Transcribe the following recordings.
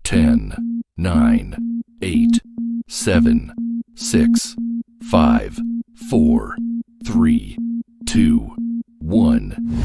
10, 9, 8, 7, 6, 5, 4, 3, 2, 1.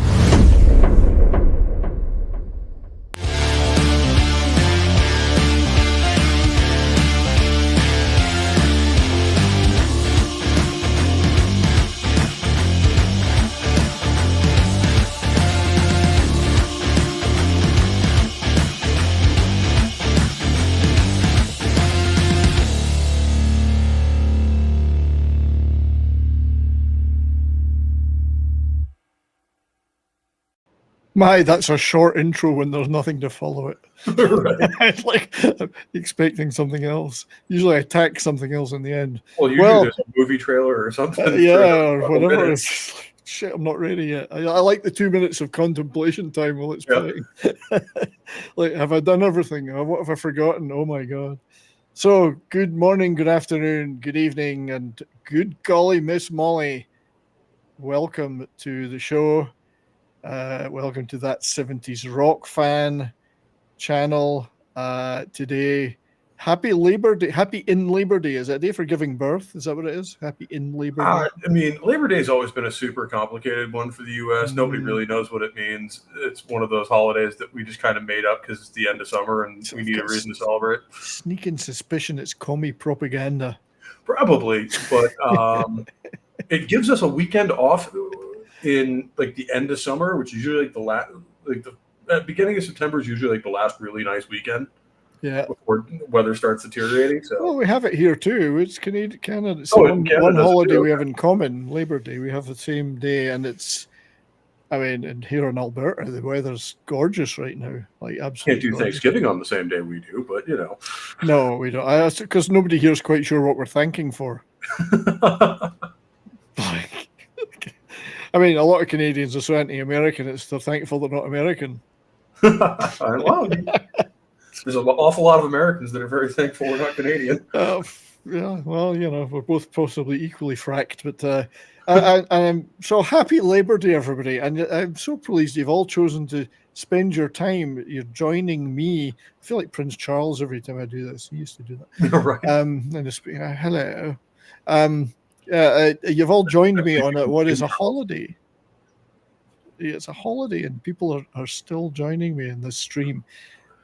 My, that's a short intro when there's nothing to follow it. Right. It's like I'm expecting something else. Usually I tack something else in the end. Well, usually there's a movie trailer or something. Yeah, for or whatever. It's like, shit, I'm not ready yet. I like the 2 minutes of contemplation time while it's playing. Like, have I done everything? What have I forgotten? Oh my God. So, good morning, good afternoon, good evening, and good golly, Miss Molly. Welcome to the show. Welcome to that 70s rock fan channel. Today, happy Labor Day. Happy in Labor Day. Is that a day for giving birth? Is that what it is? Happy in Labor Day. I mean, Labor Day's always been a super complicated one for the U.S. Nobody really knows what it means. It's one of those holidays that we just kind of made up because it's the end of summer and we need a reason to celebrate. Sneaking suspicion it's commie propaganda. Probably, but it gives us a weekend off in like the end of summer, which is usually like the beginning of September is usually like the last really nice weekend. Yeah. Before weather starts deteriorating. So well, we have it here too. It's Canada. It's Canada one holiday we have in common, Labor Day. We have the same day, and it's. I mean, and here in Alberta, the weather's gorgeous right now. Like absolutely. Can't do gorgeous. Thanksgiving on the same day we do, but you know. No, we don't. Because nobody here is quite sure what we're thanking for. I mean, a lot of Canadians are so anti-American. They're thankful they're not American. Well, there's an awful lot of Americans that are very thankful we're not Canadian. Yeah, well, you know, we're both possibly equally fracked, but I'm so happy Labor Day, everybody, and I'm so pleased you've all chosen to spend your time. You're joining me. I feel like Prince Charles every time I do this. He used to do that. Right. And hello. You've all joined me on what is a holiday. It's a holiday, and people are still joining me in this stream.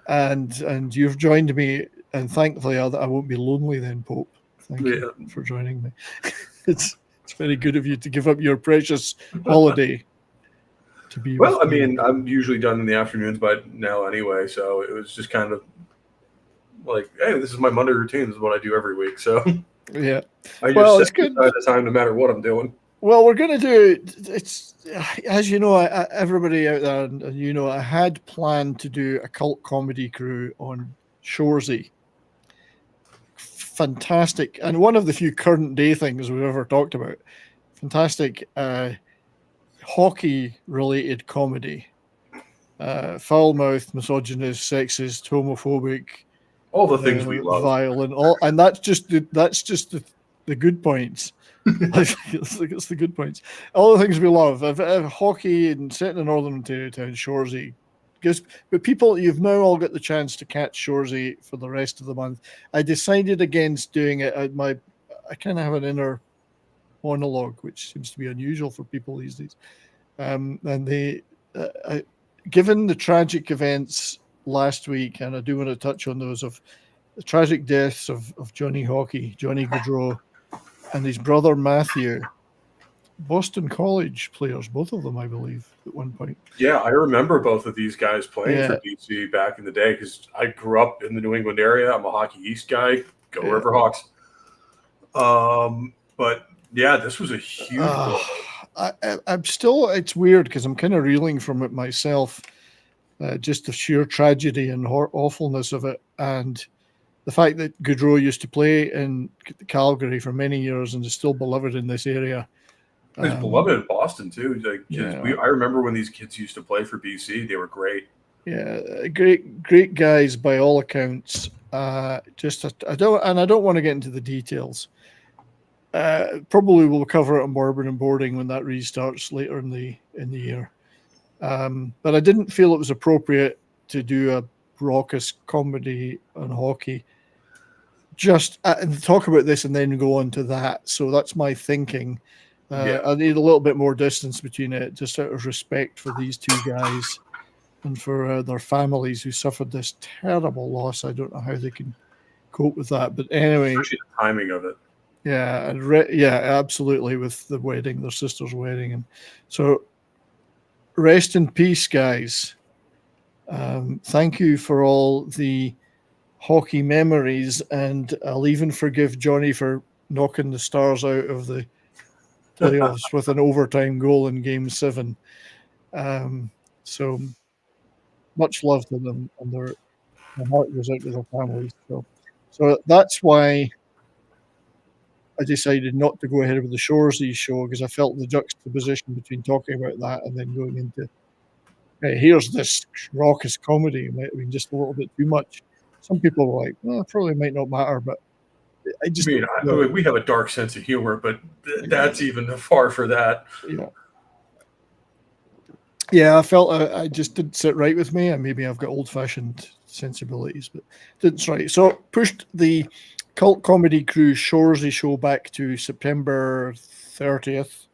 And you've joined me, and thankfully I won't be lonely then, Pope. Thank you for joining me. It's very good of you to give up your precious holiday to be. Well, I mean, I'm usually done in the afternoons by now anyway, so it was just kind of like, hey, this is my Monday routine. This is what I do every week. So yeah, I just set aside the time no matter what I'm doing. Well, we're going to do it's as you know, everybody out there, and you know, I had planned to do a cult comedy crew on Shoresy. Fantastic, and one of the few current day things we've ever talked about. Fantastic hockey related comedy, foul-mouthed, misogynist, sexist, homophobic, all the things we love, violent, and that's just the good points. It's the good points. All the things we love. Hockey and set in a Northern Ontario town, Shoresy. But people, you've now all got the chance to catch Shoresy for the rest of the month. I decided against doing it. I kind of have an inner monologue, which seems to be unusual for people these days. And given the tragic events last week, and I do want to touch on those of the tragic deaths of Johnny Gaudreau, and his brother Matthew, Boston College players, both of them, I believe, at one point. Yeah, I remember both of these guys playing for BC back in the day because I grew up in the New England area. I'm a Hockey East guy. Go Riverhawks. But yeah, this was a huge. I'm still. It's weird because I'm kind of reeling from it myself. Just the sheer tragedy and awfulness of it, and the fact that Gaudreau used to play in Calgary for many years and is still beloved in this area. He's beloved in Boston too. I remember when these kids used to play for BC; they were great. Yeah, great guys by all accounts. I don't want to get into the details. Probably we'll cover it on Bourbon and Boarding when that restarts later in the year. But I didn't feel it was appropriate to do a raucous comedy and hockey. Just talk about this and then go on to that. So that's my thinking. I need a little bit more distance between it, just out of respect for these two guys and for their families who suffered this terrible loss. I don't know how they can cope with that, but anyway, especially the timing of it. Yeah, and absolutely, with the wedding, their sister's wedding, and so rest in peace, guys. Thank you for all the hockey memories, and I'll even forgive Johnny for knocking the Stars out of the playoffs with an overtime goal in Game 7. So much love to them, and their heart goes out to their families. So that's why I decided not to go ahead with the Shoresy show, because I felt the juxtaposition between talking about that and then going into, hey, here's this raucous comedy, might have been just a little bit too much. Some people were like, well, it probably might not matter, but I just... I mean, we have a dark sense of humor, but that's even far for that. Yeah, I felt I just didn't sit right with me, and maybe I've got old-fashioned sensibilities, but didn't sit right. So pushed the Cult Comedy Crew Shoresy show back to September 30th.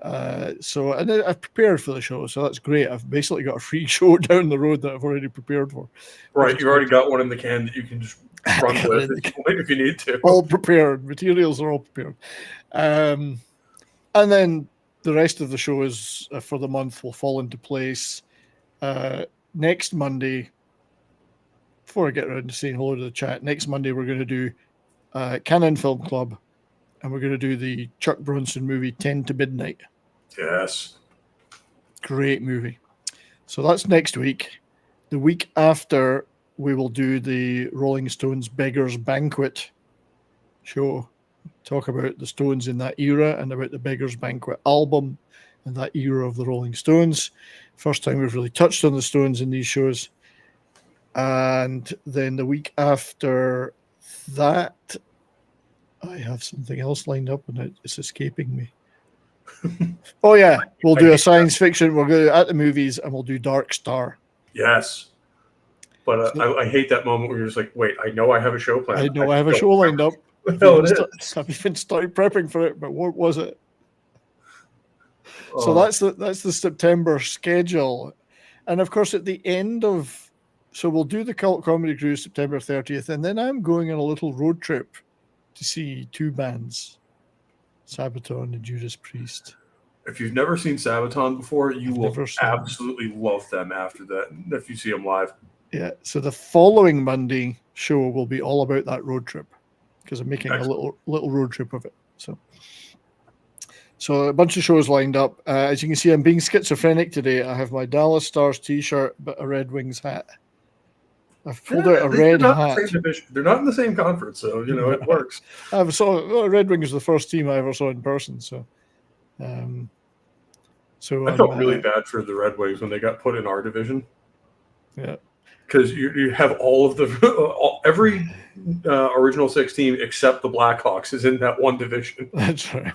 And I've prepared for the show, so that's great. I've basically got a free show down the road that I've already prepared for. Right, you've already got one in the can that you can just run with if you need to. All prepared. Materials are all prepared. And then the rest of the shows for the month will fall into place. Next Monday, before I get around to saying hello to the chat, next Monday we're going to do Canon Film Club, and we're going to do the Chuck Bronson movie 10 to Midnight. Yes. Great movie. So that's next week. The week after, we will do the Rolling Stones Beggars Banquet show. Talk about the Stones in that era and about the Beggars Banquet album and that era of the Rolling Stones. First time we've really touched on the Stones in these shows. And then the week after that, I have something else lined up and it's escaping me. Oh yeah, we'll do a science fiction. We'll go at the movies and we'll do Dark Star. Yes. But I hate that moment where you're just like, wait, I know I have a show planned. I know I have a show lined up. I've even started prepping for it, but what was it? So that's the September schedule. And of course, at the end of, so we'll do the Cult Comedy Crew September 30th, and then I'm going on a little road trip to see two bands, Sabaton and Judas Priest. If you've never seen Sabaton before, you will absolutely love them after that, if you see them live. Yeah, so the following Monday show will be all about that road trip, because I'm making a little road trip of it. So a bunch of shows lined up. As you can see, I'm being schizophrenic today. I have my Dallas Stars t-shirt, but a Red Wings hat. I've pulled out a red hat. They're not in the same conference, so it works. Red Wings was the first team I ever saw in person. So I felt really bad for the Red Wings when they got put in our division. Yeah. Because you have all of every original six team except the Blackhawks is in that one division. That's right.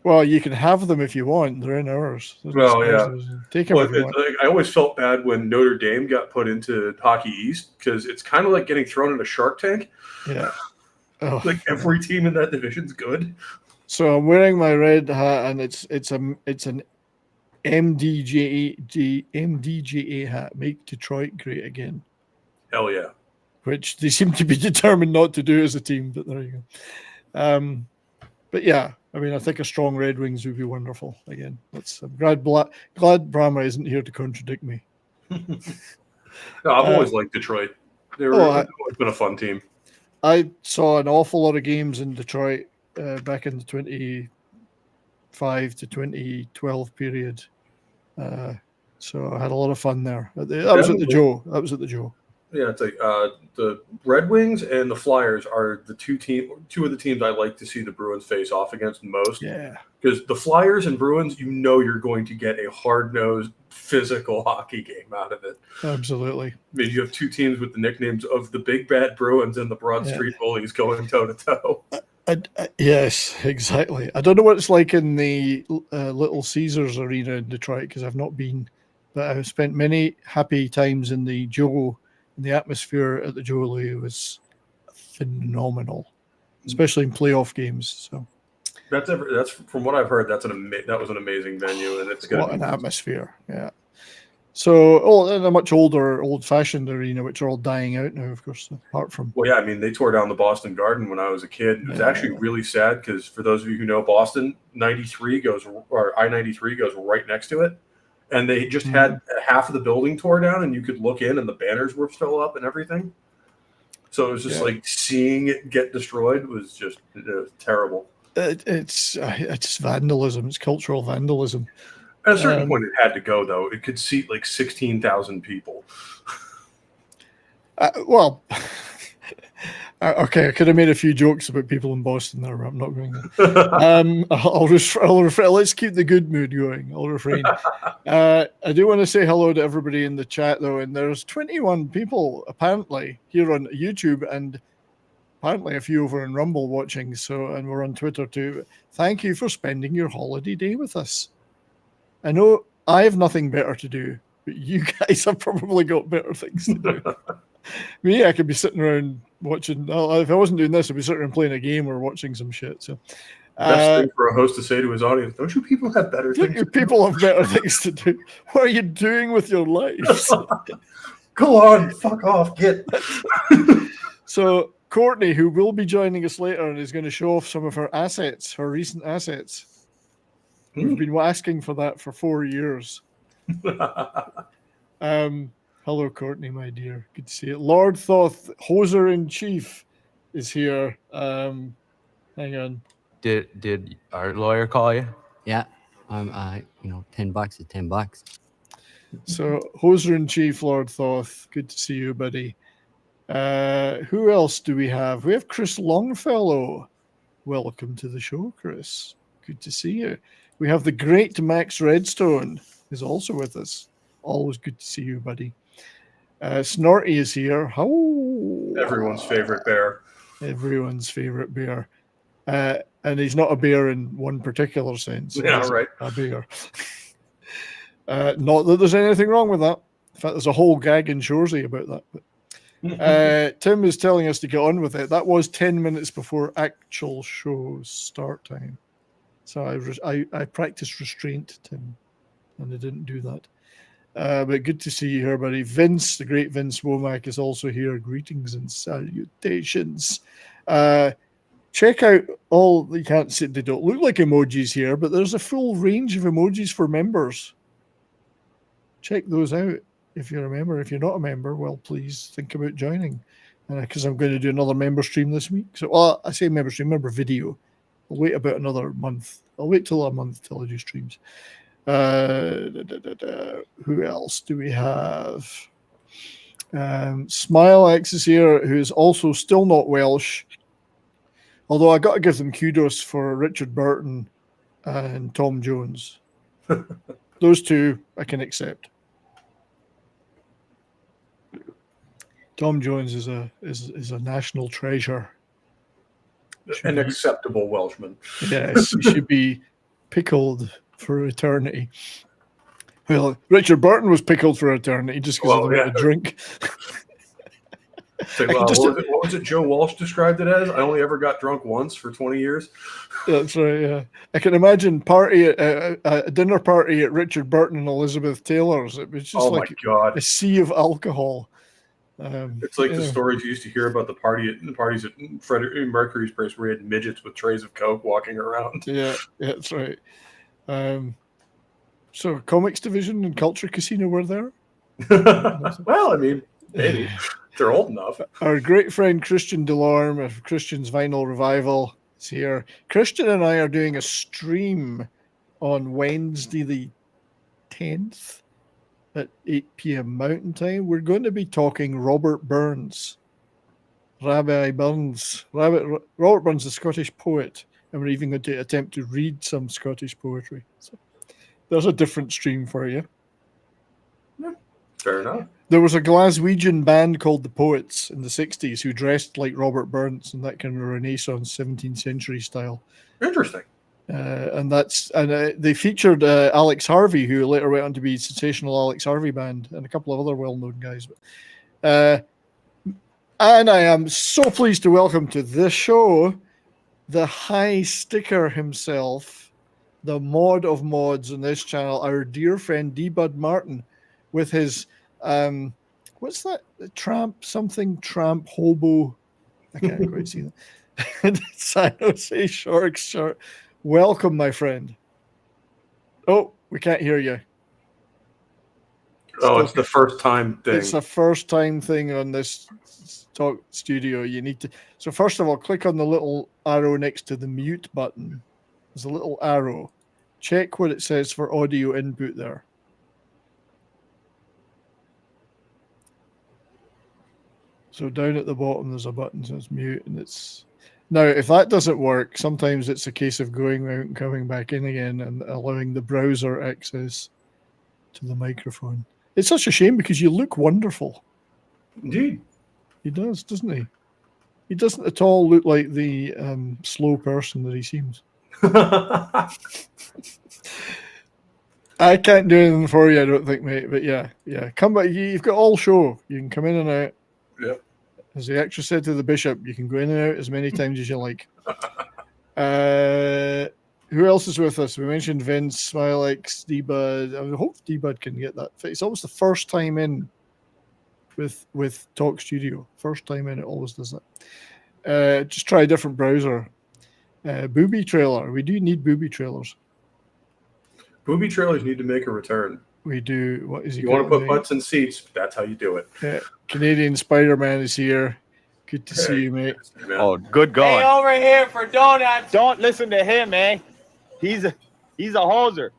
Well, you can have them if you want. They're in ours. Well, yeah. Take them if you want. I always felt bad when Notre Dame got put into Hockey East, because it's kind of like getting thrown in a Shark Tank. Yeah. Oh. Like every team in that division's good. So I'm wearing my red hat, and it's an MDJA hat, make Detroit great again. Hell yeah. Which they seem to be determined not to do as a team, but there you go. But yeah, I mean, I think a strong Red Wings would be wonderful again. I'm glad Brahma isn't here to contradict me. No, I've always liked Detroit. They've always been a fun team. I saw an awful lot of games in Detroit back in the 2005 to 2012 period. So I had a lot of fun there. That was at the Joe. Yeah, it's like the Red Wings and the Flyers are the two of the teams I like to see the Bruins face off against most. Yeah, because the Flyers and Bruins, you're going to get a hard-nosed, physical hockey game out of it. Absolutely. I mean, you have two teams with the nicknames of the Big Bad Bruins and the Broad Street Bullies going toe-to-toe. Yes, exactly. I don't know what it's like in the Little Caesars Arena in Detroit, because I've not been but I spent many happy times in the atmosphere at the Joe Louis was phenomenal, especially in playoff games. So that's from what I've heard. That was an amazing venue, and it's going what an atmosphere. Yeah. So, and a much older, old-fashioned arena, which are all dying out now, of course, apart from. Well, yeah, I mean, they tore down the Boston Garden when I was a kid. It was actually really sad because for those of you who know Boston, I-93 goes right next to it. And they just had half of the building tore down, and you could look in, and the banners were still up and everything. So it was just like seeing it get destroyed was just terrible. It's vandalism. It's cultural vandalism. At a certain point, it had to go, though. It could seat like 16,000 people. Okay, I could have made a few jokes about people in Boston there, but I'm not going there. I'll refrain. Let's keep the good mood going. I'll refrain. I do want to say hello to everybody in the chat, though, and there's 21 people apparently here on YouTube, and apparently a few over in Rumble watching. And we're on Twitter too. Thank you for spending your holiday day with us. I know I have nothing better to do, but you guys have probably got better things to do. Me, I could be sitting around watching. If I wasn't doing this, I'd be sitting around playing a game or watching some shit. So, best thing for a host to say to his audience: don't you people have better things? People have better things to do. What are you doing with your lives? Go on, fuck off, get. So, Courtney, who will be joining us later, and is going to show off some of her recent assets. We've been asking for that for 4 years. Hello, Courtney, my dear. Good to see you. Lord Thoth, Hoser in Chief, is here. Hang on. Did our lawyer call you? Yeah. $10 is $10. So, Hoser in Chief, Lord Thoth. Good to see you, buddy. Who else do we have? We have Chris Longfellow. Welcome to the show, Chris. Good to see you. We have the great Max Redstone is also with us. Always good to see you, buddy. Snorty is here. How? Everyone's favorite bear. Everyone's favorite bear. And he's not a bear in one particular sense. Yeah, right. A bear. Not that there's anything wrong with that. In fact, there's a whole gag in Shoresy about that. But, Tim is telling us to get on with it. That was 10 minutes before actual show start time. So I practiced restraint, Tim, and I didn't do that. But good to see you here, buddy. Vince, the great Vince Womack, is also here. Greetings and salutations. Check out all, you can't see, they don't look like emojis here, but there's a full range of emojis for members. Check those out if you're a member. If you're not a member, well, please think about joining. Because I'm going to do another member stream this week. So, I say member stream, member video. I'll wait about another month. I'll wait till a month till I do streams. Who else do we have? Smile X is here, who is also still not Welsh. Although I got to give them kudos for Richard Burton and Tom Jones. Those two I can accept. Tom Jones is a national treasure. An acceptable Welshman. Yes, he should be pickled for eternity. Well, Richard Burton was pickled for eternity just because of the amount of drink. What was it Joe Walsh described it as? I only ever got drunk once for 20 years. That's right, yeah. I can imagine a dinner party at Richard Burton and Elizabeth Taylor's. It was just a sea of alcohol. It's like the stories you used to hear about the parties at Freddie Mercury's place where he had midgets with trays of Coke walking around. Yeah, that's right. So Comics Division and Culture Casino were there? Well, I mean, maybe. They're old enough. Our great friend Christian Delorme of Christian's Vinyl Revival is here. Christian and I are doing a stream on Wednesday the 10th. At 8 p.m. Mountain Time. We're going to be talking Robert Burns. Robert Burns, the Scottish poet. And we're even going to attempt to read some Scottish poetry. So there's a different stream for you. Yeah, fair enough. There was a Glaswegian band called the Poets in the 60s who dressed like Robert Burns in that kind of Renaissance 17th century style. Interesting. And they featured Alex Harvey, who later went on to be sensational Alex Harvey Band, and a couple of other well-known guys. And I am so pleased to welcome to this show the high sticker himself, the mod of mods on this channel, our dear friend D-Bud Martin, with his what's that? Tramp hobo. I can't quite see that. San Jose Sharks shirt. Welcome, my friend. Oh, we can't hear you. It's the first time thing. It's a first time thing on this talk studio. You need to. So first of all, click on the little arrow next to the mute button. There's a little arrow. Check what it says for audio input there. So down at the bottom, there's a button that says mute, and it's. Now, if that doesn't work, sometimes it's a case of going out and coming back in again and allowing the browser access to the microphone. It's such a shame because you look wonderful. Indeed. He does, doesn't he? He doesn't at all look like the slow person that he seems. I can't do anything for you, I don't think, mate. But yeah. Come back. You've got all show. You can come in and out. Yep. As the actress said to the bishop, you can go in and out as many times as you like. Who else is with us? We mentioned Vince, Smilex, D-Bud. I hope D-Bud can get that. It's almost the first time in with Talk Studio. First time in, it always does that. Just try a different browser. Booby trailer. We do need booby trailers. Booby trailers need to make a return. We do. What is he? You want to put butts in seats? That's how you do it. Canadian Spider-Man is here. Good to see you, mate. Oh, good going. Hey, over here for donuts. Don't listen to him, eh? He's a hoser.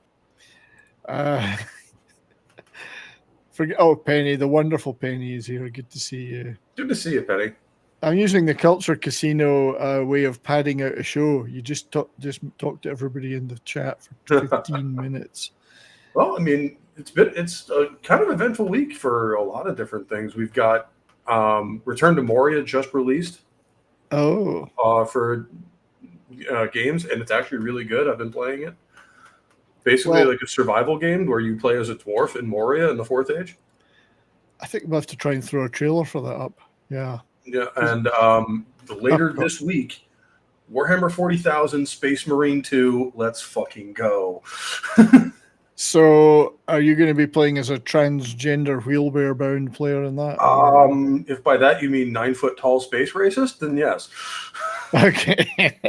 Penny, the wonderful Penny is here. Good to see you. Good to see you, Penny. I'm using the Culture Casino way of padding out a show. You just talk to everybody in the chat for 15 minutes. Well, I mean, it's a kind of eventful week for a lot of different things. We've got Return to Moria just released. Oh. For games, and it's actually really good. I've been playing it. Basically, like a survival game where you play as a dwarf in Moria in the Fourth Age. I think we'll have to try and throw a trailer for that up. Yeah. Yeah, and later this week, Warhammer 40,000 Space Marine 2, let's fucking go. So, are you going to be playing as a transgender wheelbarrow-bound player in that? If by that you mean 9-foot-tall space racist, then yes. Okay.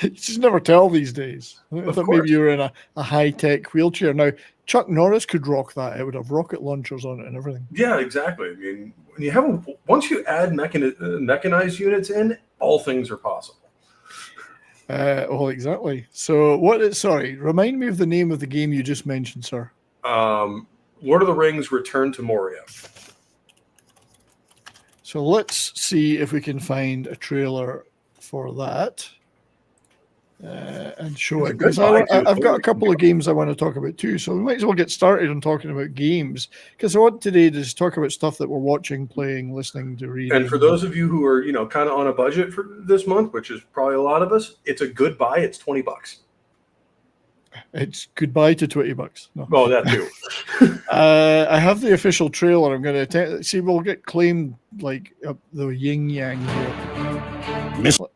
You just never tell these days. I thought maybe you were in a high-tech wheelchair. Now, Chuck Norris could rock that. It would have rocket launchers on it and everything. Yeah, exactly. I mean, when you have once you add mechanized units in, all things are possible. Exactly. So, remind me of the name of the game you just mentioned, sir. Lord of the Rings: Return to Moria. So let's see if we can find a trailer for that. And show it. Because I've got a couple of games I want to talk about too, so we might as well get started on talking about games. Because I want today to just talk about stuff that we're watching, playing, listening to, reading. And for those of you who are, kind of on a budget for this month, which is probably a lot of us, it's a good buy. It's $20. It's goodbye to $20. No. Oh, that too. I have the official trailer. I'm going to see. We'll get claimed like the yin yang here.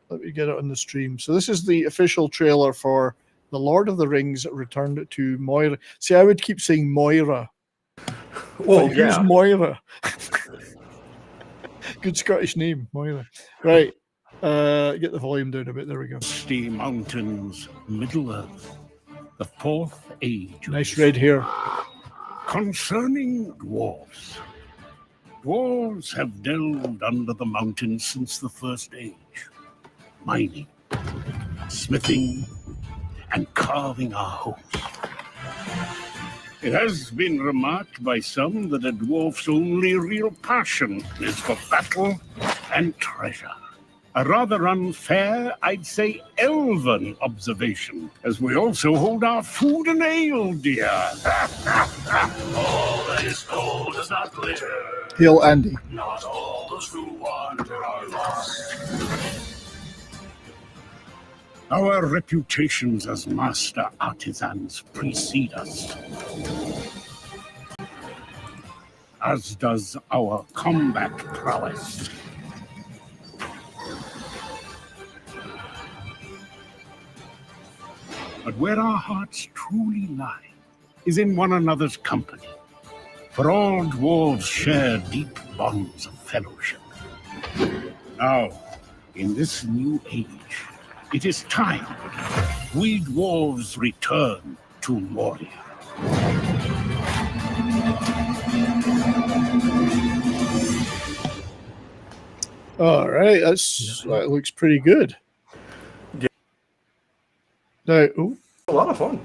Let me get it on the stream. So this is the official trailer for The Lord of the Rings Returned to Moira. See, I would keep saying Moira. Well, who's Moira? Good Scottish name, Moira. Right. Get the volume down a bit. There we go. Misty Mountains, Middle Earth, the Fourth Age. Nice red hair. Concerning dwarves. Dwarves have delved under the mountains since the First Age. Mining, smithing, and carving our homes. It has been remarked by some that a dwarf's only real passion is for battle and treasure. A rather unfair, I'd say elven observation, as we also hold our food and ale dear. All that is gold does not glitter. Hail Andy. Not all those who wander are lost. Our reputations as master artisans precede us, as does our combat prowess. But where our hearts truly lie is in one another's company, for all dwarves share deep bonds of fellowship. Now, in this new age, it is time we dwarves return to Moria. All right, that looks pretty good. Yeah. Now, oh, A lot of fun.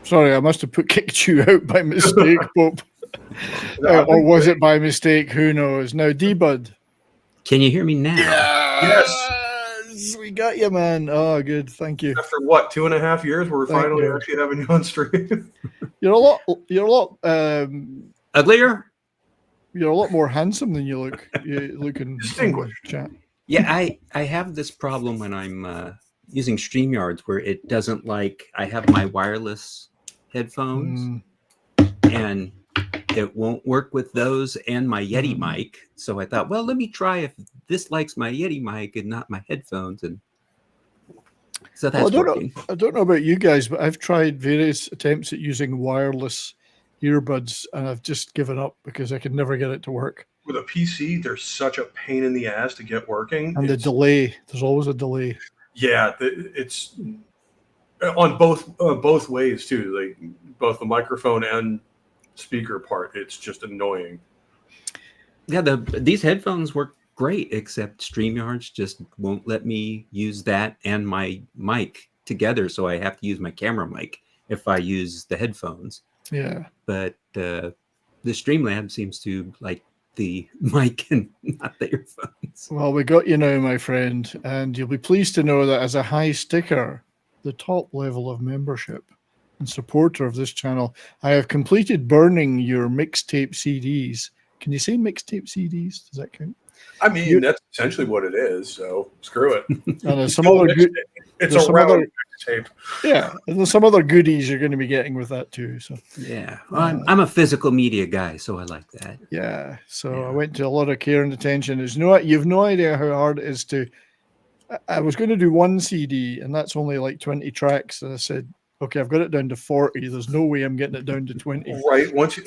sorry, I must have kicked you out by mistake, Pope. Or was it by mistake? Who knows? Now, D-Bud. Can you hear me now? Yes, we got you, man. Oh, good. Thank you. After what, 2.5 years, we're Thank finally you. actually having you on stream. You're a lot Uglier? you're a lot more handsome than you look. You look in Distinguished. chat. Yeah, I have this problem when I'm using StreamYards where it doesn't like, I have my wireless headphones and it won't work with those and my Yeti mic. So I thought, well, let me try if this likes my Yeti mic and not my headphones. And so that's working. I don't know about you guys, but I've tried various attempts at using wireless earbuds and I've just given up because I could never get it to work. With a PC, they're such a pain in the ass to get working. And the delay, there's always a delay. Yeah, it's on both ways too. Like both the microphone and speaker part, it's just annoying. Yeah, these headphones work great, except StreamYards just won't let me use that and my mic together. So I have to use my camera mic if I use the headphones. Yeah. But the Streamlab seems to like the mic and not the earphones. Well, we got you now, my friend, and you'll be pleased to know that as a high sticker, the top level of membership and supporter of this channel, I have completed burning your mixtape CDs. Can you say mixtape CDs? Does that count? I mean, that's essentially what it is. So screw it. And there's some other good. It's there's a some round other- mixtape. Yeah, and there's some other goodies you're going to be getting with that too. So Yeah, well, I'm a physical media guy, so I like that. yeah, so Yeah. I went to a lot of care and attention. You've no idea how hard it is to. I was going to do one CD, and that's only like 20 tracks, and I said, okay, I've got it down to 40. There's no way I'm getting it down to 20. Right. Once you,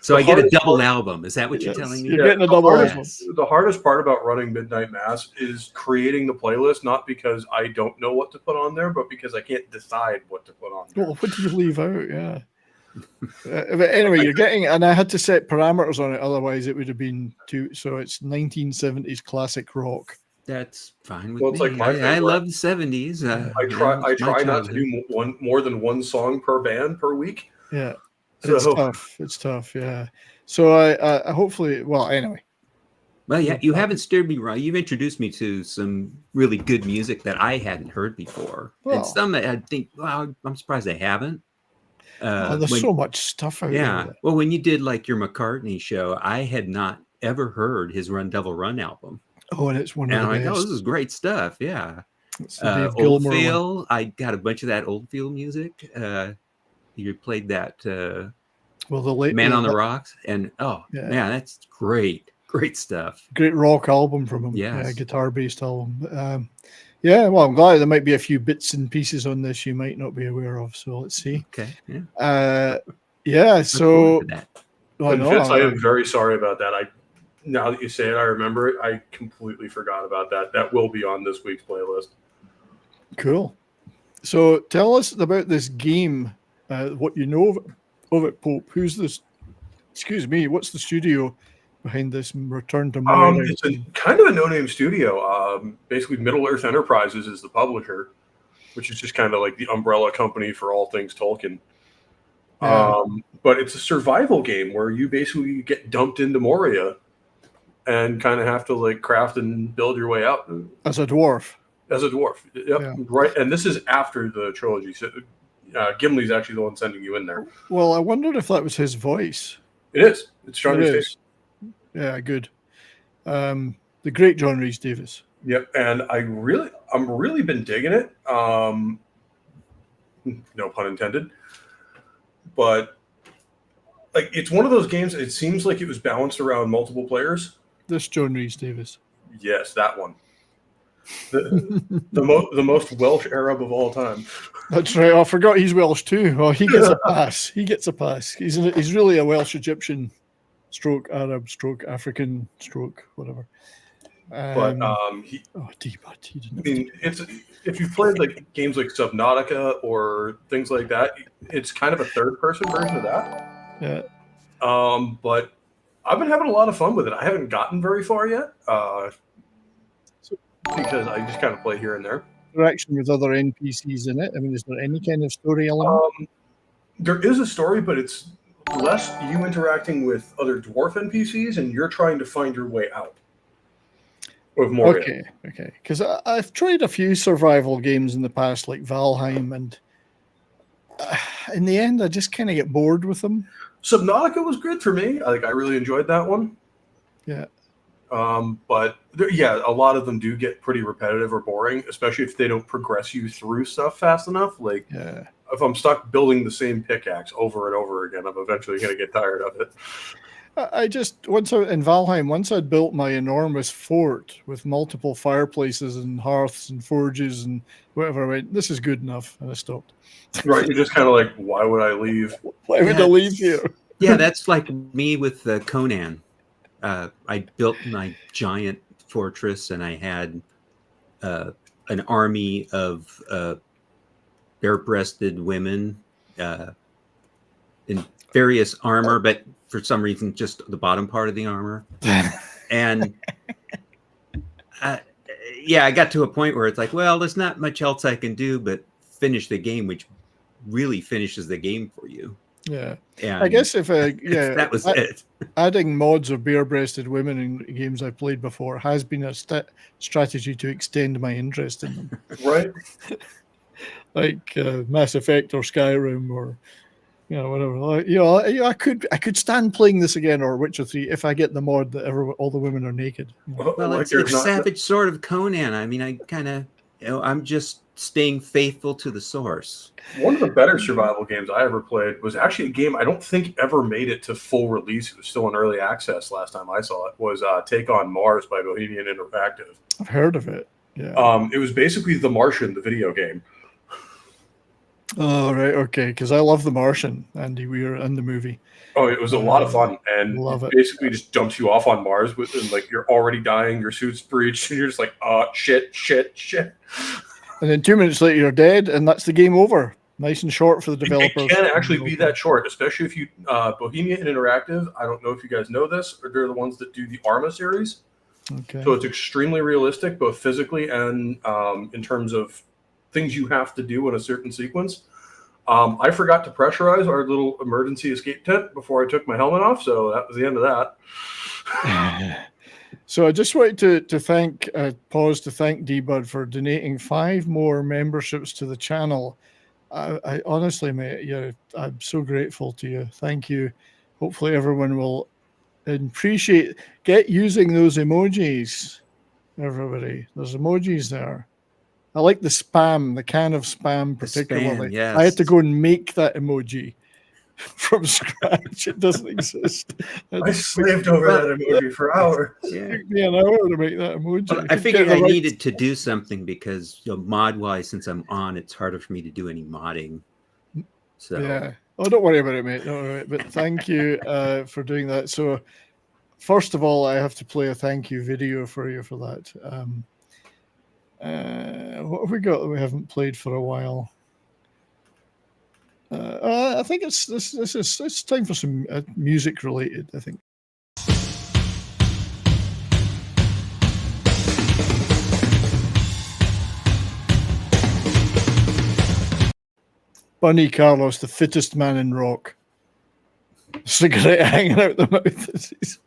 So I get a hardest double part- album. Is that what you're Yes, telling me? you're getting a double album. the hardest part about running Midnight Mass is creating the playlist, not because I don't know what to put on there, but because I can't decide what to put on there. Well, what do you leave out? Yeah. But anyway, you're getting, and I had to set parameters on it, otherwise it would have been too. So it's 1970s classic rock. That's fine with Well, it's me. like my I favorite. love the 70s. I try not to do more than one song per band per week. Yeah, it's So tough. It's tough. Yeah. So I hopefully, well, anyway. Well, yeah, you haven't steered me wrong. You've introduced me to some really good music that I hadn't heard before, Well. and some that I think, well, I'm surprised I haven't. There's so much stuff out yeah. there. Well, when you did like your McCartney show, I had not ever heard his Run Devil Run album, Oh, and it's one and of I'm the like, oh, best. this is great stuff. Yeah. It's the Dave Gilmour one. Oldfield, I got a bunch of that Oldfield music. You played that Well, the late Man on the Rocks, and oh Yeah. man, that's great stuff. great rock album from him. Yes. Yeah, guitar-based album. Yeah, well, I'm glad there might be a few bits and pieces on this you might not be aware of. So let's see. Okay, yeah. Yeah. Look So forward to that. I know, Vince, I am very sorry about that. Now that you say it, I remember it. I completely forgot about that. That will be on this week's playlist. cool. So tell us about this game. What you know of it, Pope? Who's this? Excuse me. What's the studio behind this Return to Moria? It's kind of a no-name studio. Basically, Middle Earth Enterprises is the publisher, which is just kind of like the umbrella company for all things Tolkien. Yeah. But it's a survival game where you basically get dumped into Moria and kind of have to like craft and build your way out As a dwarf. as a dwarf. Yep, Yeah. right. And this is after the trilogy. So, Gimli's actually the one sending you in there. Well, I wondered if that was his voice. It is. It's John It Rhys is. Davies. Yeah, good. The great John Rhys Davis. Yep. And I'm really been digging it. No pun intended. But like, it's one of those games. It seems like it was balanced around multiple players. This John Rhys Davis. Yes, that one. The most Welsh Arab of all time. That's right. I forgot he's Welsh too. Oh, he gets a pass. He gets a pass. He's really a Welsh Egyptian, stroke Arab, stroke African, stroke whatever. But D-Bud, he didn't. I mean, it's if you've played like games like Subnautica or things like that, it's kind of a third-person version of that. Yeah. But I've been having a lot of fun with it. I haven't gotten very far yet, because I just kind of play here and there. Interaction with other NPCs in it. I mean, is there any kind of story element? There is a story, but it's less you interacting with other dwarf NPCs, and you're trying to find your way out. With more. Okay. Because I've tried a few survival games in the past, like Valheim, and in the end, I just kind of get bored with them. Subnautica was good for me. I really enjoyed that one. Yeah. But a lot of them do get pretty repetitive or boring, especially if they don't progress you through stuff fast enough. Like, if I'm stuck building the same pickaxe over and over again, I'm eventually going to get tired of it. In Valheim, once I'd built my enormous fort with multiple fireplaces and hearths and forges and whatever, I went, this is good enough, and I stopped. Right, you're just kind of like, why would I leave? Why would I leave here? Yeah, that's like me with Conan. I built my giant fortress, and I had an army of bare-breasted women in various armor, but for some reason, just the bottom part of the armor. And I got to a point where it's like, well, there's not much else I can do but finish the game, which really finishes the game for you. Yeah. And I guess if that was it. Adding mods of bare-breasted women in games I've played before has been a strategy to extend my interest in them. Right. Like Mass Effect or Skyrim or whatever. I could stand playing this again, or Witcher 3, if I get the mod that all the women are naked. Well, it's Savage Sword of Conan. I mean, I kind of, I'm just staying faithful to the source. One of the better survival games I ever played was actually a game I don't think ever made it to full release. It was still in early access last time I saw it. Was Take on Mars by Bohemian Interactive. I've heard of it. Yeah. It was basically The Martian, the video game. Oh, right. Okay. Because I love The Martian, Andy Weir, and the movie. Oh, it was a lot of fun. And it basically just dumps you off on Mars and like you're already dying, your suit's breached, and you're just like, shit. And then 2 minutes later, you're dead, and that's the game over. Nice and short for the developers. It can actually be that short, especially if you Bohemian Interactive. I don't know if you guys know this, or they're the ones that do the Arma series. Okay. So it's extremely realistic, both physically and in terms of things you have to do in a certain sequence. I forgot to pressurize our little emergency escape tent before I took my helmet off, so that was the end of that. So I just wanted to thank D-Bud for donating 5 more memberships to the channel. I honestly, mate, I'm so grateful to you. Thank you. Hopefully everyone will get using those emojis. Everybody, there's emojis there. I like the can of spam particularly. Yes. I had to go and make that emoji from scratch. It doesn't exist. I slaved over that emoji for hours. It took me an hour to make that emoji. Well, I figured I needed to do something because mod-wise, since I'm on, it's harder for me to do any modding. So yeah. Oh, don't worry about it, mate. Don't worry about it. But thank you for doing that. So first of all, I have to play a thank you video for you for that. What have we got that we haven't played for a while? I think it's time for some music related, I think. Bunny Carlos, the fittest man in rock. Cigarette hanging out the mouth.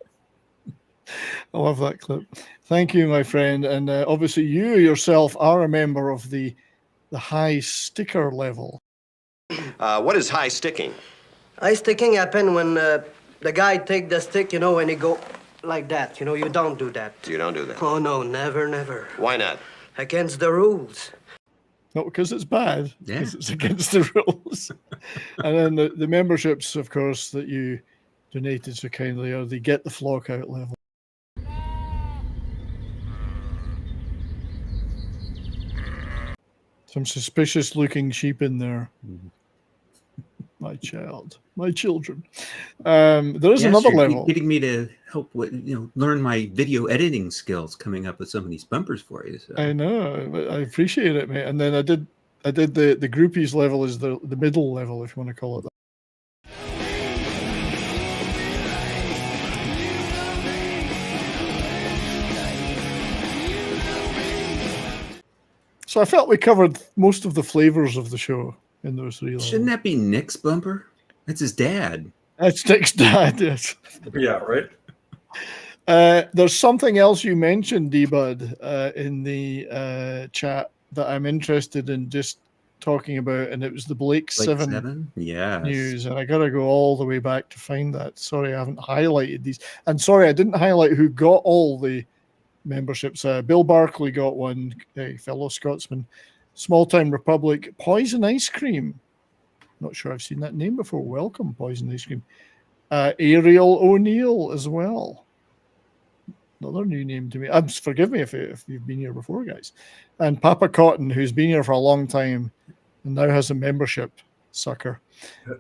I love that clip. Thank you, my friend. And obviously you yourself are a member of the high sticker level. What is high sticking? High sticking happen when the guy take the stick, and he go like that. You don't do that. You don't do that? Oh, no, never. Why not? against the rules. Not because it's bad, Yeah. because it's against the rules. And then the memberships, of course, that you donated so kindly are the Get the Flock Out level. Some suspicious looking sheep in there. My child, my children. There is another level. Getting me to help with, learn my video editing skills coming up with some of these bumpers for you. So. I know, I appreciate it, mate. And then I did the groupies level is the middle level, if you want to call it that. So I felt we covered most of the flavors of the show in those 3 levels. Shouldn't that be Nick's bumper? That's his dad. That's Nick's dad, yes. Yeah, right. There's something else you mentioned, D-Bud, in the chat that I'm interested in just talking about, and it was the Blake 7 Yes. news, and I got to go all the way back to find that. Sorry, I haven't highlighted these. And sorry, I didn't highlight who got all the memberships. Bill Barkley got one, a fellow Scotsman. Small Time Republic, Poison Ice Cream. Not sure I've seen that name before. Welcome, Poison Ice Cream. Ariel O'Neill as well. Another new name to me. Forgive me if you've been here before, guys. And Papa Cotton, who's been here for a long time and now has a membership, sucker.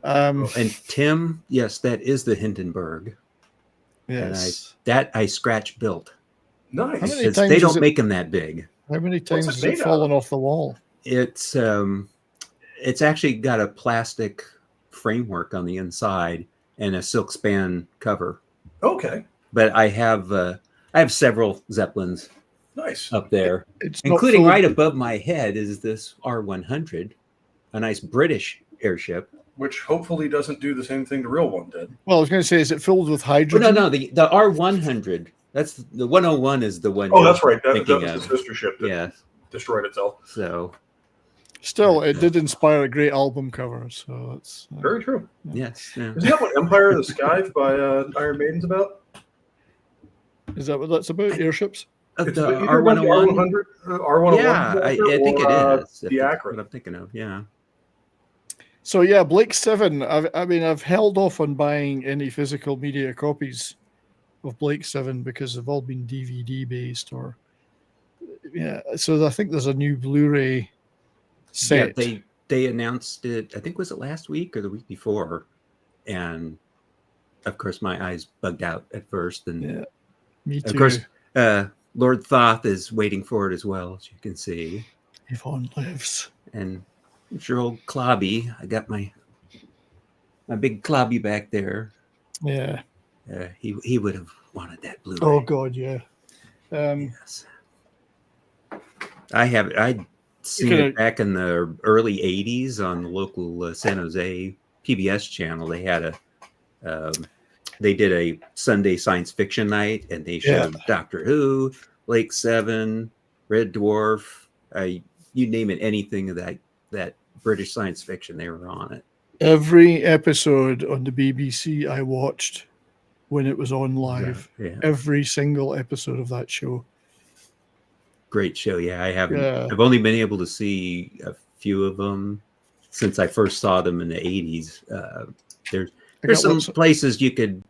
And Tim, yes, that is the Hindenburg. Yes. And I scratch built. Nice. Because they don't make them that big. How many times has it fallen off the wall? It's actually got a plastic framework on the inside and a silk span cover. Okay. But I have several Zeppelins. Nice. Up there, it's including right above my head is this R100, a nice British airship, which hopefully doesn't do the same thing the real one did. Well, I was going to say, is it filled with hydrogen? No, the R100. That's the 101 is the one. Oh, that's right. That was of. the sister ship that destroyed itself. So, still, it did inspire a great album cover. So that's very true. Yes. Yeah. Is that what Empire of the Sky by Iron Maiden's about? Is that what that's about? Airships? The R101. R101. Yeah, I think it is. The Akron. What I'm thinking of. Yeah. So yeah, Blake 7. I've held off on buying any physical media copies of Blake 7 because they've all been DVD based so I think there's a new Blu-ray set. Yeah, they announced it, I think was it last week or the week before, and of course my eyes bugged out at first, and me too. Of course Lord Thoth is waiting for it as well, as you can see. Yvonne lives. And it's your old Clobby. I got my big Clobby back there. Yeah. He would have wanted that Blu-ray. Oh God, yeah. Yes. I'd seen it back in the early '80s on the local San Jose PBS channel. They had they did a Sunday science fiction night, and they showed Doctor Who, Blake 7, Red Dwarf, you name it, anything of that British science fiction, they were on it. Every episode on the BBC I watched when it was on live. Yeah. Every single episode of that show. Great show. Yeah, I haven't. Yeah. I've only been able to see a few of them since I first saw them in the 80s. There's some places you could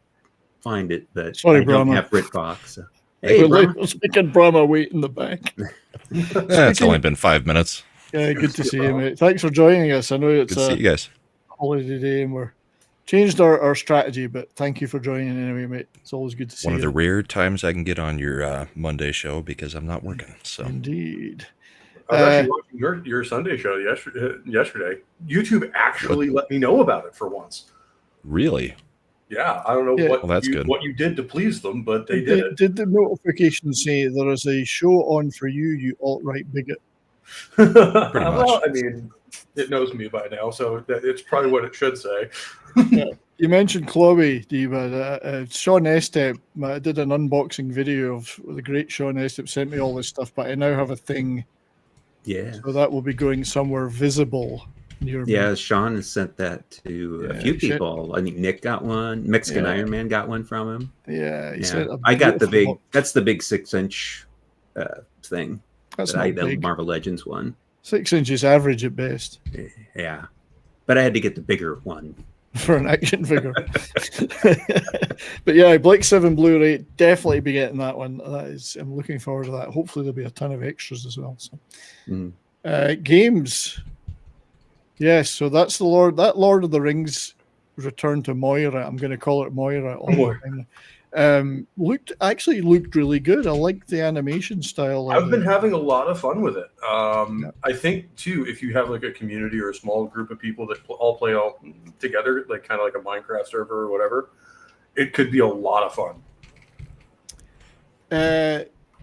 find it, but I don't have BritBox. So. Hey, let's make Brahma wait in the back. It's only been 5 minutes. Yeah, good to see you, mate. Thanks for joining us. I know it's good to see you guys. Holiday day, and we're changed our strategy, but thank you for joining anyway, mate. It's always good to see you. One of the rare times I can get on your Monday show because I'm not working. So indeed. I was actually watching your Sunday show yesterday. YouTube actually let me know about it for once. Really? Yeah, I don't know what you did to please them, but they did it. Did the notification say there is a show on for you alt-right bigot? Pretty much. Well, I mean, it knows me by now, so it's probably what it should say. You mentioned Chloe, but Sean Estep did an unboxing video of the great Sean Estep, sent me all this stuff, but I now have a thing. Yeah. So that will be going somewhere visible near me. Yeah, Sean has sent that to a few people. I think Nick got one. Mexican Iron Man got one from him. Yeah. I got that's the big 6-inch thing. That's But not the big. Marvel Legends one. 6 inches average at best Yeah. But I had to get the bigger one. for an action figure. But yeah, Blake 7 Blu-ray, definitely be getting that one. I'm looking forward to that. Hopefully there'll be a ton of extras as well. So games. Yes, so that's Lord of the Rings Return to Moira. I'm going to call it Moira all the time. Looked really good. I like the animation style. I've been having a lot of fun with it. I think too, if you have like a community or a small group of people that all play all together, like kind of like a Minecraft server or whatever, it could be a lot of fun.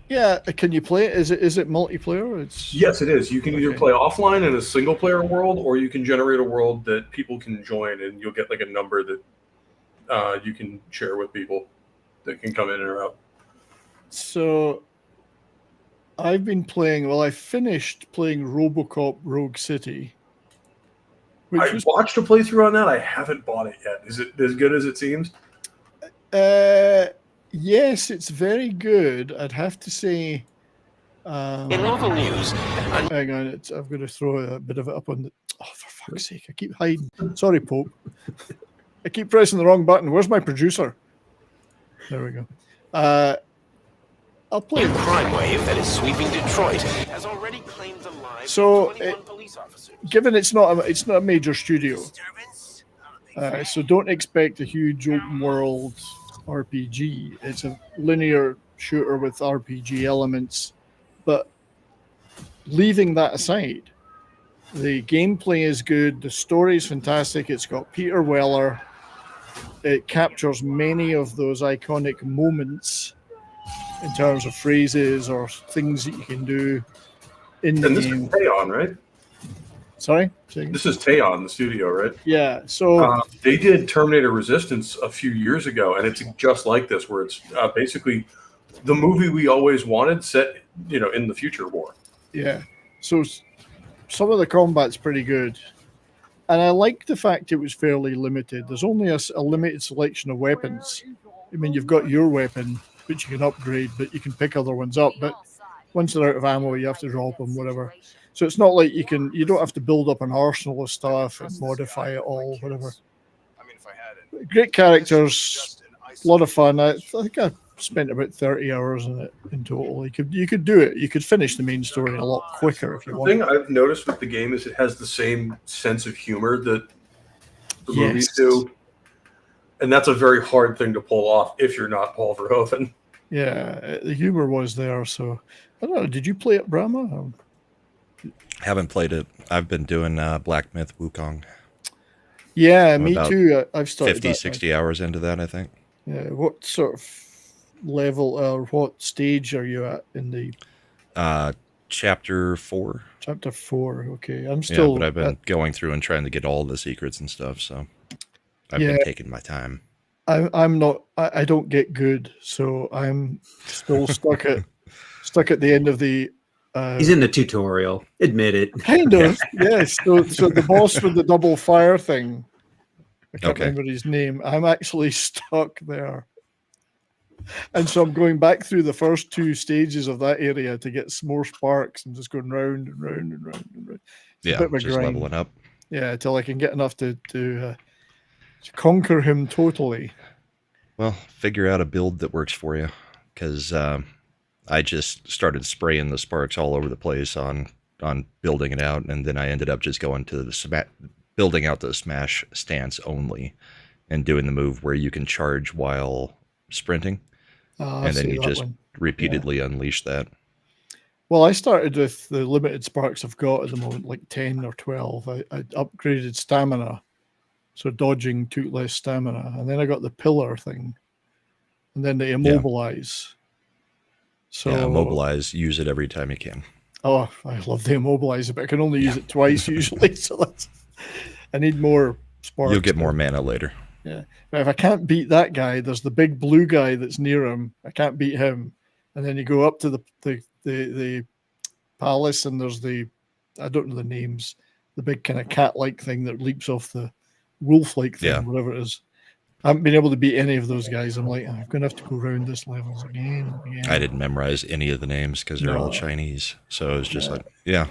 Yeah, can you play it? Is it multiplayer? Yes, it is. You can either play offline in a single player world, or you can generate a world that people can join, and you'll get like a number that you can share with people that can come in and out. So I've been playing. Well, I finished playing RoboCop Rogue City. I watched a playthrough on that. I haven't bought it yet. Is it as good as it seems? Yes, it's very good. I'd have to say. In local news, hang on, I'm going to throw a bit of it up on the. Oh, for fuck's sake! I keep hiding. Sorry, Pope. I keep pressing the wrong button. Where's my producer? There we go. I'll play a crime wave that is sweeping Detroit has already claimed the lives of 21 police officers. Given it's not a major studio, so don't expect a huge open world RPG. It's a linear shooter with RPG elements, but leaving that aside, the gameplay is good. The story is fantastic. It's got Peter Weller. It captures many of those iconic moments in terms of phrases or things that you can do in the game. This is Teon, right? Sorry? This is Teon, the studio, right? Yeah. So they did Terminator Resistance a few years ago, and it's just like this, where it's basically the movie we always wanted set, in the future war. Yeah. So some of the combat's pretty good. And I like the fact it was fairly limited. There's only a limited selection of weapons. I mean, you've got your weapon, which you can upgrade, but you can pick other ones up. But once they're out of ammo, you have to drop them, whatever. So it's not like you don't have to build up an arsenal of stuff and modify it all, whatever. Great characters, a lot of fun. I think I spent about 30 hours in it in total. You could do it. You could finish the main story a lot quicker if you want. The thing I've noticed with the game is it has the same sense of humor that the movies do. And that's a very hard thing to pull off if you're not Paul Verhoeven. Yeah, the humor was there. So, I don't know. Did you play it, Brahma? Haven't played it. I've been doing Black Myth Wukong. Yeah, me too. I've started 50, 60 hours into that, I think. Yeah, what sort of level or what stage are you at in the chapter 4? Chapter 4, okay. I'm still but I've been going through and trying to get all the secrets and stuff, so I've been taking my time. I'm not I don't get good, so I'm still stuck at the end of the he's in the tutorial. Admit it. Kind of, yes. So the boss with the double fire thing, I can't remember his name. I'm actually stuck there. And so I'm going back through the first 2 stages of that area to get some more sparks and just going round and round and round and round. It's a bit of a just grind. leveling up. Yeah, until I can get enough to conquer him totally. Well, figure out a build that works for you, because I just started spraying the sparks all over the place on building it out, and then I ended up just going to building out the smash stance only and doing the move where you can charge while sprinting, and then you just repeatedly unleash that. Well, I started with the limited sparks I've got at the moment, like 10 or 12. I upgraded stamina, so dodging took less stamina, and then I got the pillar thing, and then the immobilize. So immobilize, use it every time you can. Oh, I love the immobilizer, but I can only use it twice usually. So I need more sparks. You'll get more mana later. Yeah, but if I can't beat that guy, there's the big blue guy that's near him. I can't beat him, and then you go up to the palace, and there's I don't know the names, the big kind of cat-like thing that leaps off the wolf-like thing, whatever it is. I haven't been able to beat any of those guys. I'm like, I'm going to have to go around this levels again and again. I didn't memorize any of the names because they're all No. Chinese. So it was just like, yeah,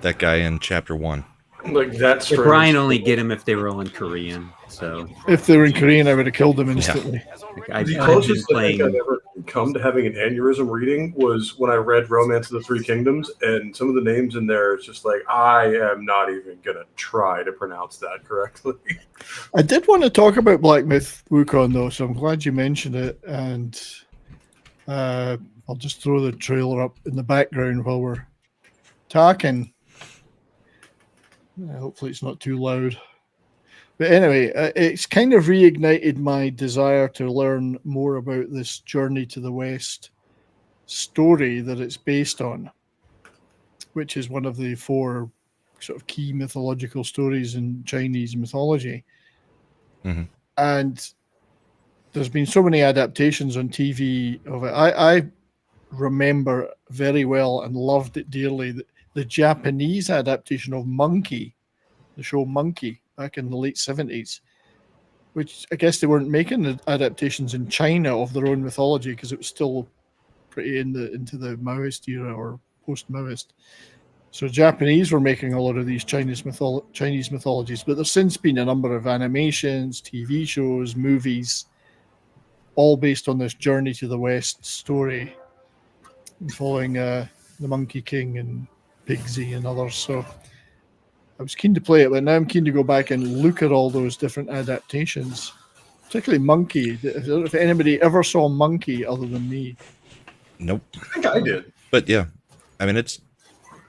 that guy in chapter 1. Like that. Yeah, Brian only get him if they were all in Korean. So if they were in Korean, I would have killed them instantly. The closest I think I've ever come to having an aneurysm reading was when I read Romance of the Three Kingdoms, and some of the names in there is just like, I am not even going to try to pronounce that correctly. I did want to talk about Black Myth Wukong, though, so I'm glad you mentioned it. And I'll just throw the trailer up in the background while we're talking. Hopefully it's not too loud. But anyway, it's kind of reignited my desire to learn more about this Journey to the West story that it's based on, which is one of the 4 sort of key mythological stories in Chinese mythology. Mm-hmm. And there's been so many adaptations on TV of it. I remember very well and loved it dearly. The Japanese adaptation of Monkey, the show Monkey, back in the late 70s, which I guess they weren't making the adaptations in China of their own mythology because it was still pretty into the Maoist era or post-Maoist. So Japanese were making a lot of these Chinese mythologies, but there's since been a number of animations, TV shows, movies, all based on this Journey to the West story, following the Monkey King and Pigsy and others. So I was keen to play it, but now I'm keen to go back and look at all those different adaptations, particularly Monkey. I don't know if anybody ever saw Monkey other than me. Nope. I think I did. But yeah, I mean, it's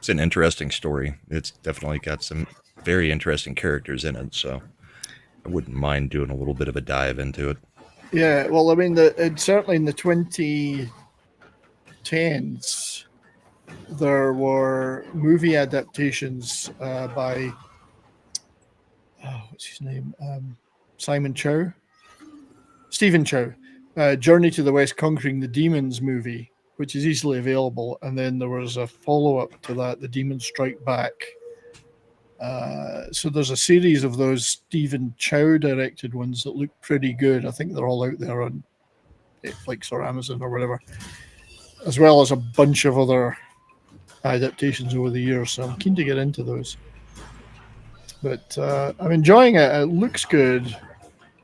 an interesting story. It's definitely got some very interesting characters in it, so I wouldn't mind doing a little bit of a dive into it. Yeah, well, I mean, certainly in the 2010s, there were movie adaptations by what's his name? Stephen Chow. Journey to the West, Conquering the Demons movie, which is easily available. And then there was a follow-up to that, The Demons Strike Back. So there's a series of those Stephen Chow directed ones that look pretty good. I think they're all out there on Netflix or Amazon or whatever, as well as a bunch of other adaptations over the years, so I'm keen to get into those. But I'm enjoying it. It looks good.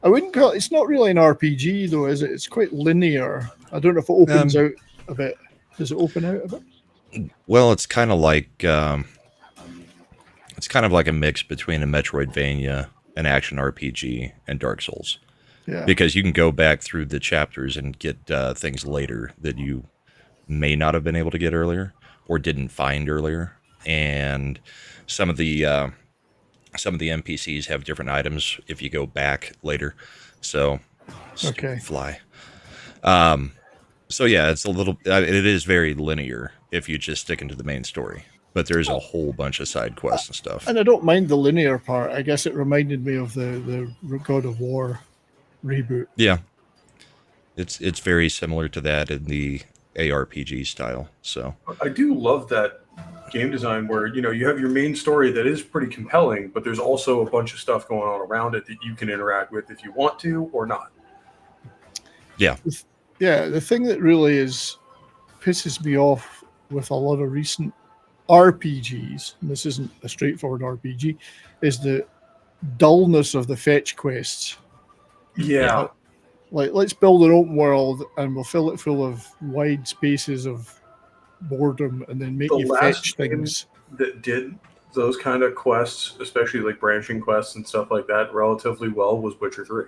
I wouldn't call it's not really an RPG though, is it? It's quite linear. I don't know if it opens out a bit. Does it open out a bit? Well, it's kind of like a mix between a Metroidvania, an action RPG, and Dark Souls. Yeah. Because you can go back through the chapters and get things later that you may not have been able to get earlier or didn't find earlier, and some of the NPCs have different items if you go back later. So, okay, fly. So yeah, it's a little. It is very linear if you just stick into the main story, but there's a whole bunch of side quests and stuff. And I don't mind the linear part. I guess it reminded me of the God of War reboot. Yeah, it's very similar to that in the ARPG style. So I do love that game design where you have your main story that is pretty compelling, but there's also a bunch of stuff going on around it that you can interact with if you want to or not. Yeah. Yeah, the thing that really pisses me off with a lot of recent RPGs, and this isn't a straightforward RPG, is the dullness of the fetch quests. Yeah. Like, let's build an open world and we'll fill it full of wide spaces of boredom and then make you fetch things. That did those kind of quests, especially like branching quests and stuff like that, relatively well was Witcher 3.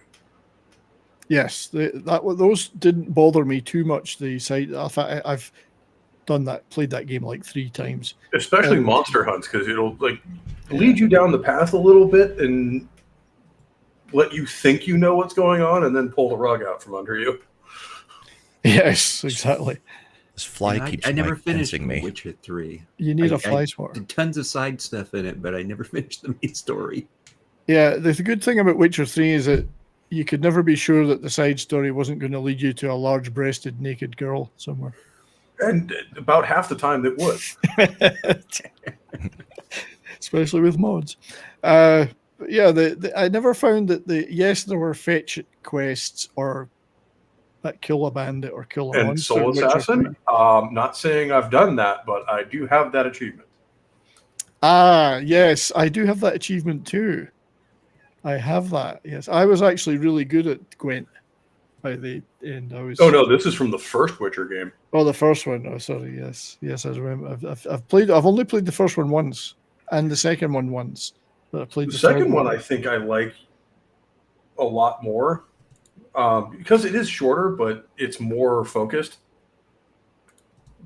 Yes, those didn't bother me too much. I've played that game like 3 times. Especially monster hunts, because it'll lead you down the path a little bit and let you think you know what's going on and then pull the rug out from under you. Yes, exactly. This fly keeps I never finished me. Witcher 3. You need a fly swatter. Did tons of side stuff in it, but I never finished the main story. Yeah, the good thing about Witcher 3 is that you could never be sure that the side story wasn't going to lead you to a large-breasted naked girl somewhere. And about half the time it would. Especially with mods. But But yeah, I never found that yes, there were fetch quests or that kill a bandit or kill a And monster. Soul in Witcher Assassin. 3. Not saying I've done that, but I do have that achievement. Ah, yes, I do have that achievement too. I have that. Yes, I was actually really good at Gwent by the end. I was. Oh no, this is from the first Witcher game. Oh, the first one. Oh, sorry. Yes, I remember. I've played. I've only played the first one once, and the second one once. But I played The the second third one, I think I like a lot more because it is shorter, but it's more focused.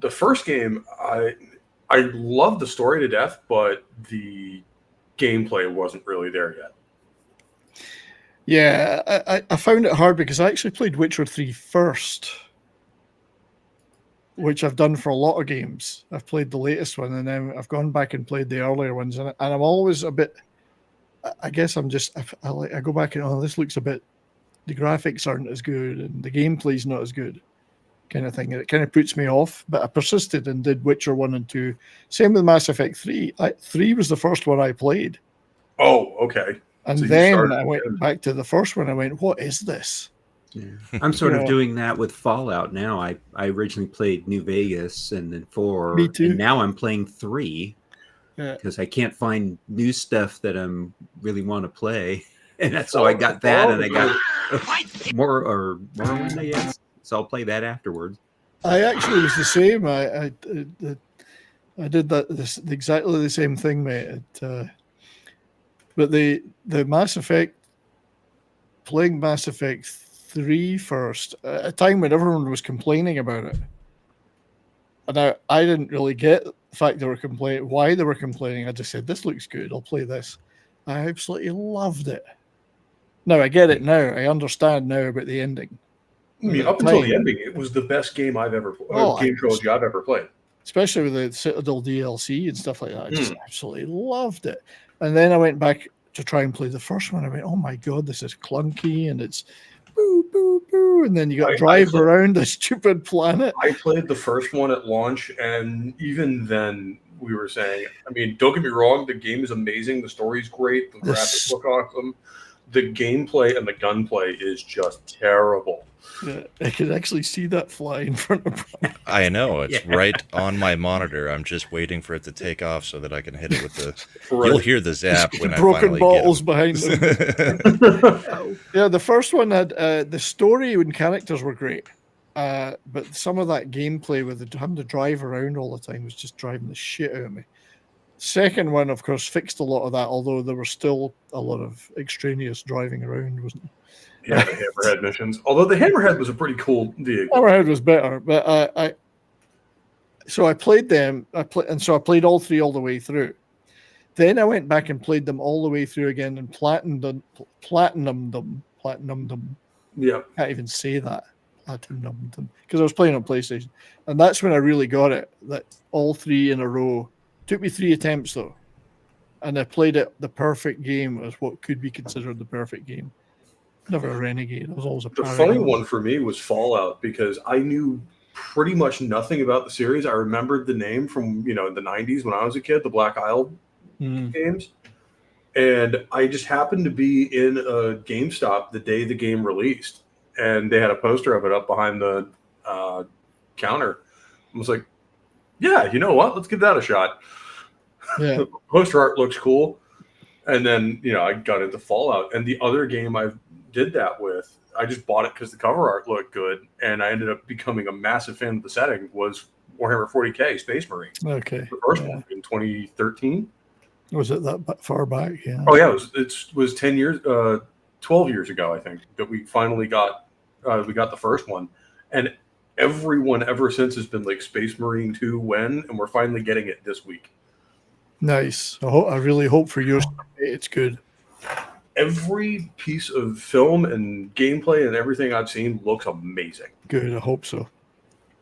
The first game, I love the story to death, but the gameplay wasn't really there yet. Yeah, I found it hard because I actually played Witcher 3 first, which I've done for a lot of games. I've played the latest one, and then I've gone back and played the earlier ones, and I'm always a bit. I guess I'm just. I go back and this looks a bit. The graphics aren't as good, and the gameplay's not as good, kind of thing. It kind of puts me off. But I persisted and did Witcher 1 and 2. Same with Mass Effect 3. 3 was the first one I played. Oh, okay. And So then I went back to the first one. I went, what is this? Yeah. I'm sort of doing that with Fallout now. I originally played New Vegas and then 4. Me too. And now I'm playing 3 because I can't find new stuff that I'm really want to play. And so I got that, and I got Morrowind, I guess. So I'll play that afterwards. I actually was the same. I did that exactly the same thing, mate. But the Mass Effect, playing Mass Effect 3 first, at a time when everyone was complaining about it. And I didn't really get the fact they were complaining, why they were complaining. I just said, this looks good, I'll play this. I absolutely loved it. Now, I get it now. I understand now about the ending. I mean, up until the ending, it was the best game I've ever played, game trilogy I've ever played. Especially with the Citadel DLC and stuff like that. I just absolutely loved it. And then I went back to try and play the first one. I went, oh my God, this is clunky and it's boo, boo, boo. And then you got to drive around a stupid planet. I played the first one at launch, and even then we were saying, I mean, don't get me wrong, the game is amazing. The story's great. The graphics look awesome. The gameplay and the gunplay is just terrible. Yeah, I can actually see that fly in front of me. I know. It's right on my monitor. I'm just waiting for it to take off so that I can hit it with the... You'll hear the zap when I finally bottles get behind them. Yeah, the first one had... the story and characters were great. But some of that gameplay with having to drive around all the time was just driving the shit out of me. Second one, of course, fixed a lot of that, although there was still a lot of extraneous driving around, wasn't there? Yeah, the Hammerhead missions. Although the Hammerhead was a pretty cool vehicle. Hammerhead was better, but I played them. I played all 3 all the way through. Then I went back and played them all the way through again and platinumed them. Yeah, can't even say that. Platinumed them because I was playing on PlayStation, and that's when I really got it. That all 3 in a row. Took me 3 attempts though, and I played it. The perfect game was what could be considered the perfect game. Never a renegade. I was always a paragon. The funny one for me was Fallout because I knew pretty much nothing about the series. I remembered the name from the 90s when I was a kid, the Black Isle games, and I just happened to be in a GameStop the day the game released, and they had a poster of it up behind the counter. I was like, yeah, you know what? Let's give that a shot. Yeah. The poster art looks cool. And then, I got into Fallout. And the other game I did that with, I just bought it because the cover art looked good. And I ended up becoming a massive fan of the setting, was Warhammer 40K Space Marine. Okay. The first one in 2013. Was it that far back? Yeah. Oh, yeah. It was 10 years, 12 years ago, I think, that we finally got the first one. And everyone ever since has been like Space Marine 2 when, and we're finally getting it this week. Nice. I really hope for yours it's good. Every piece of film and gameplay and everything I've seen looks amazing. Good. I hope so.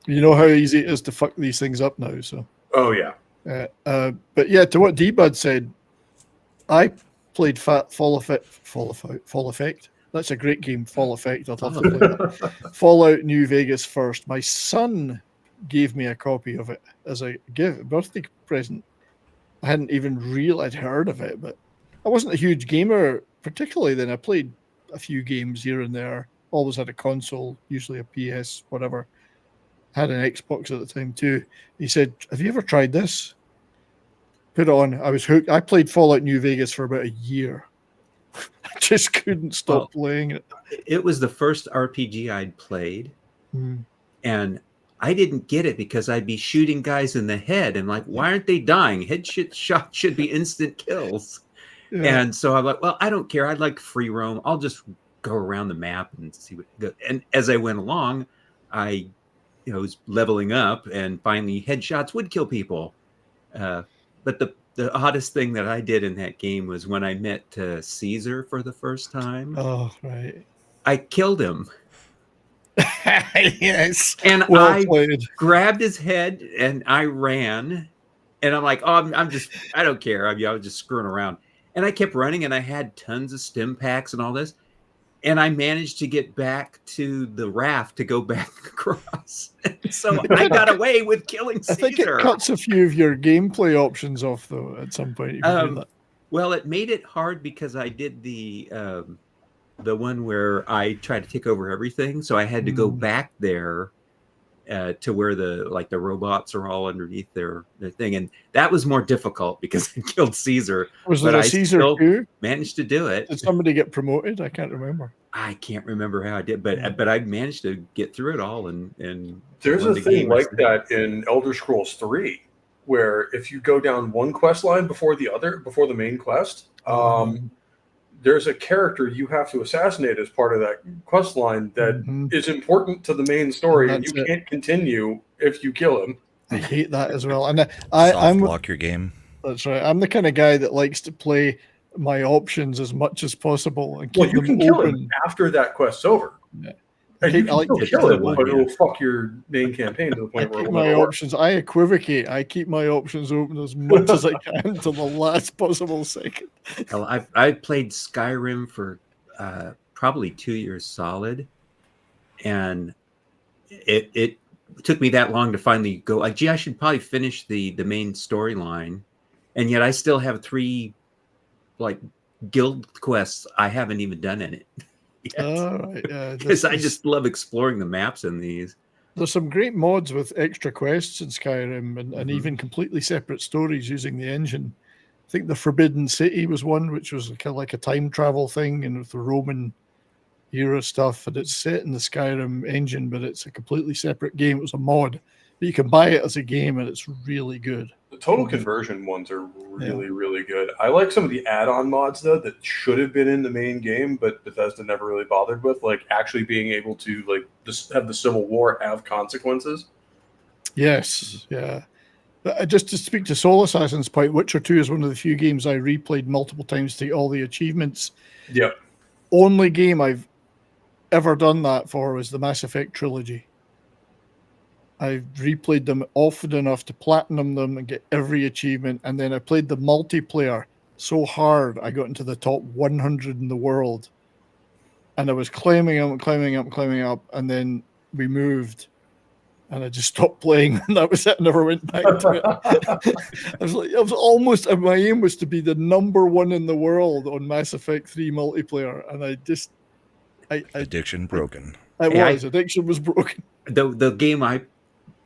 You know how easy it is to fuck these things up now. So. Oh yeah. But yeah, to what D-Bud said, I played Fall Effect. That's a great game, Fall Effect. I'd love to play that. Fallout New Vegas first. My son gave me a copy of it as a birthday present. I hadn't even really heard of it, but I wasn't a huge gamer, particularly then. I played a few games here and there. Always had a console, usually a PS, whatever. Had an Xbox at the time too. He said, "Have you ever tried this?" Put it on. I was hooked. I played Fallout New Vegas for about a year. I just couldn't stop playing it. It was the first RPG I'd played, and I didn't get it because I'd be shooting guys in the head and like, why aren't they dying? Headshot should be instant kills. Yeah. And so I'm like, well, I don't care. I'd like free roam. I'll just go around the map and see what goes. And as I went along, I was leveling up, and finally headshots would kill people. But the oddest thing that I did in that game was when I met Caesar for the first time. Oh, right. I killed him. Yes. And well I played. grabbed his head and I ran. And I'm like, oh, I don't care. I was just screwing around. And I kept running, and I had tons of stim packs and all this. And I managed to get back to the raft to go back across. So I got away with killing Caesar. I think it cuts a few of your gameplay options off, though, at some point. Well, it made it hard because I did the one where I tried to take over everything. So I had to go back there to where the robots are all underneath their thing. And that was more difficult because I killed Caesar. Was there a Caesar too? Managed to do it. Did somebody get promoted? I can't remember. I can't remember how I did, but I managed to get through it all. And there's a thing like that in Elder Scrolls 3, where if you go down one quest line before the main quest, there's a character you have to assassinate as part of that quest line that is important to the main story, and you can't continue if you kill him. I hate that as well. And I'm block your game. That's right. I'm the kind of guy that likes to play my options as much as possible and keep you them can kill open him after that quest's over. Yeah. And you can I like still to kill it, but it'll fuck your main campaign to the point where keep it'll my never work. options. I equivocate. I keep my options open as much as I can to the last possible second. Well, I played Skyrim for probably 2 years solid, and it took me that long to finally go like, gee, I should probably finish the main storyline, and yet I still have 3 like guild quests I haven't even done in it. Because I just love exploring the maps in these. There's some great mods with extra quests in Skyrim and even completely separate stories using the engine. I think the Forbidden City was one, which was kind of like a time travel thing and with the Roman era stuff. And it's set in the Skyrim engine, but it's a completely separate game. It was a mod, but you can buy it as a game, and it's really good. The total conversion ones are really, really good. I like some of the add-on mods, though, that should have been in the main game, but Bethesda never really bothered with, like actually being able to like just have the Civil War have consequences. Yes, yeah. Just to speak to Soul Assassin's point, Witcher 2 is one of the few games I replayed multiple times to get all the achievements. Yep. Only game I've ever done that for was the Mass Effect trilogy. I replayed them often enough to platinum them and get every achievement, and then I played the multiplayer so hard I got into the top 100 in the world, and I was climbing up, and then we moved, and I just stopped playing, and that was it. I never went back to it. I was almost, my aim was to be the #1 in the world on Mass Effect 3 multiplayer, and addiction broken. Addiction was broken. The game I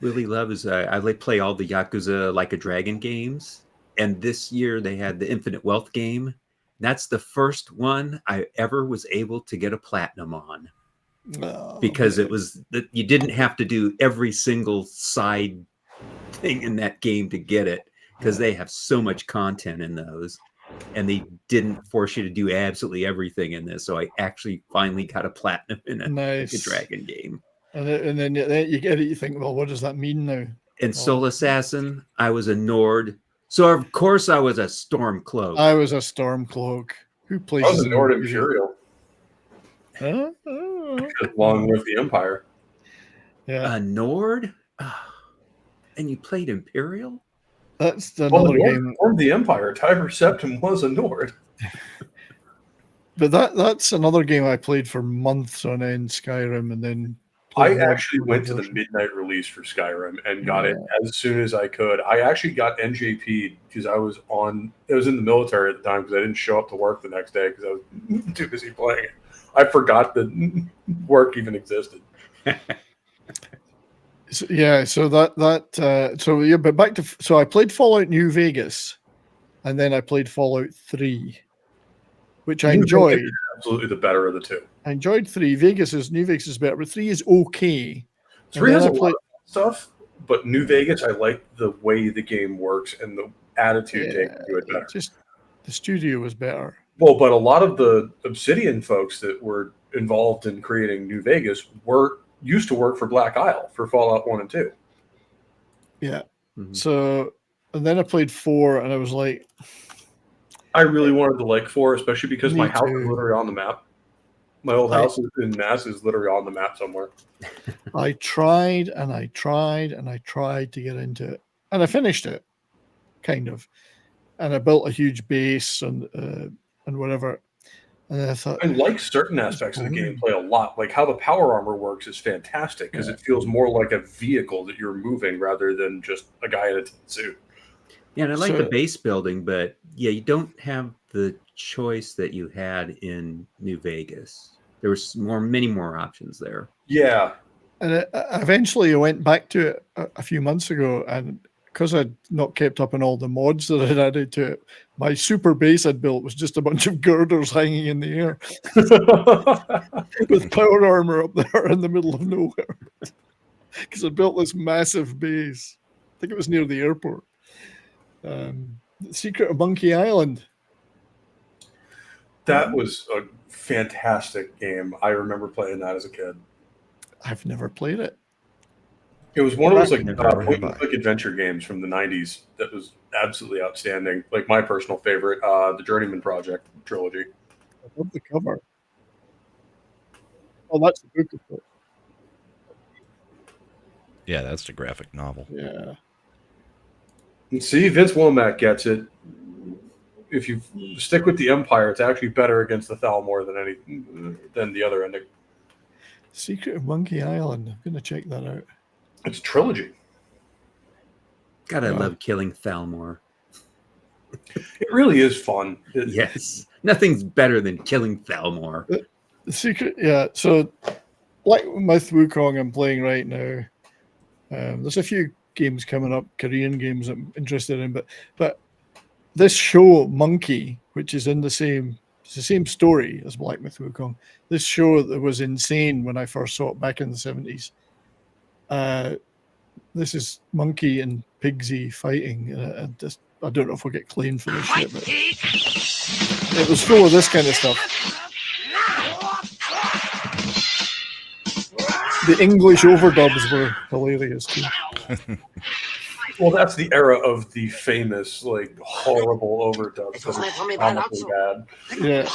really love is I like play all the Yakuza Like a Dragon games, and this year they had the Infinite Wealth game. That's the first one I ever was able to get a platinum on, because it was that you didn't have to do every single side thing in that game to get it, because they have so much content in those, and they didn't force you to do absolutely everything in this. So I actually finally got a platinum in a Like a Dragon game. And then you get it, you think, well, what does that mean now? In Soul Assassin, I was a Nord. So, of course, I was a Stormcloak. I was a Stormcloak. Who plays? I was a Nord Imperial. Along with the Empire. Yeah. A Nord? And you played Imperial? That's another game. From the Empire. Tiber Septim was a Nord. But that's another game I played for months on end, Skyrim, and then I actually went to the midnight release for Skyrim and got it as soon as I could. I actually got NJP'd because I was in the military at the time because I didn't show up to work the next day because I was too busy playing it. I forgot that work even existed. But back to I played Fallout New Vegas, and then I played Fallout 3, which I enjoyed. Absolutely the better of the two. I enjoyed 3. New Vegas is better, but 3 is okay. 3 has a lot of stuff, but New Vegas, I like the way the game works and the attitude taken to it better. Just the studio was better. Well, but a lot of the Obsidian folks that were involved in creating New Vegas used to work for Black Isle for Fallout 1 and 2. Yeah. Mm-hmm. So, and then I played 4, and I was like, I really wanted to like 4, especially because my house is literally on the map. My old house in Mass is literally on the map somewhere. I tried and I tried and I tried to get into it, and I finished it, kind of, and I built a huge base and whatever. And I thought, I like certain aspects of the gameplay a lot. Like how the power armor works is fantastic because it feels more like a vehicle that you're moving rather than just a guy in a suit. Yeah, and I like the base building, but yeah, you don't have the choice that you had in New Vegas. There was many more options there. Yeah. And eventually I went back to it a few months ago, and because I'd not kept up on all the mods that I'd added to it, my super base I'd built was just a bunch of girders hanging in the air with power armor up there in the middle of nowhere. Because I built this massive base. I think it was near the airport. The Secret of Monkey Island. That was a fantastic game. I remember playing that as a kid. I've never played it. It was one of those point-and-click adventure games from the 90s that was absolutely outstanding. Like my personal favorite, the Journeyman Project trilogy. I love the cover. Oh, that's the book of it. Yeah, that's the graphic novel. Yeah. And see, Vince Womack gets it. If you stick with the Empire, it's actually better against the Thalmor than the other ending. Secret of Monkey Island. I'm going to check that out. It's a trilogy. God, I love killing Thalmor. It really is fun. Yes. Nothing's better than killing Thalmor. The secret, yeah. So, like with Wukong I'm playing right now, there's a few games coming up, Korean games I'm interested in, but this show, Monkey, which is it's the same story as Black Myth Wukong. This show that was insane when I first saw it back in the 70s. This is Monkey and Pigsy fighting. I don't know if we'll get claimed for this shit, but it was full of this kind of stuff. The English overdubs were hilarious too. Well, that's the era of the famous, like, horrible overdubs that are comically bad. Yeah.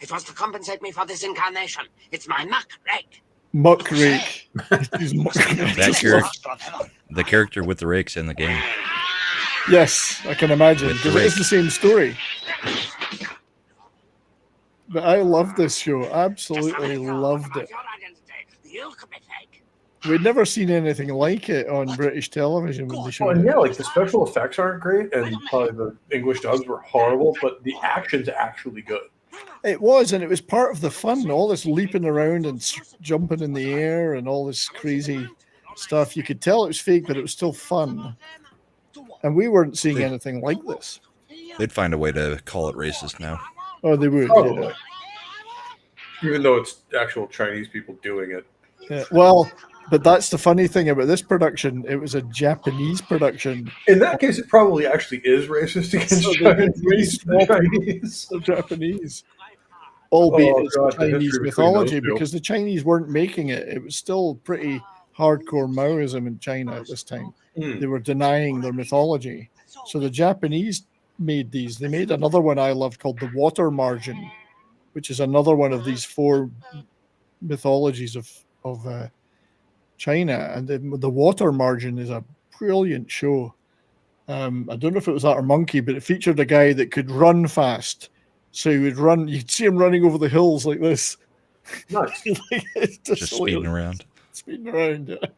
It was to compensate me for this incarnation. It's my muckrake. Muckrake. The character with the rakes in the game. Yes, I can imagine. Because it is the same story. But I loved this show. Absolutely loved it. We'd never seen anything like it on British television when they showed it. Yeah, like the special effects aren't great, and probably the English dubs were horrible, but the action's actually good. It was, and it was part of the fun. All this leaping around and jumping in the air and all this crazy stuff. You could tell it was fake, but it was still fun. And we weren't seeing anything like this. They'd find a way to call it racist now. Oh, they would. Probably. Yeah. Even though it's actual Chinese people doing it. Yeah. Well, but that's the funny thing about this production. It was a Japanese production. In that case, it probably actually is racist against Chinese. Japanese. Albeit it's Chinese mythology, because the Chinese weren't making it. It was still pretty hardcore Maoism in China at this time. They were denying their mythology. So the Japanese made these. They made another one I loved called the Water Margin, which is another one of these 4 mythologies of China. And the Water Margin is a brilliant show. I don't know if it was that or Monkey, but it featured a guy that could run fast. So he would run, you'd see him running over the hills like this, Nice. It's Just speeding hilarious. around. Speeding around, yeah.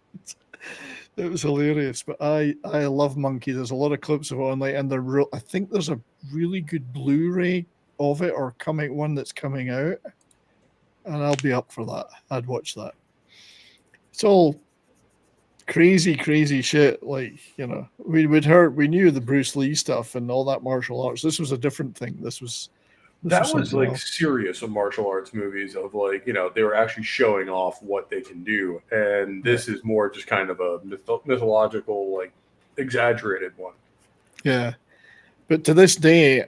It was hilarious, but I love Monkey. There's a lot of clips of it online, and I think there's a really good Blu-ray of it or one that's coming out, and I'll be up for that. I'd watch that. It's all crazy shit. Like, you know, we knew the Bruce Lee stuff and all that martial arts. This was a different thing. This was Like else. serious of martial arts movies of like, you know, they were actually showing off what they can do, and this is more just kind of a mythological, like, exaggerated one. Yeah, but to this day,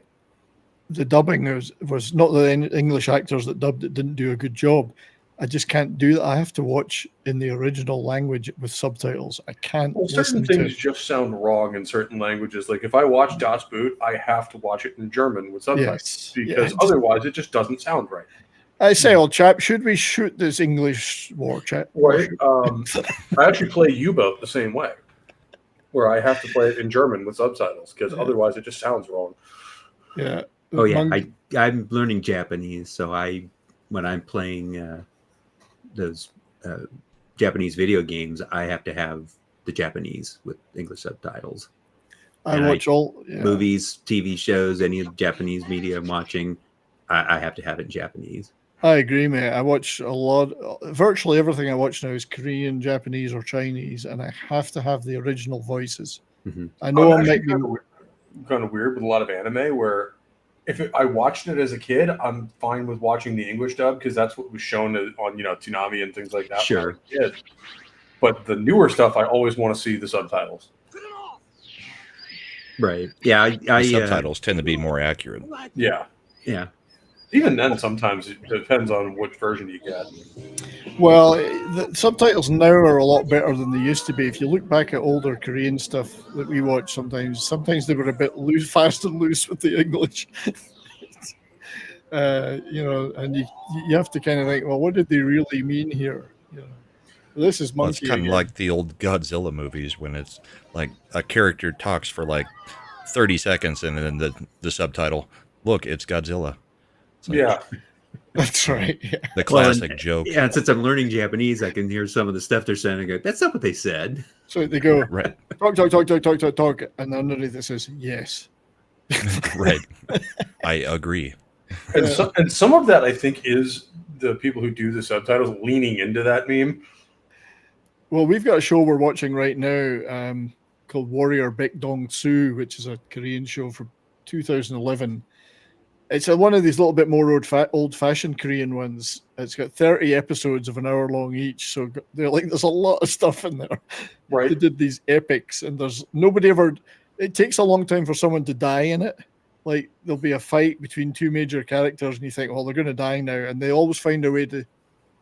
the dubbing was not the English actors that dubbed it didn't do a good job. I just can't do that. I have to watch in the original language with subtitles. I can't. Well, certain things just sound wrong in certain languages. Like if I watch Das Boot, I have to watch it in German with subtitles because otherwise it just doesn't sound right. I say, old chap, should we shoot this English war chap? Right. I actually play U-Boat the same way, where I have to play it in German with subtitles because otherwise it just sounds wrong. Yeah. Oh yeah, I'm learning Japanese, so when I'm playing those Japanese video games, I have to have the Japanese with English subtitles. I watch all movies, TV shows, any of the Japanese media I'm watching. I have to have it in Japanese. I agree, mate. I watch virtually everything I watch now is Korean, Japanese, or Chinese, and I have to have the original voices. Mm-hmm. I know I'm kind of weird with a lot of anime where if I watched it as a kid, I'm fine with watching the English dub because that's what was shown on, you know, Toonami and things like that. Sure. But the newer stuff, I always want to see the subtitles. Right. Yeah. The subtitles tend to be more accurate. Yeah. Yeah. Even then, sometimes it depends on which version you get. Well, the subtitles now are a lot better than they used to be. If you look back at older Korean stuff that we watch, sometimes they were a bit fast and loose with the English. You know, and you have to kind of think, well, what did they really mean here? You know, this is Monkey. It's kind of like the old Godzilla movies when it's like a character talks for like 30 seconds and then the subtitle, look, it's Godzilla. It's like, yeah. That's right. Yeah. The classic joke. Yeah, and since I'm learning Japanese, I can hear some of the stuff they're saying. I go, that's not what they said. So they go, right. talk, and underneath it says, yes. Right. I agree. And some of that, I think, is the people who do the subtitles leaning into that meme. Well, we've got a show we're watching right now called Warrior Baekdong Soo, which is a Korean show from 2011. It's one of these little bit more old-fashioned Korean ones. It's got 30 episodes of an hour long each, so there's a lot of stuff in there. Right. They did these epics, and there's nobody ever. It takes a long time for someone to die in it. Like there'll be a fight between two major characters, and you think, well, they're going to die now, and they always find a way to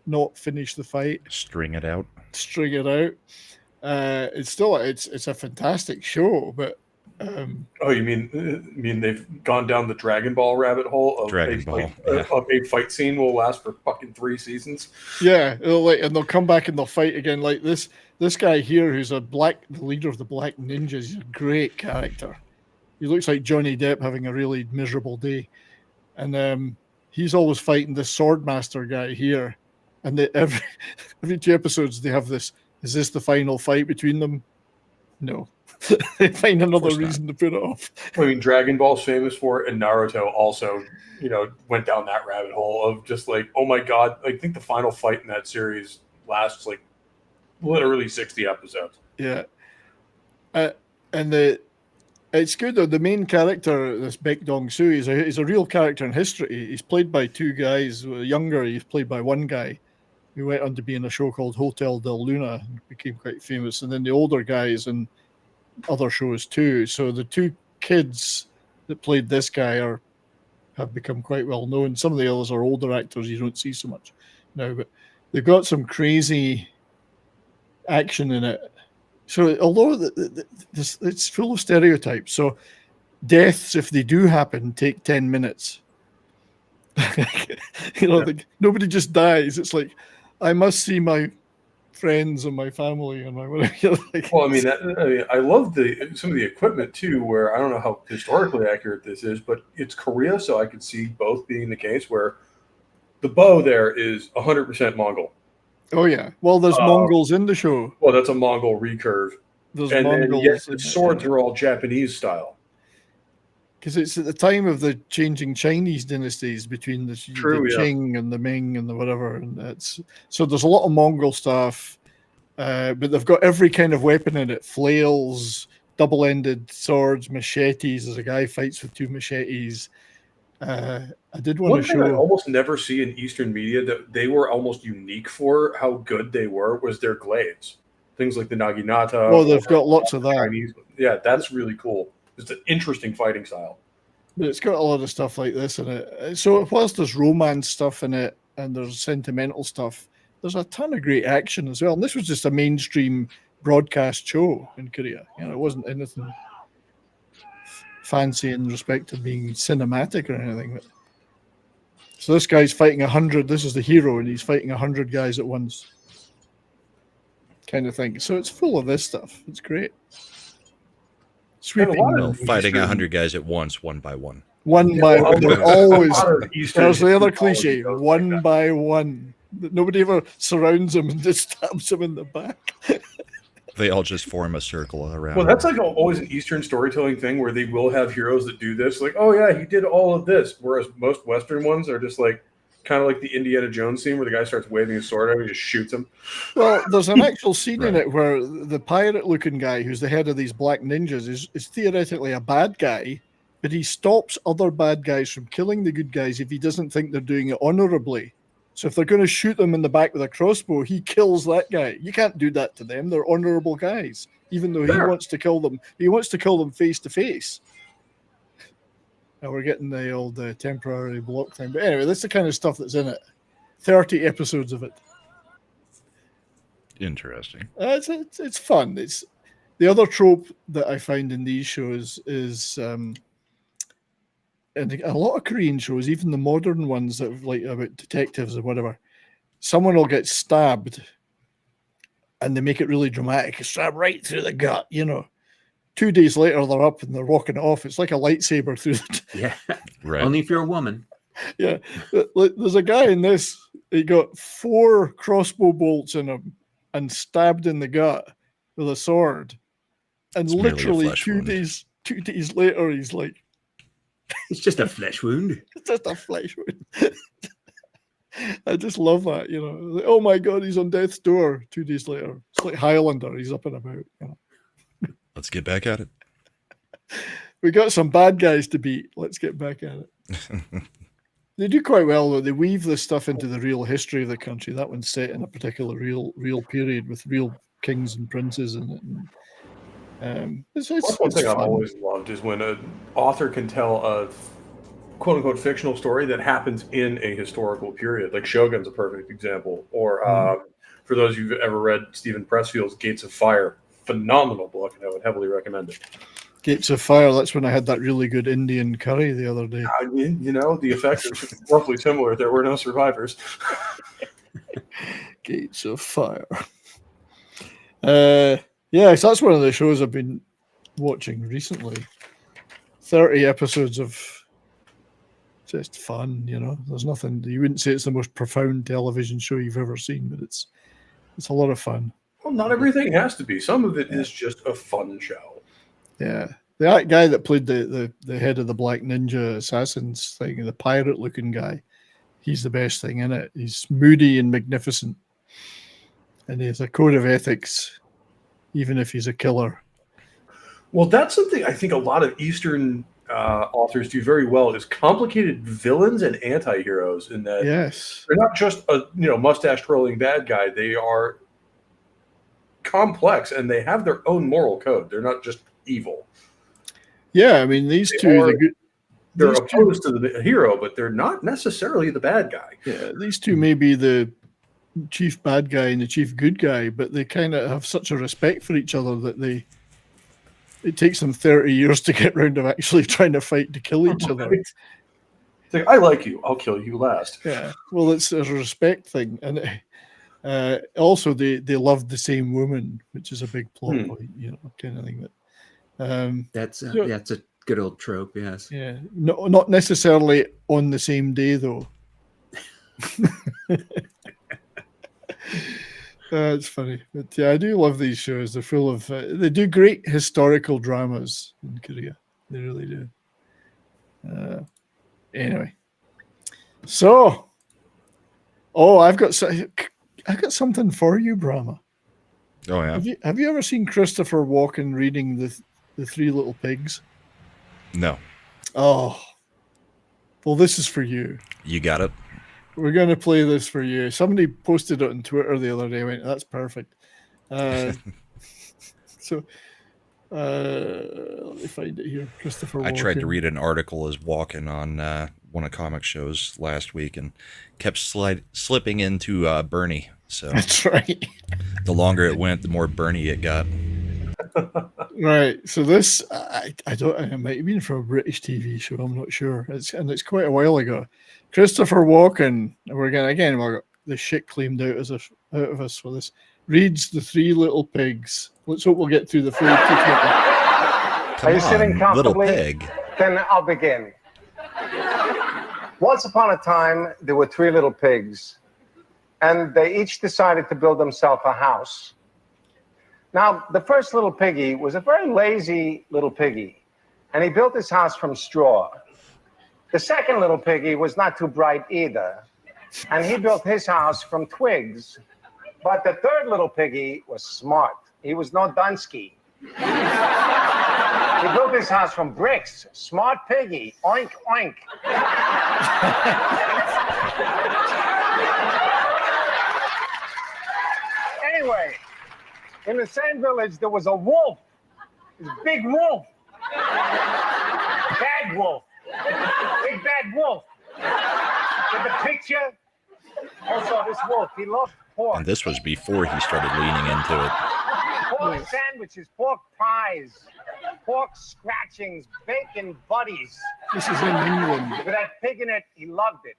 not finish the fight. String it out. It's a fantastic show, but. Oh, you mean they've gone down the Dragon Ball rabbit hole of a fight scene will last for fucking 3 seasons? Yeah, and they'll come back and they'll fight again. Like this guy here, who's the leader of the Black Ninjas. He's a great character. He looks like Johnny Depp having a really miserable day, and he's always fighting this Swordmaster guy here. And every 2 episodes they have this. Is this the final fight between them? No. They find another reason to put it off. I mean, Dragon Ball's famous for it, and Naruto also, you know, went down that rabbit hole of just like, oh my god, I think the final fight in that series lasts like literally 60 episodes. Yeah. And it's good though. The main character, this Baekdong Soo, is a real character in history. He's played by 2 guys. Younger, he's played by 1 guy who went on to be in a show called Hotel Del Luna and became quite famous. And then the older guys and other shows too. So the 2 kids that played this guy have become quite well known. Some of the others are older actors you don't see so much now, but they've got some crazy action in it. So although it's full of stereotypes, so deaths, if they do happen, take 10 minutes. You know, nobody just dies. It's like, I must see my friends and my family and my whatever. Well, I mean, I love some of the equipment too. Where I don't know how historically accurate this is, but it's Korea, so I could see both being the case. Where the bow there is 100% Mongol. Oh yeah. Well, there's Mongols in the show. Well, that's a Mongol recurve. There's and Mongols. Then yet the swords are all Japanese style. Because it's at the time of the changing Chinese dynasties between the Qing and the Ming and the whatever, and so there's a lot of Mongol stuff, but they've got every kind of weapon in it: flails, double-ended swords, machetes. There's a guy fights with 2 machetes. I did want to show. One thing I almost never see in Eastern media that they were almost unique for how good they were was their glaives. Things like the Naginata. Well, they've got lots of that. Chinese. Yeah, that's really cool. It's an interesting fighting style. But it's got a lot of stuff like this in it. So whilst there's romance stuff in it and there's sentimental stuff, there's a ton of great action as well. And this was just a mainstream broadcast show in Korea. It wasn't anything fancy in respect to being cinematic or anything. So this guy's fighting 100. This is the hero, and he's fighting 100 guys at once, kind of thing. So it's full of this stuff. It's great. Sweeping, fighting 100 guys at once, one by one. One by one. Always. There's the other cliche. One by one. Nobody ever surrounds them and just stabs them in the back. They all just form a circle around. Well, that's like always an Eastern storytelling thing where they will have heroes that do this. Like, oh yeah, he did all of this. Whereas most Western ones are just like kind of like the Indiana Jones scene where the guy starts waving his sword out and he just shoots him. Well, there's an actual scene in it where the pirate-looking guy who's the head of these black ninjas is theoretically a bad guy, but he stops other bad guys from killing the good guys if he doesn't think they're doing it honorably. So if they're going to shoot them in the back with a crossbow, he kills that guy. You can't do that to them. They're honorable guys, even though he wants to kill them. He wants to kill them face to face. Now we're getting the old temporary block thing. But anyway, that's the kind of stuff that's in it. 30 episodes of it. Interesting. It's fun. It's the other trope that I find in these shows is and a lot of Korean shows, even the modern ones that have, like about detectives or whatever, someone will get stabbed and they make it really dramatic. Stab right through the gut, 2 days later, they're up and they're walking it off. It's like a lightsaber through the... Yeah, right. Only if you're a woman. Yeah. There's a guy in this, he got 4 crossbow bolts in him and stabbed in the gut with a sword. And it's literally 2 days later, he's like... It's just a flesh wound. It's just a flesh wound. I just love that, Like, oh my God, he's on death's door 2 days later. It's like Highlander. He's up and about, Let's get back at it. We got some bad guys to beat. Let's get back at it. They do quite well, though. They weave this stuff into the real history of the country. That one's set in a particular real period with real kings and princes in it. And, That's one thing I've always loved is when an author can tell a quote-unquote fictional story that happens in a historical period. Like Shogun's a perfect example. Or for those who've ever read Stephen Pressfield's Gates of Fire, phenomenal book, and I would heavily recommend it. Gates of Fire, that's when I had that really good Indian curry the other day. The effect is roughly similar. There were no survivors. Gates of Fire. Yeah, so that's one of the shows I've been watching recently. 30 episodes of just fun, There's nothing, you wouldn't say it's the most profound television show you've ever seen, but it's a lot of fun. Well, not everything has to be. Some of it is just a fun show. Yeah. The guy that played the head of the Black Ninja Assassins thing, the pirate-looking guy, he's the best thing in it. He's moody and magnificent. And he has a code of ethics, even if he's a killer. Well, that's something I think a lot of Eastern authors do very well is complicated villains and anti-heroes in that they're not just a mustache-twirling bad guy. They are complex and they have their own moral code. They're not just evil. Yeah, I mean they're opposed to the hero, but they're not necessarily the bad guy. Yeah, these two may be the chief bad guy and the chief good guy, but they kind of have such a respect for each other that it takes them 30 years to get round of actually trying to fight to kill each other. It's like, I like you, I'll kill you last. Yeah, well, it's a respect thing, and also they love the same woman, which is a big plot point, kind of thing. That's a good old trope, yes. Yeah, not necessarily on the same day though. It's funny, but yeah, I do love these shows. They're full of they do great historical dramas in Korea. They really do. Anyway, so I've got something for you, Brahma. Oh yeah. Have you ever seen Christopher Walken reading the Three Little Pigs? No. Oh, well, this is for you. You got it. We're going to play this for you. Somebody posted it on Twitter the other day. I went, that's perfect. So let me find it here. Christopher Walken. I tried to read an article as Walken on one of comic shows last week and kept slipping into Bernie. So that's right. The longer it went, the more Bernie it got. Right. So this, I don't. It might have been from a British TV show. I'm not sure. It's quite a while ago. Christopher Walken. We're got the shit claimed out of us for this. Reads the Three Little Pigs. Let's hope we'll get through the full. Are you sitting comfortably? Little pig. Then I'll begin. Once upon a time, there were three little pigs, and they each decided to build themselves a house. Now, the first little piggy was a very lazy little piggy, and he built his house from straw. The second little piggy was not too bright either, and he built his house from twigs. But the third little piggy was smart. He was no Dunsky. He built his house from bricks. Smart piggy. Oink, oink. Anyway, in the same village, there was a wolf. This big wolf. Bad wolf. Big bad wolf. With the picture. Also, this wolf, he loved pork. And this was before he started leaning into it. Pork sandwiches, pork pies, pork scratchings, bacon buddies. This is in England. With that pig in it, he loved it.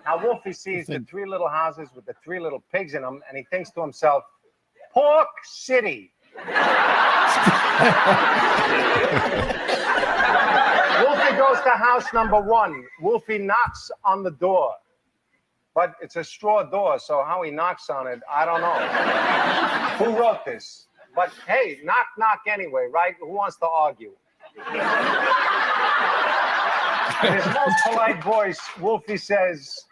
Now, Wolfie sees the three little houses with the three little pigs in them, and he thinks to himself, Pork City. Wolfie goes to house number 1. Wolfie knocks on the door. But it's a straw door, so how he knocks on it, I don't know. Who wrote this? But hey, knock, knock anyway, right? Who wants to argue? In his most polite voice, Wolfie says,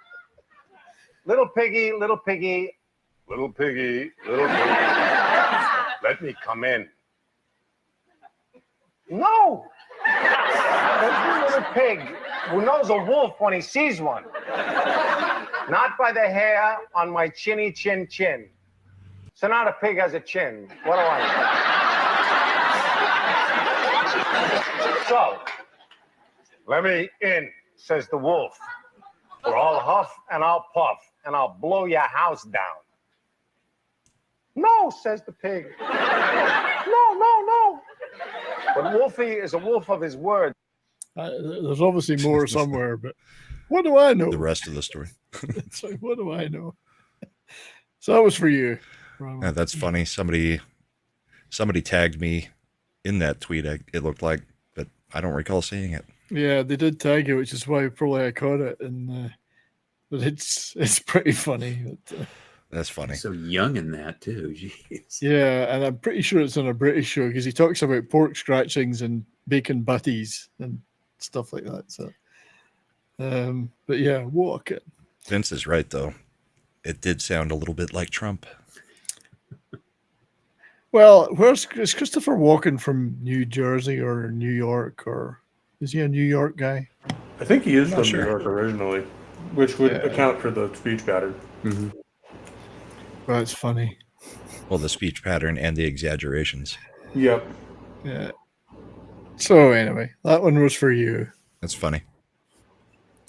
little piggy, little piggy, little piggy, little piggy, let me come in. No! There's a little pig who knows a wolf when he sees one. Not by the hair on my chinny chin chin. So now the pig has a chin. What do I know? So, let me in, says the wolf. Or I'll huff and I'll puff and I'll blow your house down. No, says the pig. No. But Wolfie is a wolf of his word. There's obviously more somewhere, but what do I know? The rest of the story. It's like, what do I know? So that was for you. Yeah, that's funny. Somebody tagged me in that tweet. It looked like, but I don't recall seeing it. Yeah, they did tag you, which is why probably I caught it. And but it's pretty funny. But, that's funny. So young in that too. Jeez. Yeah, and I'm pretty sure it's on a British show because he talks about pork scratchings and bacon butties and stuff like that. So, but yeah, walk it. Vince is right though. It did sound a little bit like Trump. Well, is Christopher Walken from New Jersey or New York, or is he a New York guy? I think he is I'm from not sure. New York originally, which would account for the speech pattern. Mm-hmm. Well, it's funny. Well, the speech pattern and the exaggerations. Yep. Yeah. So anyway, that one was for you. That's funny.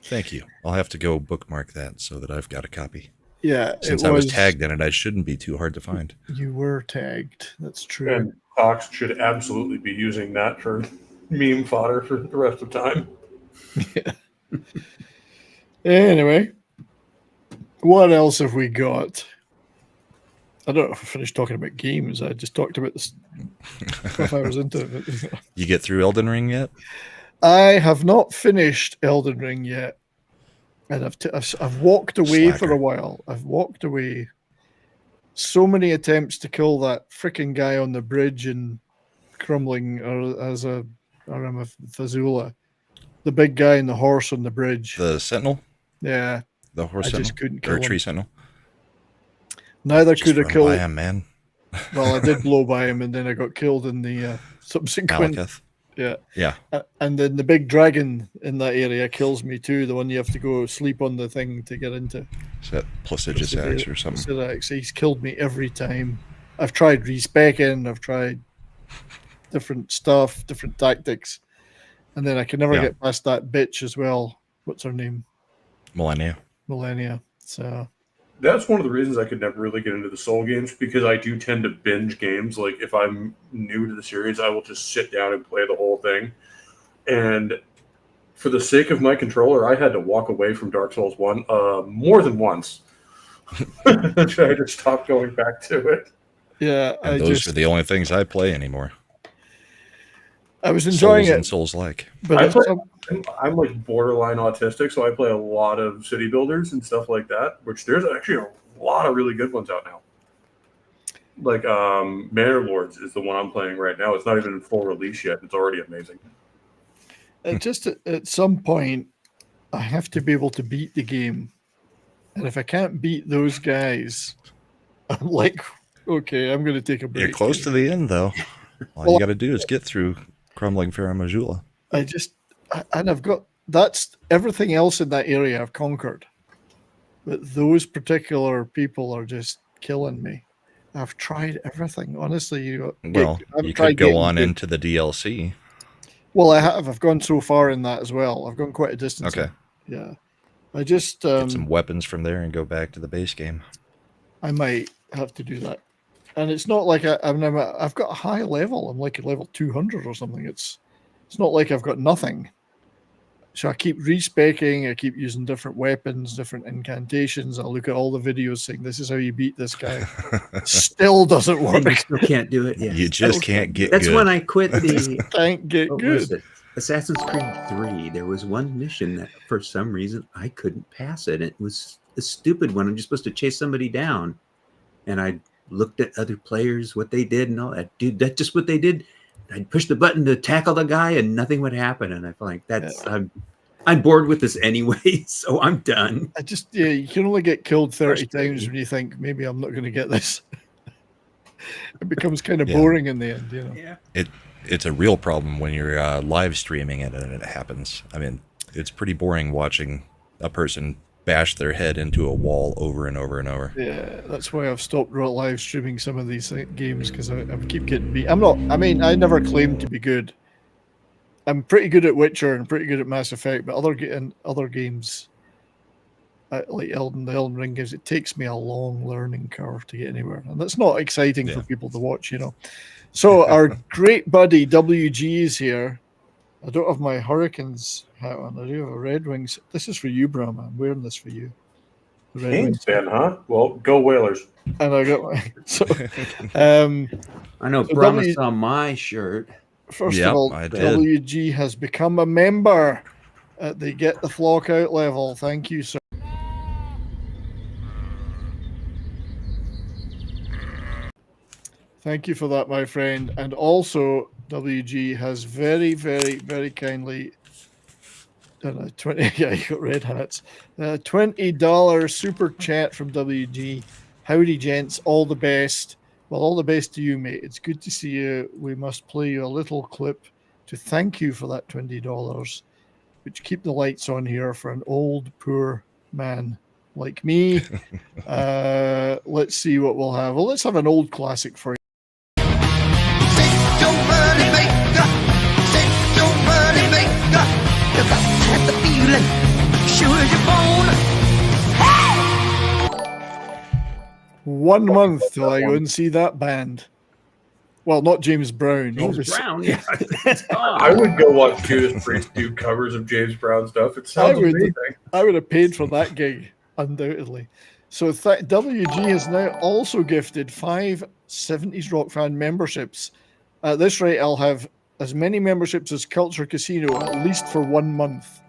Thank you. I'll have to go bookmark that so that I've got a copy. Yeah. Since I was tagged in it, I shouldn't be too hard to find. You were tagged. That's true. And Cox should absolutely be using that for meme fodder for the rest of time. Yeah. Anyway, what else have we got? I don't know if I finished talking about games. I just talked about this stuff I was into. You get through Elden Ring yet? I have not finished Elden Ring yet. And I've walked away for Slacker. a while. I've walked away. So many attempts to kill that freaking guy on the bridge in Crumbling, or I'm a Fazula. The big guy in the horse on the bridge. The Sentinel? Yeah. The horse I Sentinel? just couldn't kill Or tree him. Sentinel? Neither Just could have run killed by him, man. Well, I did blow by him, and then I got killed in the subsequent. Malekith. Yeah. Yeah. And then the big dragon in that area kills me too. The one you have to go sleep on the thing to get into. Is that Placiduous Axe or something? Placiduous. He's killed me every time. I've tried respecking. I've tried different stuff, different tactics, and then I can never get past that bitch as well. What's her name? Millennia. So that's one of the reasons I could never really get into the Soul games, because I do tend to binge games. Like, if I'm new to the series, I will just sit down and play the whole thing. And for the sake of my controller, I had to walk away from Dark Souls 1 more than once. I tried to stop going back to it. Yeah, and those are the only things I play anymore. I was enjoying Souls it. And Souls-like. But I'm like borderline autistic, so I play a lot of city builders and stuff like that, which there's actually a lot of really good ones out now. Like Manor Lords is the one I'm playing right now. It's not even in full release yet. It's already amazing. Just at some point, I have to be able to beat the game. And if I can't beat those guys, I'm like, okay, I'm going to take a break. You're close to the end, though. All you got to do is get through Crumbling Farum Azula. I've got, that's everything else in that area I've conquered. But those particular people are just killing me. I've tried everything. Honestly, you could go on into the DLC. Well, I have. I've gone so far in that as well. I've gone quite a distance. Okay. Yeah. I just get some weapons from there and go back to the base game. I might have to do that. And it's not like I've got a high level. I'm like a level 200 or something. It's not like I've got nothing. So I keep respecing. I keep using different weapons, different incantations. I'll look at all the videos saying this is how you beat this guy. Still doesn't work. You still can't do it. Yeah. You just can't get That's good. when I quit the can't get good. Assassin's Creed 3. There was one mission that for some reason I couldn't pass it. It was a stupid one. I'm just supposed to chase somebody down. And I looked at other players, what they did, and all that. Dude, that's just what they did. I'd push the button to tackle the guy and nothing would happen. And I feel like I'm bored with this anyway, so I'm done. You can only get killed 30 times when you think maybe I'm not going to get this. It becomes kind of boring in the end, you know. Yeah. It's a real problem when you're live streaming it and it happens. I mean, it's pretty boring watching a person bash their head into a wall over and over and over. Yeah, that's why I've stopped live streaming some of these games, because I keep getting beat. I never claimed to be good. I'm pretty good at Witcher and pretty good at Mass Effect, but other games, like the Elden Ring games, it takes me a long learning curve to get anywhere, and that's not exciting for people to watch, you know. So our great buddy WG is here. I don't have my Hurricanes hat on. I do have a Red Wings. This is for you, Bram. I'm wearing this for you. Canes fan, huh? Well, go Whalers. And I got my. So, I know Brahma saw my shirt. First of all, WG has become a member at the Get the Flock Out level. Thank you, sir. Thank you for that, my friend. And also, WG has very, very, very kindly done a 20. Yeah, you got red hats. $20 super chat from WG. Howdy, gents. All the best. Well, all the best to you, mate. It's good to see you. We must play you a little clip to thank you for that $20, which keep the lights on here for an old, poor man like me. Let's see what we'll have. Well, let's have an old classic for you. One month till I go and see that band. Well, not James Brown. James Brown, yeah. I would go watch Judas Priest do covers of James Brown stuff. It sounds amazing. I would have paid for that gig, undoubtedly. So WG has now also gifted 5 70s Rock Fan memberships. At this rate, I'll have as many memberships as Culture Casino, at least for 1 month.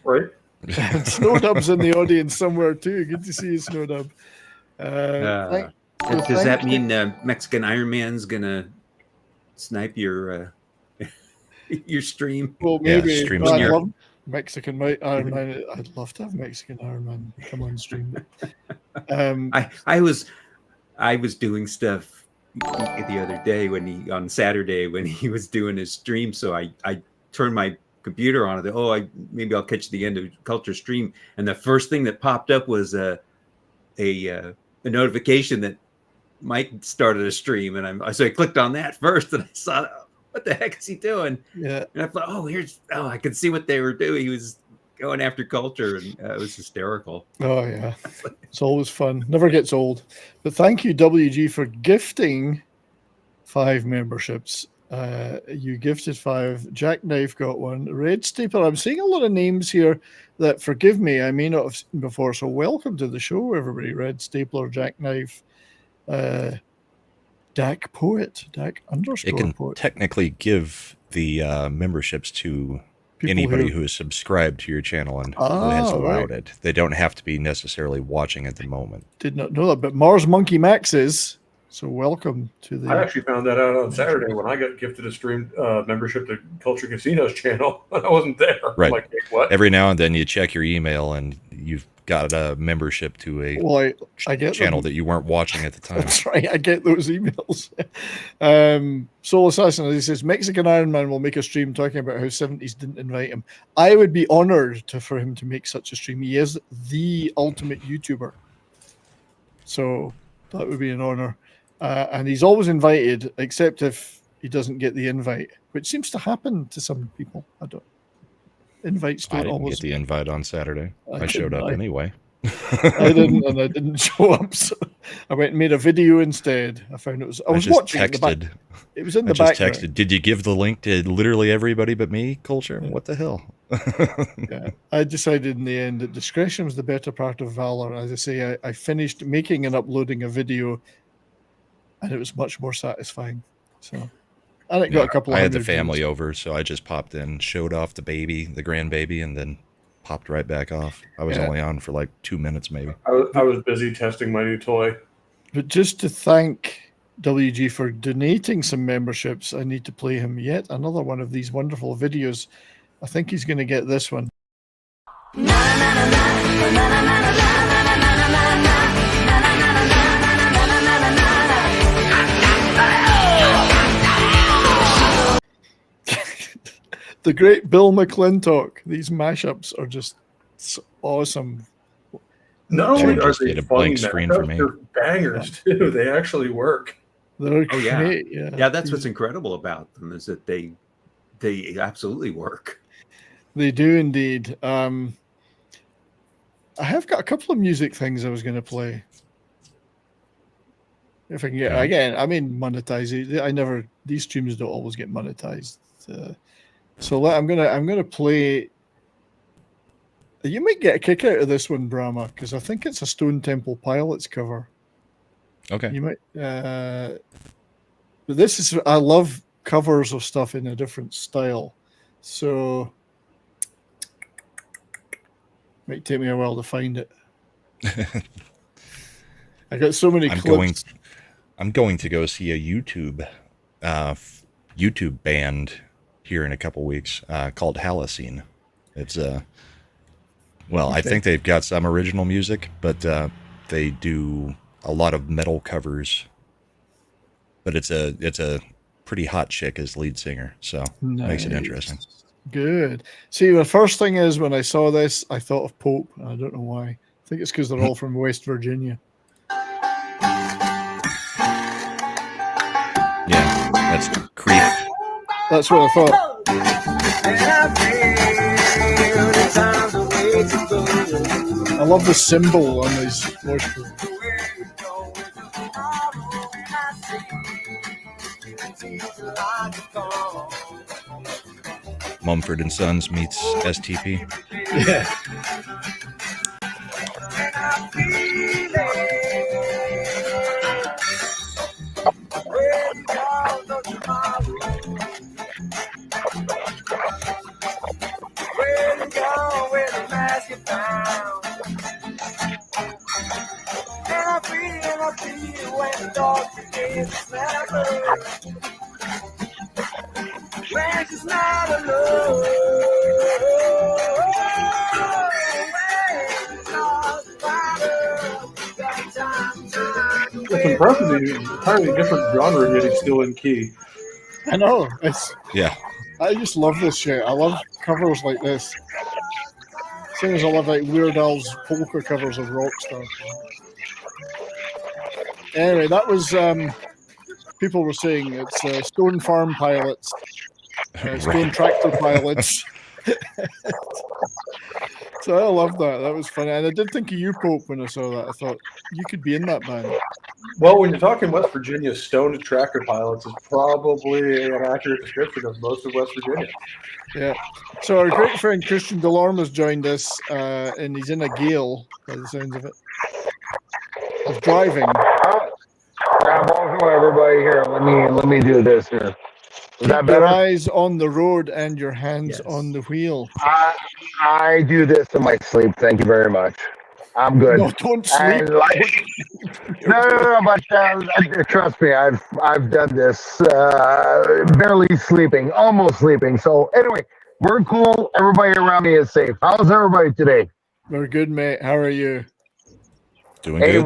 Right. And Snowdub's in the audience somewhere too. Good to see you, Snowdub. Does that mean Mexican Iron Man's gonna snipe your your stream? Well, maybe. Yeah, stream I snare. love Mexican Iron Man. I'd love to have Mexican Iron Man come on stream. I was doing stuff the other day on Saturday when he was doing his stream, so I turned my computer on it. Maybe I'll catch the end of Culture stream, and the first thing that popped up was a notification that Mike started a stream, and so I clicked on that first, and I saw, what the heck is he doing? Yeah, and I thought, I could see what they were doing. He was going after Culture, and it was hysterical. Oh yeah, it's always fun. Never gets old. But thank you, WG, for gifting 5 memberships. You gifted 5. Jackknife got 1. Red Stapler. I'm seeing a lot of names here that, forgive me, I may not have seen before. So welcome to the show, everybody. Red Stapler, Jackknife, Dak Poet, Dak _ It can Poet. technically give the memberships to anybody who is subscribed to your channel and who has allowed it. They don't have to be necessarily watching at the moment. Did not know that, but Mars Monkey Max is. So welcome to the. I actually found that out on Saturday when I got gifted a stream membership to Culture Casino's channel. I wasn't there. Right. I'm like, hey, what? Every now and then you check your email and you've got a membership to a I get channel them. that you weren't watching at the time. That's right. I get those emails. Soul Assassin, as he says, Mexican Iron Man will make a stream talking about how 70s didn't invite him. I would be honored for him to make such a stream. He is the ultimate YouTuber. So that would be an honor. And he's always invited, except if he doesn't get the invite, which seems to happen to some people. Invites don't I didn't always get the invite on Saturday. I showed up anyway. I didn't, and I didn't show up. So I went and made a video instead. I found it was. I was just watching texted. It was in the I just background. texted. Did you give the link to literally everybody but me, Culture? What the hell? Yeah, I decided in the end that discretion was the better part of valor. As I say, I finished making and uploading a video, and it was much more satisfying. So, and it got a couple. I had the 100 family views. over, so I just popped in, showed off the baby, the grandbaby, and then popped right back off. I was only on for like 2 minutes, maybe. I was busy testing my new toy. But just to thank WG for donating some memberships, I need to play him yet another one of these wonderful videos. I think he's going to get this one. The great Bill McClintock. These mashups are just awesome. Not only are Just they get a funny blank screen for me. they're bangers too. They actually work. They're Oh yeah, great. yeah. That's what's incredible about them is that they absolutely work. They do indeed. I have got a couple of music things I was going to play. If I can get again, I mean, monetize it. These streams don't always get monetized. So I'm gonna play. You might get a kick out of this one, Brahma, because I think it's a Stone Temple Pilots cover. Okay. You might. But this is. I love covers of stuff in a different style. So might take me a while to find it. I got so many clips. I'm going to go see a YouTube band here in a couple weeks called Halocene. It's I think they've got some original music, but they do a lot of metal covers. But it's a pretty hot chick as lead singer, so makes it interesting. Good. See, the first thing is when I saw this, I thought of Pope. I don't know why. I think it's because they're all from West Virginia. Yeah, that's Creep. That's what I thought. I love the symbol on these voice. Mumford and Sons meets STP. Yeah. Friends is not alone. It's impressive that you entirely different genre yet he's still in key. I know. It's Yeah. I just love this shit. I love covers like this. Same as I love like Weird Al's polka covers of rock stuff. Anyway, that was people were saying it's Stone Farm Pilots, Stone Tractor Pilots. So I love that. That was funny. And I did think of you, Pope, when I saw that. I thought you could be in that band. Well, when you're talking West Virginia, Stone Tractor Pilots is probably an accurate description of most of West Virginia. Yeah. So our great friend Christian Delorme has joined us, and he's in a gale by the sounds of it. He's driving. Welcome everybody here. Let me do this here. Is that Keep better? your eyes on the road and your hands on the wheel. I do this in my sleep. Thank you very much. I'm good. No, don't sleep. No, but trust me, I've done this. Barely sleeping, almost sleeping. So anyway, we're cool. Everybody around me is safe. How's everybody today? We're good, mate. How are you? Doing good.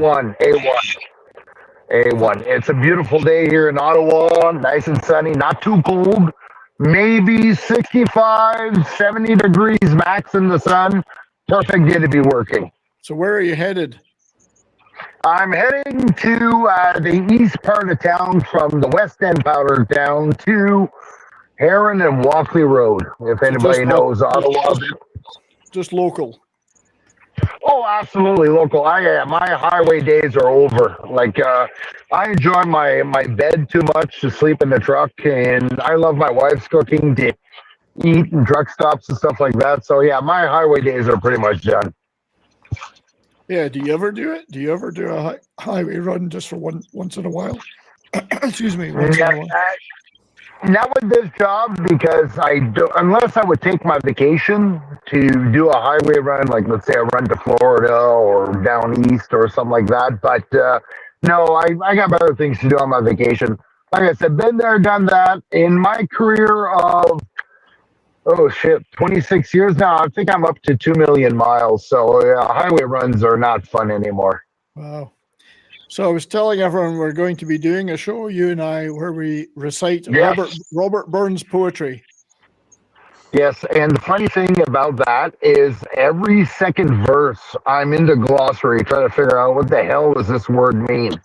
A1. It's a beautiful day here in Ottawa. Nice and sunny, not too cold. Maybe 65, 70 degrees max in the sun. Perfect day to be working. So where are you headed? I'm heading to the east part of town from the west end part of town to Heron and Walkley Road, if anybody knows Ottawa. Just local. Oh, absolutely local. My highway days are over. Like I enjoy my bed too much to sleep in the truck, and I love my wife's cooking to eat and truck stops and stuff like that. So yeah, my highway days are pretty much done. Yeah. Do you ever do it? Do you ever do a highway run just for once in a while? Excuse me. Once in a while. Not with this job, because unless I would take my vacation to do a highway run, like let's say a run to Florida or down east or something like that. But no, I got better things to do on my vacation. Like I said, been there, done that. In my career of 26 years now, I think I'm up to 2 million miles. So yeah, highway runs are not fun anymore. Wow. So I was telling everyone we're going to be doing a show, you and I, where we recite Robert Burns poetry. Yes, and the funny thing about that is every second verse, I'm in the glossary trying to figure out what the hell does this word mean.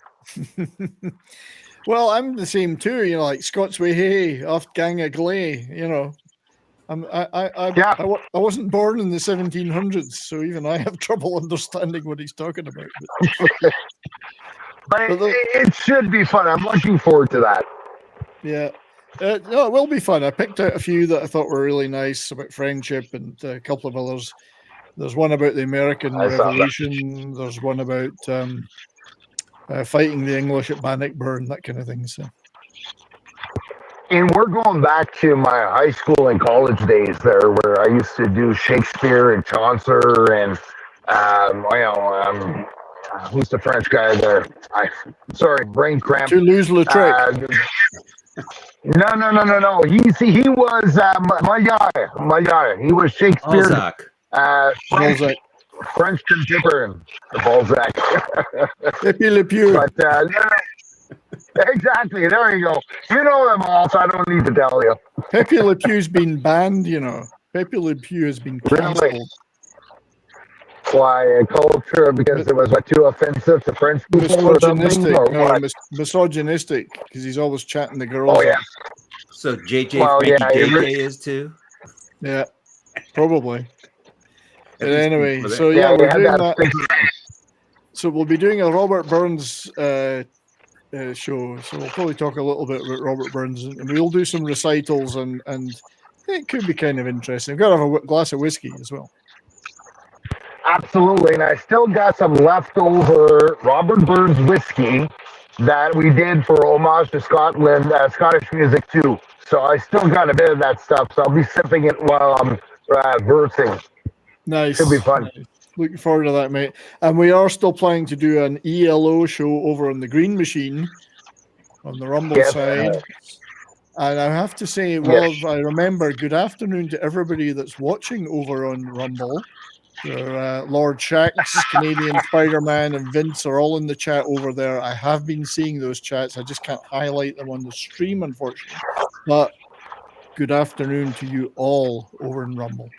Well, I'm the same too. You know, like Scots way hey, off gang a glay. You know, I wasn't born in the 1700s, so even I have trouble understanding what he's talking about. But it should be fun. I'm looking forward to that. Yeah. No, it will be fun. I picked out a few that I thought were really nice about friendship and a couple of others. There's one about the American Revolution. There's one about fighting the English at Bannockburn, that kind of thing. So. And we're going back to my high school and college days there, where I used to do Shakespeare and Chaucer and, who's the French guy there? Sorry, brain cramp. Toulouse-Lautrec. No. He was my guy. He was Shakespeare. Balzac. French contemporary. Balzac. Pepe Le Pew. But exactly. There you go. You know them all, so I don't need to tell you. Pepe Le Pew's been banned. You know, Pepe Le Pew has been cancelled. Really? Why culture? Because it was too offensive to French people or something, or what? Misogynistic, because he's always chatting the girls. Oh yeah. So JJ is too. Yeah, probably. But anyway, so yeah, we're doing that. So we'll be doing a Robert Burns show. So we'll probably talk a little bit about Robert Burns, and we'll do some recitals, and it could be kind of interesting. We've got to have a glass of whiskey as well. Absolutely, and I still got some leftover Robert Burns whiskey that we did for homage to Scotland, Scottish music too. So I still got a bit of that stuff. So I'll be sipping it while I'm versing. Nice. Should be fun. Nice. Looking forward to that, mate. And we are still planning to do an ELO show over on the Green Machine on the Rumble side. And I have to say, well, I remember, good afternoon to everybody that's watching over on Rumble. Lord Shax, Canadian Spider-Man, and Vince are all in the chat over there. I have been seeing those chats. I just can't highlight them on the stream, unfortunately. But good afternoon to you all over in Rumble.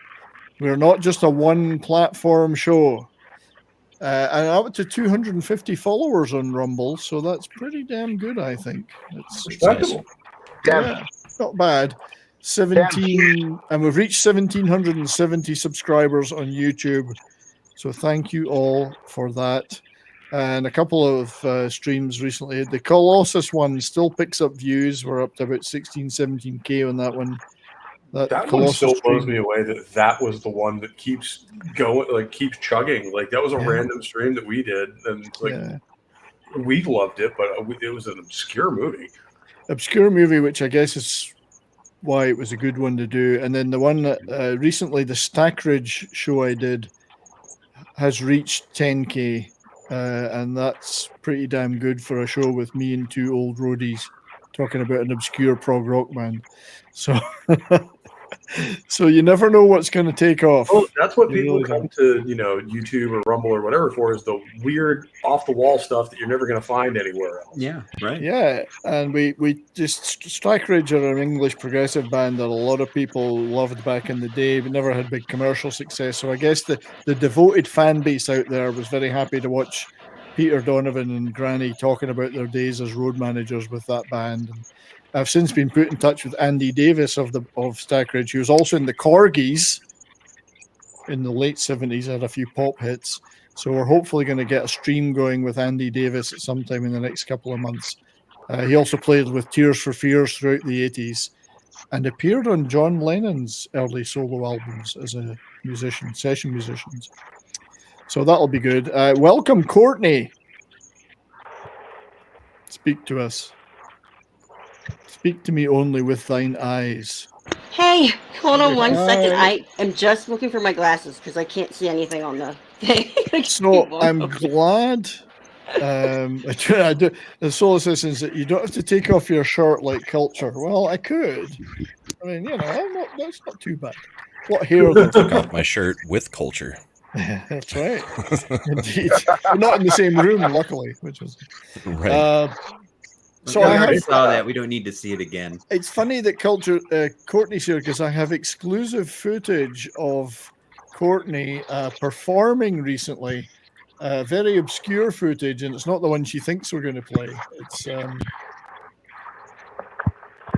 We're not just a one-platform show. And up to 250 followers on Rumble, so that's pretty damn good, I think. It's respectable. Yeah, not bad. 17, and we've reached 1,770 subscribers on YouTube. So thank you all for that. And a couple of streams recently. The Colossus one still picks up views. We're up to about 16, 17K on that one. That one still blows me away that was the one that keeps going, like keeps chugging. Like that was a random stream that we did, and we loved it, but it was an obscure movie. Obscure movie, which I guess is why it was a good one to do. And then the one that recently, the Stackridge show I did, has reached 10K, and that's pretty damn good for a show with me and two old roadies talking about an obscure prog rock band. So, so you never know what's going to take off. Well, that's what people come to, YouTube or Rumble or whatever for, is the weird off the wall stuff that you're never going to find anywhere else. Yeah, right. Yeah, and we just Strike Ridge are an English progressive band that a lot of people loved back in the day, but never had big commercial success. So I guess the devoted fan base out there was very happy to watch Peter Donovan and Granny talking about their days as road managers with that band. And I've since been put in touch with Andy Davis of Stackridge, who was also in the Corgis in the late 70s, had a few pop hits. So we're hopefully going to get a stream going with Andy Davis at some time in the next couple of months. He also played with Tears for Fears throughout the 80s and appeared on John Lennon's early solo albums as a musician, session musicians. So that'll be good. Welcome, Courtney. Speak to us. Speak to me only with thine eyes. Hey, hold on one second. I am just looking for my glasses because I can't see anything on the thing. So I'm glad. I do. The Soul Assistants that you don't have to take off your shirt like Culture. Well, I could. I mean, that's not too bad. What hair? I took off my shirt with Culture. That's right. Indeed. We're not in the same room, luckily, which is right. So I saw that. We don't need to see it again. It's funny that Courtney's here because I have exclusive footage of Courtney performing recently. Very obscure footage, and it's not the one she thinks we're going to play.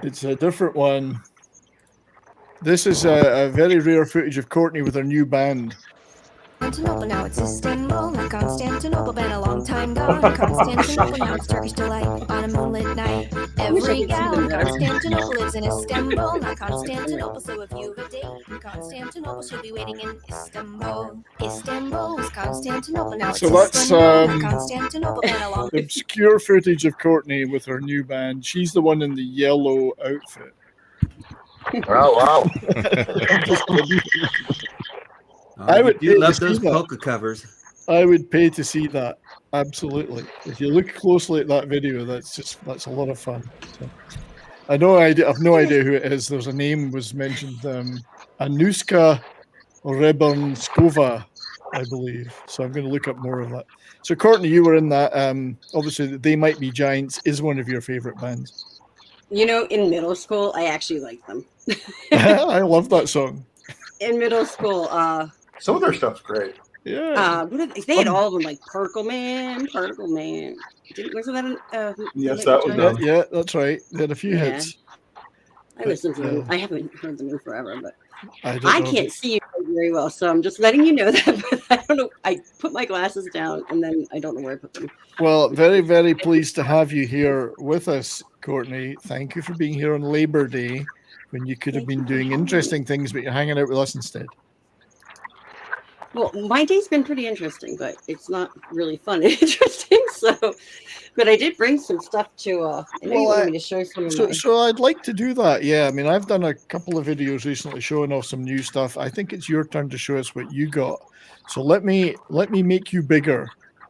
It's a different one. This is a very rare footage of Courtney with her new band. Constantinople, now it's Istanbul, not Constantinople, been a long time gone. Constantinople, now it's Turkish delight on a moonlit night. Every gal in Constantinople lives in Istanbul, not Constantinople, so if you've a date in Constantinople, she'll be waiting in Istanbul. Istanbul was Constantinople, now it's Istanbul, not Constantinople, been a long obscure footage of Courtney with her new band. She's the one in the yellow outfit. Oh, wow. I would love those polka covers. I would pay to see that. Absolutely. If you look closely at that video, that's a lot of fun. So, I've no idea who it is. There's a name was mentioned, Anuska Rebernskova, I believe. So I'm going to look up more of that. So Courtney, you were in that. Obviously, They Might Be Giants is one of your favorite bands. In middle school, I actually liked them. I love that song. In middle school, some of their stuff's great. Yeah. They had all of them, like Particle Man. Wasn't that yes, that was them. Yeah, that's right. They had a few hits. I listened to them. I haven't heard them in forever, but I can't see you very well, so I'm just letting you know that. But I don't know. I put my glasses down, and then I don't know where I put them. Well, very, very pleased to have you here with us, Courtney. Thank you for being here on Labor Day, when you could have been doing interesting things, but you're hanging out with us instead. Well, my day's been pretty interesting, but it's not really fun and interesting. So, but I did bring some stuff to. I know you wanted me to show some. So I'd like to do that. Yeah, I mean, I've done a couple of videos recently showing off some new stuff. I think it's your turn to show us what you got. So let me make you bigger.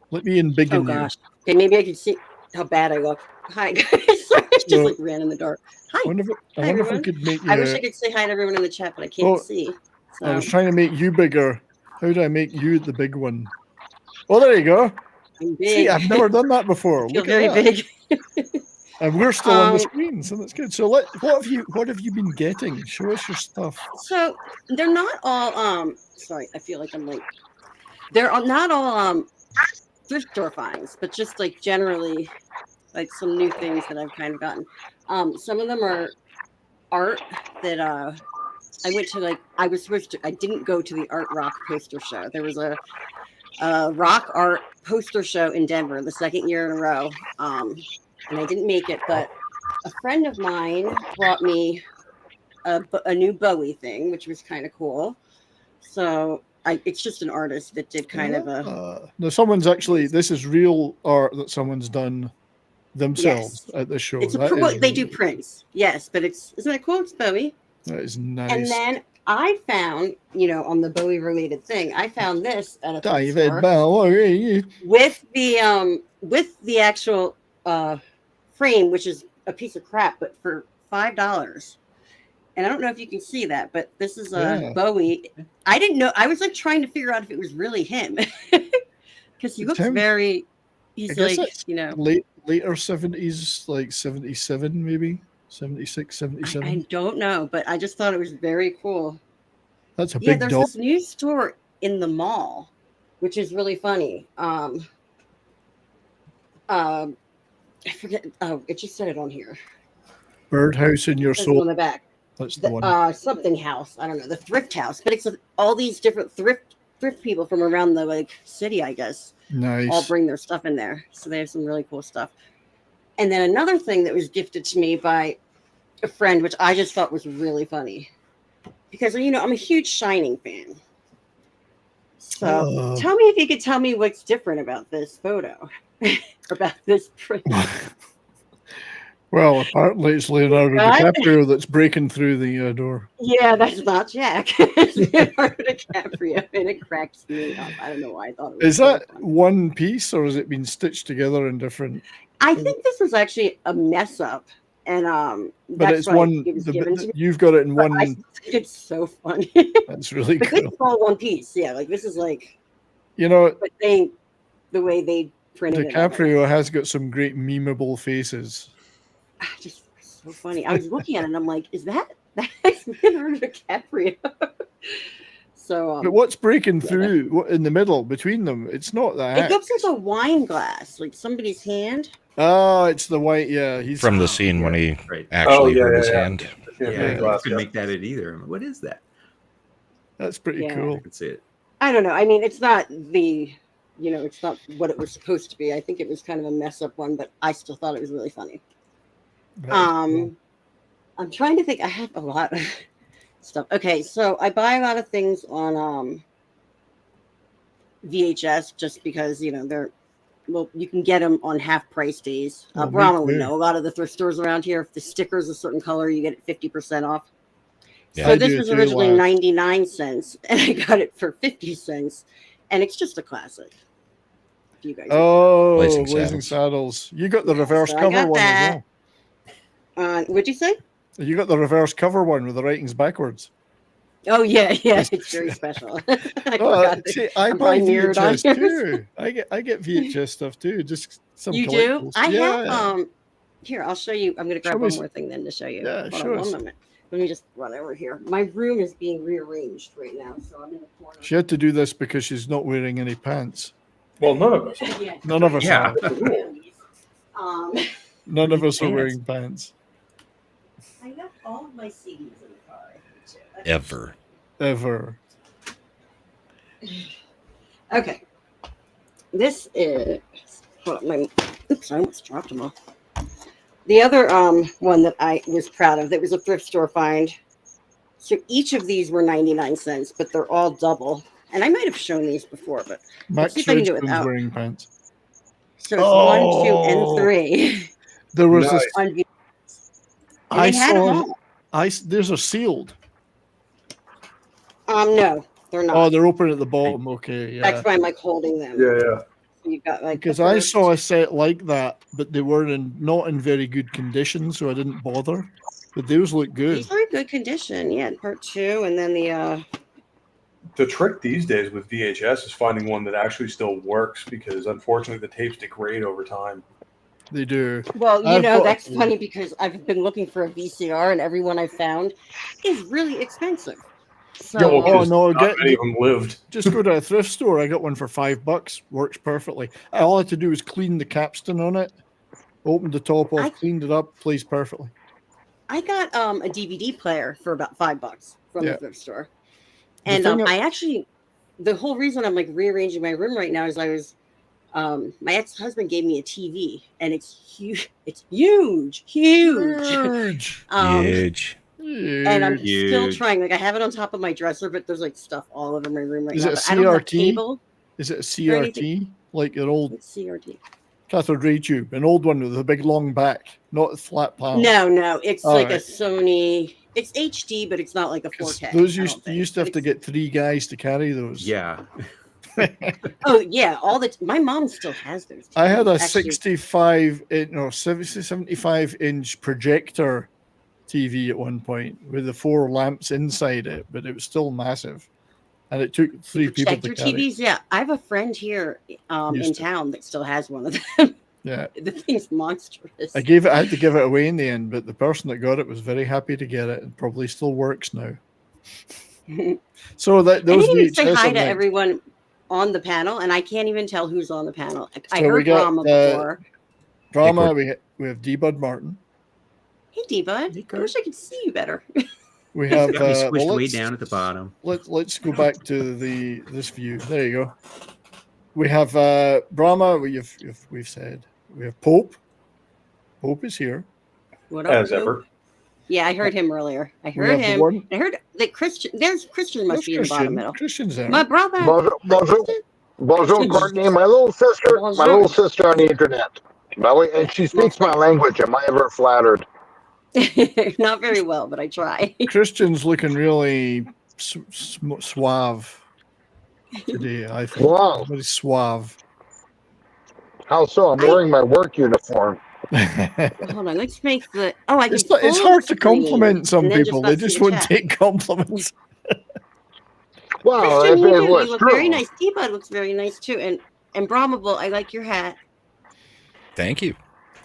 Let me embiggen you. Oh gosh. Okay, maybe I can see. how bad I look. Hi guys. Sorry, I just like ran in the dark. Hi. I wonder if Hi, we everyone. could make you. I wish I could say hi to everyone in the chat, but I can't see. So. I was trying to make you bigger. How do I make you the big one? Oh, there you go. I'm big. See, I've never done that before. I feel Look very at that. big. And we're still on the screen, so that's good. So what have you been getting? Show us your stuff. So they're not all sorry, I feel like I'm like they're not all thrift store finds, but just like generally like some new things that I've kind of gotten. Some of them are art that I went to I didn't go to the Art Rock poster show. There was a rock art poster show in Denver the second year in a row. And I didn't make it, but a friend of mine brought me a new Bowie thing, which was kind of cool. So it's just an artist that did kind of a. No, someone's actually. This is real art that someone's done themselves at the show. They do prints, yes, but isn't it cool? It's Bowie. That is nice. And then I found, on the Bowie related thing, I found this at a David store Bowie with the actual frame, which is a piece of crap, but for $5. And I don't know if you can see that, but this is Bowie. I didn't know. I was like trying to figure out if it was really him because he looks very. He's like later 70s, like 77 maybe 76, 77. I don't know, but I just thought it was very cool. That's a big there's dog. this new store in the mall, which is really funny. I forget. Oh, it just said it on here. Birdhouse in your soul. On the back. That's the one. Something house. I don't know. The thrift house, but it's all these different thrift people from around the city, I guess. Nice. All bring their stuff in there, so they have some really cool stuff. And then another thing that was gifted to me by a friend, which I just thought was really funny, because I'm a huge Shining fan. So tell me if you could tell me what's different about this photo, about this print. Well, apparently it's Leonardo DiCaprio that's breaking through the door. Yeah, that's not Jack. It's Leonardo DiCaprio, and it cracks me up. I don't know why I thought it was. Is that one piece, or has it been stitched together in different? I think this was actually a mess up, and but it's one. You've got it in one. I think it's so funny. That's really cool. It's all one piece. Yeah, like this is like. But the way they printed DiCaprio has got some great memeable faces. Just so funny. I was looking at it and I'm like, is that's Leonardo DiCaprio? So but what's breaking through in the middle between them? It's not that. It looks like a wine glass, like somebody's hand. Oh, it's the white. Yeah, he's from the scene when he actually hurt his hand. Yeah, I couldn't make that it either. What is that? That's pretty cool. I can see it. I don't know. I mean, it's not it's not what it was supposed to be. I think it was kind of a mess up one, but I still thought it was really funny. I'm trying to think. I have a lot of stuff. Okay, so I buy a lot of things on VHS just because they're you can get them on half price days. Brahma would know. A lot of the thrift stores around here, if the sticker's a certain color, you get it 50% off. Yeah, so this was originally 99 cents, and I got it for 50 cents, and it's just a classic. You guys Blazing Saddles. You got the reverse cover one as well. What'd you say? You got the reverse cover one with the writings backwards. Oh yeah, it's very special. I buy VHS too. I get VHS stuff too. Just some. You do? I have. Here, I'll show you. I'm going to grab one more thing then to show you. Yeah, Hold on one moment. Let me just run over here. My room is being rearranged right now, so I'm in the corner. She had to do this because she's not wearing any pants. Well, none of us. None of us are. None of us are Pants. wearing pants. I got all of my CDs in the car. Ever. Okay. This is. Hold on, oops! I almost dropped them all. The other one that I was proud of that was a thrift store find. So each of these were 99 cents, but they're all double. And I might have shown these before, but let's see if I can do it without. Wearing pants. So it's 1, 2, and 3. There was this. I saw. These are sealed. No, they're not. Oh, they're open at the bottom. Okay, yeah. That's why I'm like holding them. Yeah. you got like because I saw a set like that, but they were not in very good condition, so I didn't bother. But those look good. These are in good condition. Yeah, part 2, and then The trick these days with VHS is finding one that actually still works, because unfortunately the tapes degrade over time. They do. Well, you know, that's funny because I've been looking for a VCR, and every one I've found is really expensive. So, many of them lived. Just go to a thrift store. I got one for $5. Works perfectly. All I had to do was clean the capstan on it, opened the top off, cleaned it up, plays perfectly. I got a DVD player for about $5 from the thrift store. And I actually, the whole reason I'm like rearranging my room right now is I was, my ex-husband gave me a TV, and it's huge. It's huge. And I'm still trying. Like, I have it on top of my dresser, but there's like stuff all over my room right now. Is it a I don't have CRT? cable. Is it a CRT? Like an old CRT? Cathode ray tube, an old one with a big long back, not a flat panel. No, it's like a Sony. It's HD, but it's not like a 4K. Those you used to have to get 3 guys to carry those. Yeah. Oh yeah, my mom still has those. I had a actually. 75-inch projector TV at one point with the 4 lamps inside it, but it was still massive, and it took 3 people to Projector carry. TVs, yeah. I have a friend here in town that still has one of them. Yeah, the thing's monstrous. I had to give it away in the end, but the person that got it was very happy to get it, and probably still works now. So those I didn't even say VHS hi are to nice. everyone on the panel, and I can't even tell who's on the panel. I So we heard got, Drama before. Drama. We have D Bud Martin. Hey, D-Bud. I wish I could see you better. We have Got me squished way let's- down at the bottom. Let's go back to this view. There you go. We have Brahma. We've said we have Pope. Pope is here. What up, As Pope? ever. Yeah, I heard him earlier. I We heard have the him. one- I heard that Christian. Christian must be in the bottom middle. Christian's there. My brother. Bonjour, Courtney. My little sister on the internet. And she speaks my language. Am I ever flattered? Not very well, but I try. Christian's looking really suave today. I think. Wow. Very suave. How so? I'm wearing my work uniform. Hold on, let's make the. Oh, I can. It's hard to compliment some and then people. just They us just in the won't chat. take compliments. Wow, Christian, you was look true. very nice. D-Bud looks very nice too, and Brahmable, I like your hat. Thank you.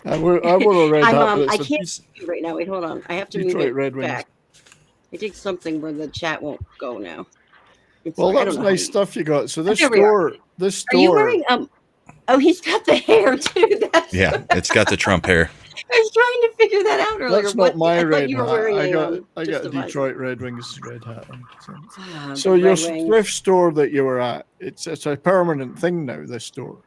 I wore a red hat. but I it's a can't see you right now. Wait, hold on. I have to Detroit move it Red Wings. back. I did something where the chat won't go now. Well, I that don't was know how nice you- stuff you got. So this There we are. this Are you store. wearing Oh, he's got the hair too. That's Yeah, it's got the Trump hair. I was trying to figure that out earlier. That's not my I thought red you were hat. wearing I a, got just a visor. Detroit Red Wings red hat. On. Ah, So the your Red Wings. thrift store that you were at, it's a permanent thing now. This store,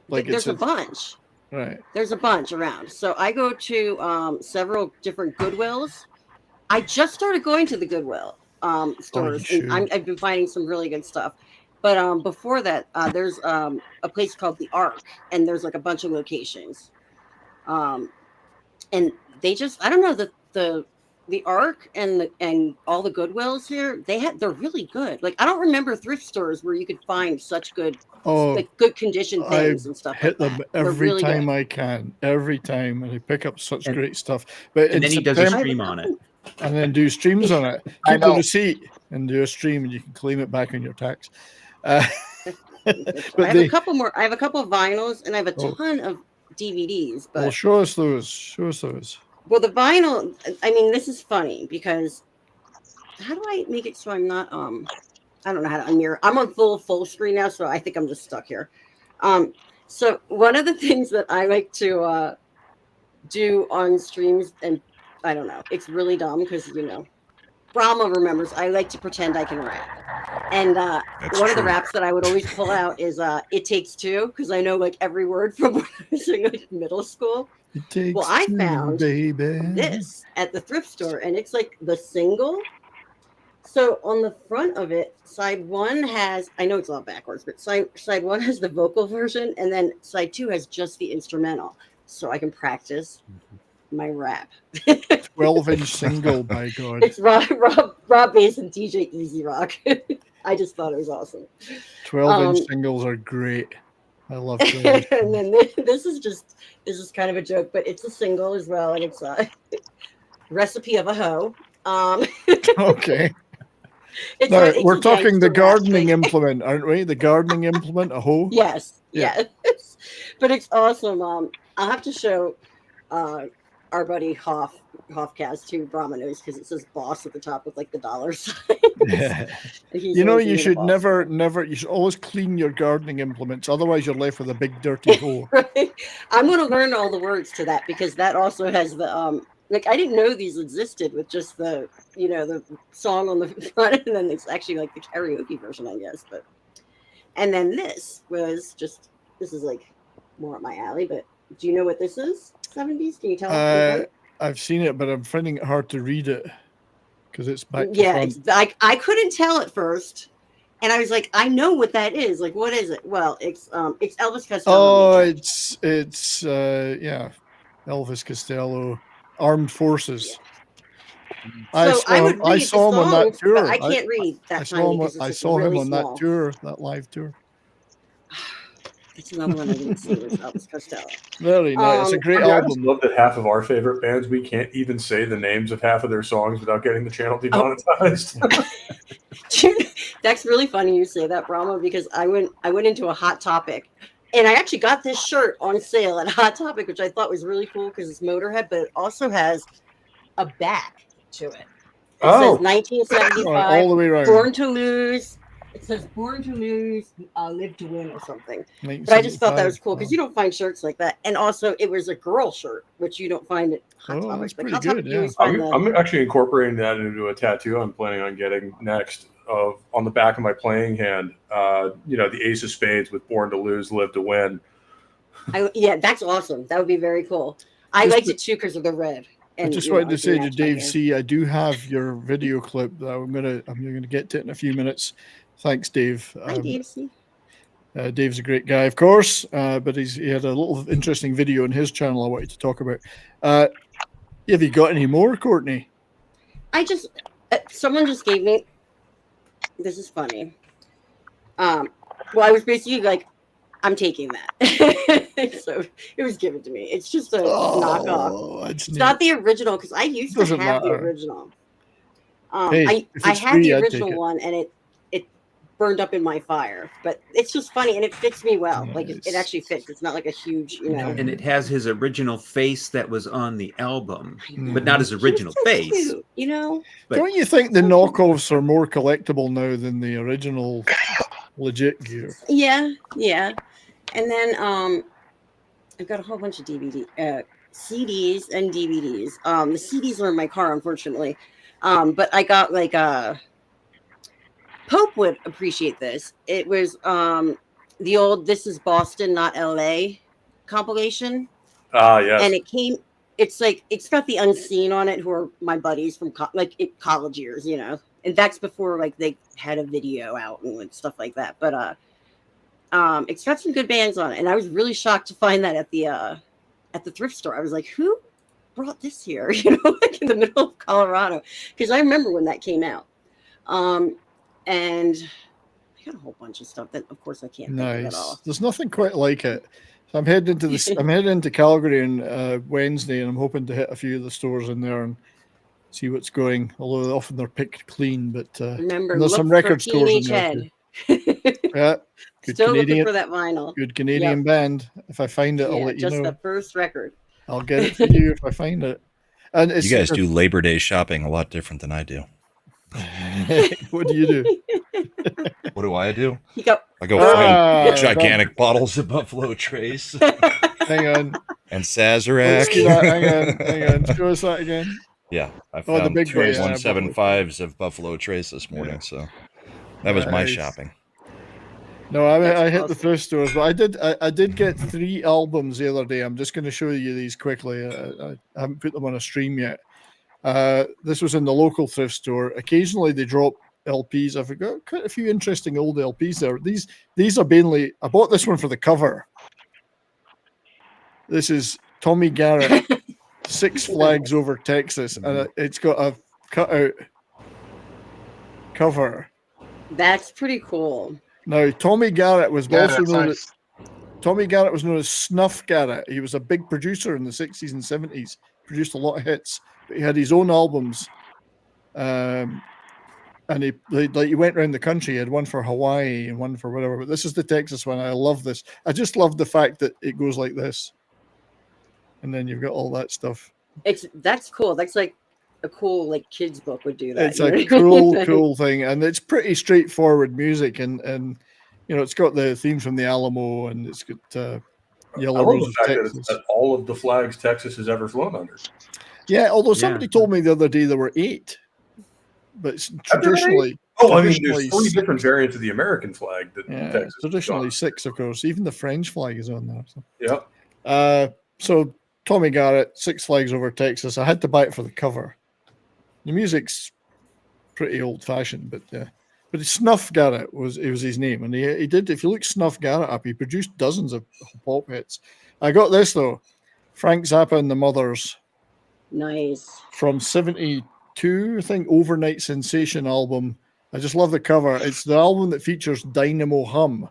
like There's it's a bunch. right. There's a bunch around. So I go to several different Goodwills. I just started going to the Goodwill stores, you and I've been finding some really good stuff. But before that, there's a place called the Ark, and there's like a bunch of locations. And they just, I don't know, the Ark and all the Goodwills here, they're really good. Like, I don't remember thrift stores where you could find such good, like good condition things and stuff. Hit like them that. They're every really time good. I can. Every time, and I pick up such great stuff. But And in then he does a September- stream on it. and then do streams on it. I Keep the know. receipt and do a stream, and you can claim it back on your tax. I But have a couple more. I have a couple of vinyls, and I have a Oh. ton of DVDs. But well, show us those. Show us those. well, the vinyl. I mean, this is funny because how do I make it so I'm not? I don't know how to unmirror. I'm on full screen now, so I think I'm just stuck here. So one of the things that I like to do on streams, and I don't know, it's really dumb because Brahma remembers. I like to pretend I can rap, and one of the true. raps that I would always pull out is "It Takes Two" because I know like every word from when I was in like middle school. It takes Well, I two, found baby. this at the thrift store, and it's like the single. So on the front of it, side one has, I know it's all backwards, but side one has the vocal version, and then side two has just the instrumental, so I can practice my rap. 12-inch single, by God. It's Rob Bass and DJ Easy Rock. I just thought it was awesome. 12-inch singles are great. I love Flavors. And then this is kind of a joke, but it's a single as well, and it's a recipe of a hoe. Okay. It's Now, it's we're a talking the gangster rap gardening thing. implement, aren't we? The gardening implement, a hoe? Yes, Yeah. yes. But it's awesome. I'll have to show our buddy Hoffcast too, Brahma knows, because it says boss at the top with like the dollar sign. Yeah. He's You know, always you into should boss. you should always clean your gardening implements. Otherwise, you're left with a big dirty hoe. Right? I'm going to learn all the words to that, because that also has the like, I didn't know these existed with just the the song on the front, and then it's actually like the karaoke version, I guess. But and then this is like more up my alley. But do you know what this is? 70s? Can you tell? I've seen it, but I'm finding it hard to read it because it's back to Yeah, front. it's like I couldn't tell at first, and I was like, I know what that is. Like, what is it? Well, it's Elvis Costello. Oh, it's yeah, Elvis Costello, Armed Forces. So I would read I saw the him on that songs, tour. but I can't read that I tiny saw him. because it's I just saw him really on small. that tour, that live tour. That's another one I didn't see was Elvis Costello. Very nice. It's a great I just album. love that half of our favorite bands, we can't even say the names of half of their songs without getting the channel demonetized. That's really funny you say that, Brahma, because I went into a Hot Topic, and I actually got this shirt on sale at Hot Topic, which I thought was really cool because it's Motorhead, but it also has a back to it. It says 1975, all the way around. Born to Lose. It says Born to Lose, Live to Win or something. But I just thought that was cool because you don't find shirts like that. And also, it was a girl shirt, which you don't find at Hot Topic. That's Like, pretty Hot Topic, good, you yeah. always find the- I'm actually incorporating that into a tattoo I'm planning on getting next. On the back of my playing hand, the Ace of Spades with Born to Lose, Live to Win. Yeah, that's awesome. That would be very cool. I liked it too because of the red. I just wanted to say to Dave C, I do have your video clip that I'm gonna get to it in a few minutes. Thanks, Dave. Hi, Dave C. Dave's a great guy, of course, but he had a little interesting video on his channel I wanted to talk about. Have you got any more, Courtney? I just someone just gave me. This is funny. Well, I was basically like, I'm taking that. So it was given to me. It's just a knockoff. It's not the original because I used to have the original. Hey, I had the original one and it burned up in my fire. But it's just funny and it fits me well. Like it actually fits. It's not like a huge, And it has his original face that was on the album, but not his original face. Cute, But don't you think the knockoffs are more collectible now than the original legit gear? Yeah. And then I've got a whole bunch of CDs and DVDs. The CDs are in my car, unfortunately. But I got like Pope would appreciate this. It was the old "This Is Boston, Not LA" compilation. Yes. And it's like it's got the Unseen on it, who are my buddies from college years, And that's before like they had a video out and like, stuff like that. But it's got some good bands on it, and I was really shocked to find that at the thrift store. I was like, who brought this here? Like in the middle of Colorado, because I remember when that came out. And I got a whole bunch of stuff that, of course, I can't think of at all. There's nothing quite like it. So I'm heading into this. I'm heading into Calgary on Wednesday, and I'm hoping to hit a few of the stores in there and see what's going. Although often they're picked clean, but remember, there's some record stores in there too. Yeah, good Still Canadian, looking for that vinyl. Good Canadian band. If I find it, I'll Yeah, let you know. just the first record. I'll get it for you if I find it. And You guys do Labor Day shopping a lot different than I do. What do you do? What do I do? I go find gigantic bottles of Buffalo Trace. Hang on. And Sazerac. Hang on. Show us that again. Yeah, I the found big two boys. 175s of Buffalo Trace this morning, so that was my Nice. shopping. No, I hit the thrift stores, but I did get 3 albums the other day. I'm just going to show you these quickly. I haven't put them on a stream yet. This was in the local thrift store. Occasionally they drop LPs. I've got quite a few interesting old LPs there. These are mainly. I bought this one for the cover. This is Tommy Garrett, Six Flags Over Texas, and it's got a cutout cover. That's pretty cool. Now, Tommy Garrett was Yeah, also that's known nice. as Tommy Garrett was known as Snuff Garrett. He was a big producer in the 60s and 70s, produced a lot of hits, but he had his own albums. And he went around the country. He had one for Hawaii and one for whatever, but this is the Texas one. I love this. I just love the fact that it goes like this. And then you've got all that stuff. That's cool. That's like a cool like kids book would do that. It's a cool thing, and it's pretty straightforward music, and you know, it's got the theme from the Alamo, and it's got Yellow I love Rose the of fact that Texas. it's at all of the flags Texas has ever flown under. Yeah, although somebody told me the other day there were 8, but traditionally. Oh, I mean, there's 3 different variants of the American flag that Texas. Traditionally 6, of course. Even the French flag is on there. So. Yeah. So Tommy Garrett, 6 Flags Over Texas. I had to buy it for the cover. The music's pretty old-fashioned, but Snuff Garrett was his name, and he did. If you look Snuff Garrett up, he produced dozens of pop hits. I got this though, Frank Zappa and the Mothers. Nice. From '72, I think, Overnight Sensation album. I just love the cover. It's the album that features Dynamo Hum.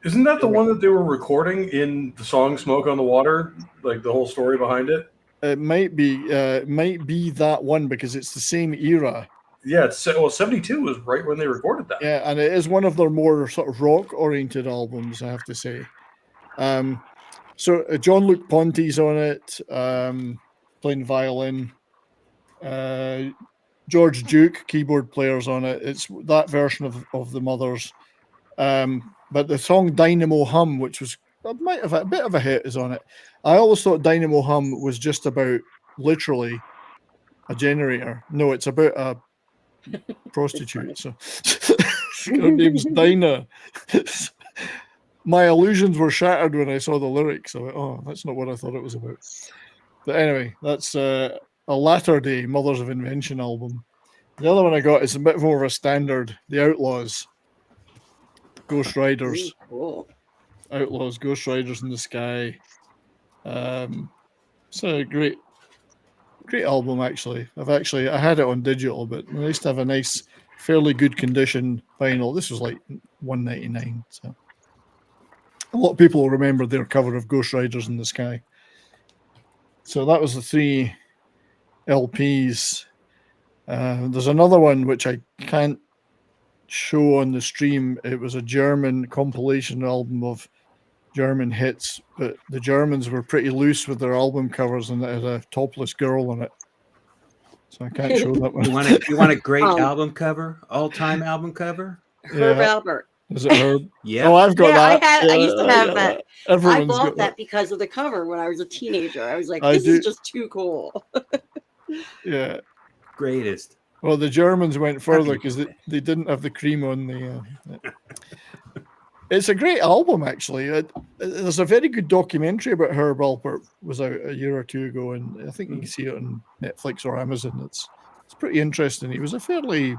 Isn't that the one that they were recording in the song "Smoke on the Water"? Like the whole story behind it. It might be that one because it's the same era. Yeah, 72 was right when they recorded that. Yeah, and it is one of their more sort of rock-oriented albums, I have to say. So Jean-Luc Ponty's on it, playing violin. George Duke, keyboard players on it. It's that version of the Mothers. But the song Dynamo Hum, which was might have a bit of a hit, is on it. I always thought Dynamo Hum was just about literally a generator. No, it's about a prostitute. So her name's Dinah. My illusions were shattered when I saw the lyrics. I went, oh, that's not what I thought it was about. But anyway, that's a latter day Mothers of Invention album. The other one I got is a bit more of a standard, The Outlaws. Ghost Riders. Cool. Outlaws, Ghost Riders in the Sky. It's a great album, actually. I had it on digital, but I used to have a nice, fairly good condition vinyl. This was like $1.99. So a lot of people will remember their cover of Ghost Riders in the Sky. So that was the 3 LPs. There's another one which I can't show on the stream. It was a German compilation album of German hits, but the Germans were pretty loose with their album covers, and it had a topless girl on it. So I can't show that one. You want a great album cover? All-time album cover? Herb Albert. Is it Herb? Yeah. Oh, I've got that. I used to have that. Everyone's I bought got that because of the cover when I was a teenager. I was like, I this do. is just too cool. Yeah. Greatest. Well, the Germans went further because they didn't have the cream on the. It's a great album, actually. There's a very good documentary about Herb Alpert was out a year or 2 ago, and I think you can see it on Netflix or Amazon. It's pretty interesting. He was a fairly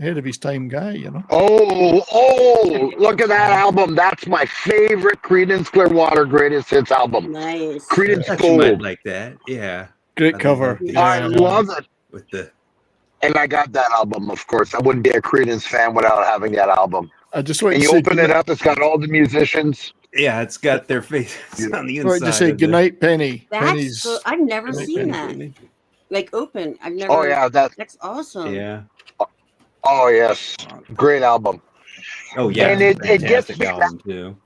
ahead of his time guy, you know. Oh, look at that album. That's my favorite Creedence Clearwater Greatest Hits album. Nice. Creedence You might Gold. like that. Yeah. Great cover. I love it. With the And I got that album, of course. I wouldn't be a Creedence fan without having that album. I just went and you open it up, it's got all the musicians. Yeah, it's got their faces on the inside. Right, just say goodnight, Penny. That's so, I've never seen that. Penny. Like open. I've never. Oh yeah, that's awesome. Yeah. Oh yes, great album. Oh yeah, and it gets me album too.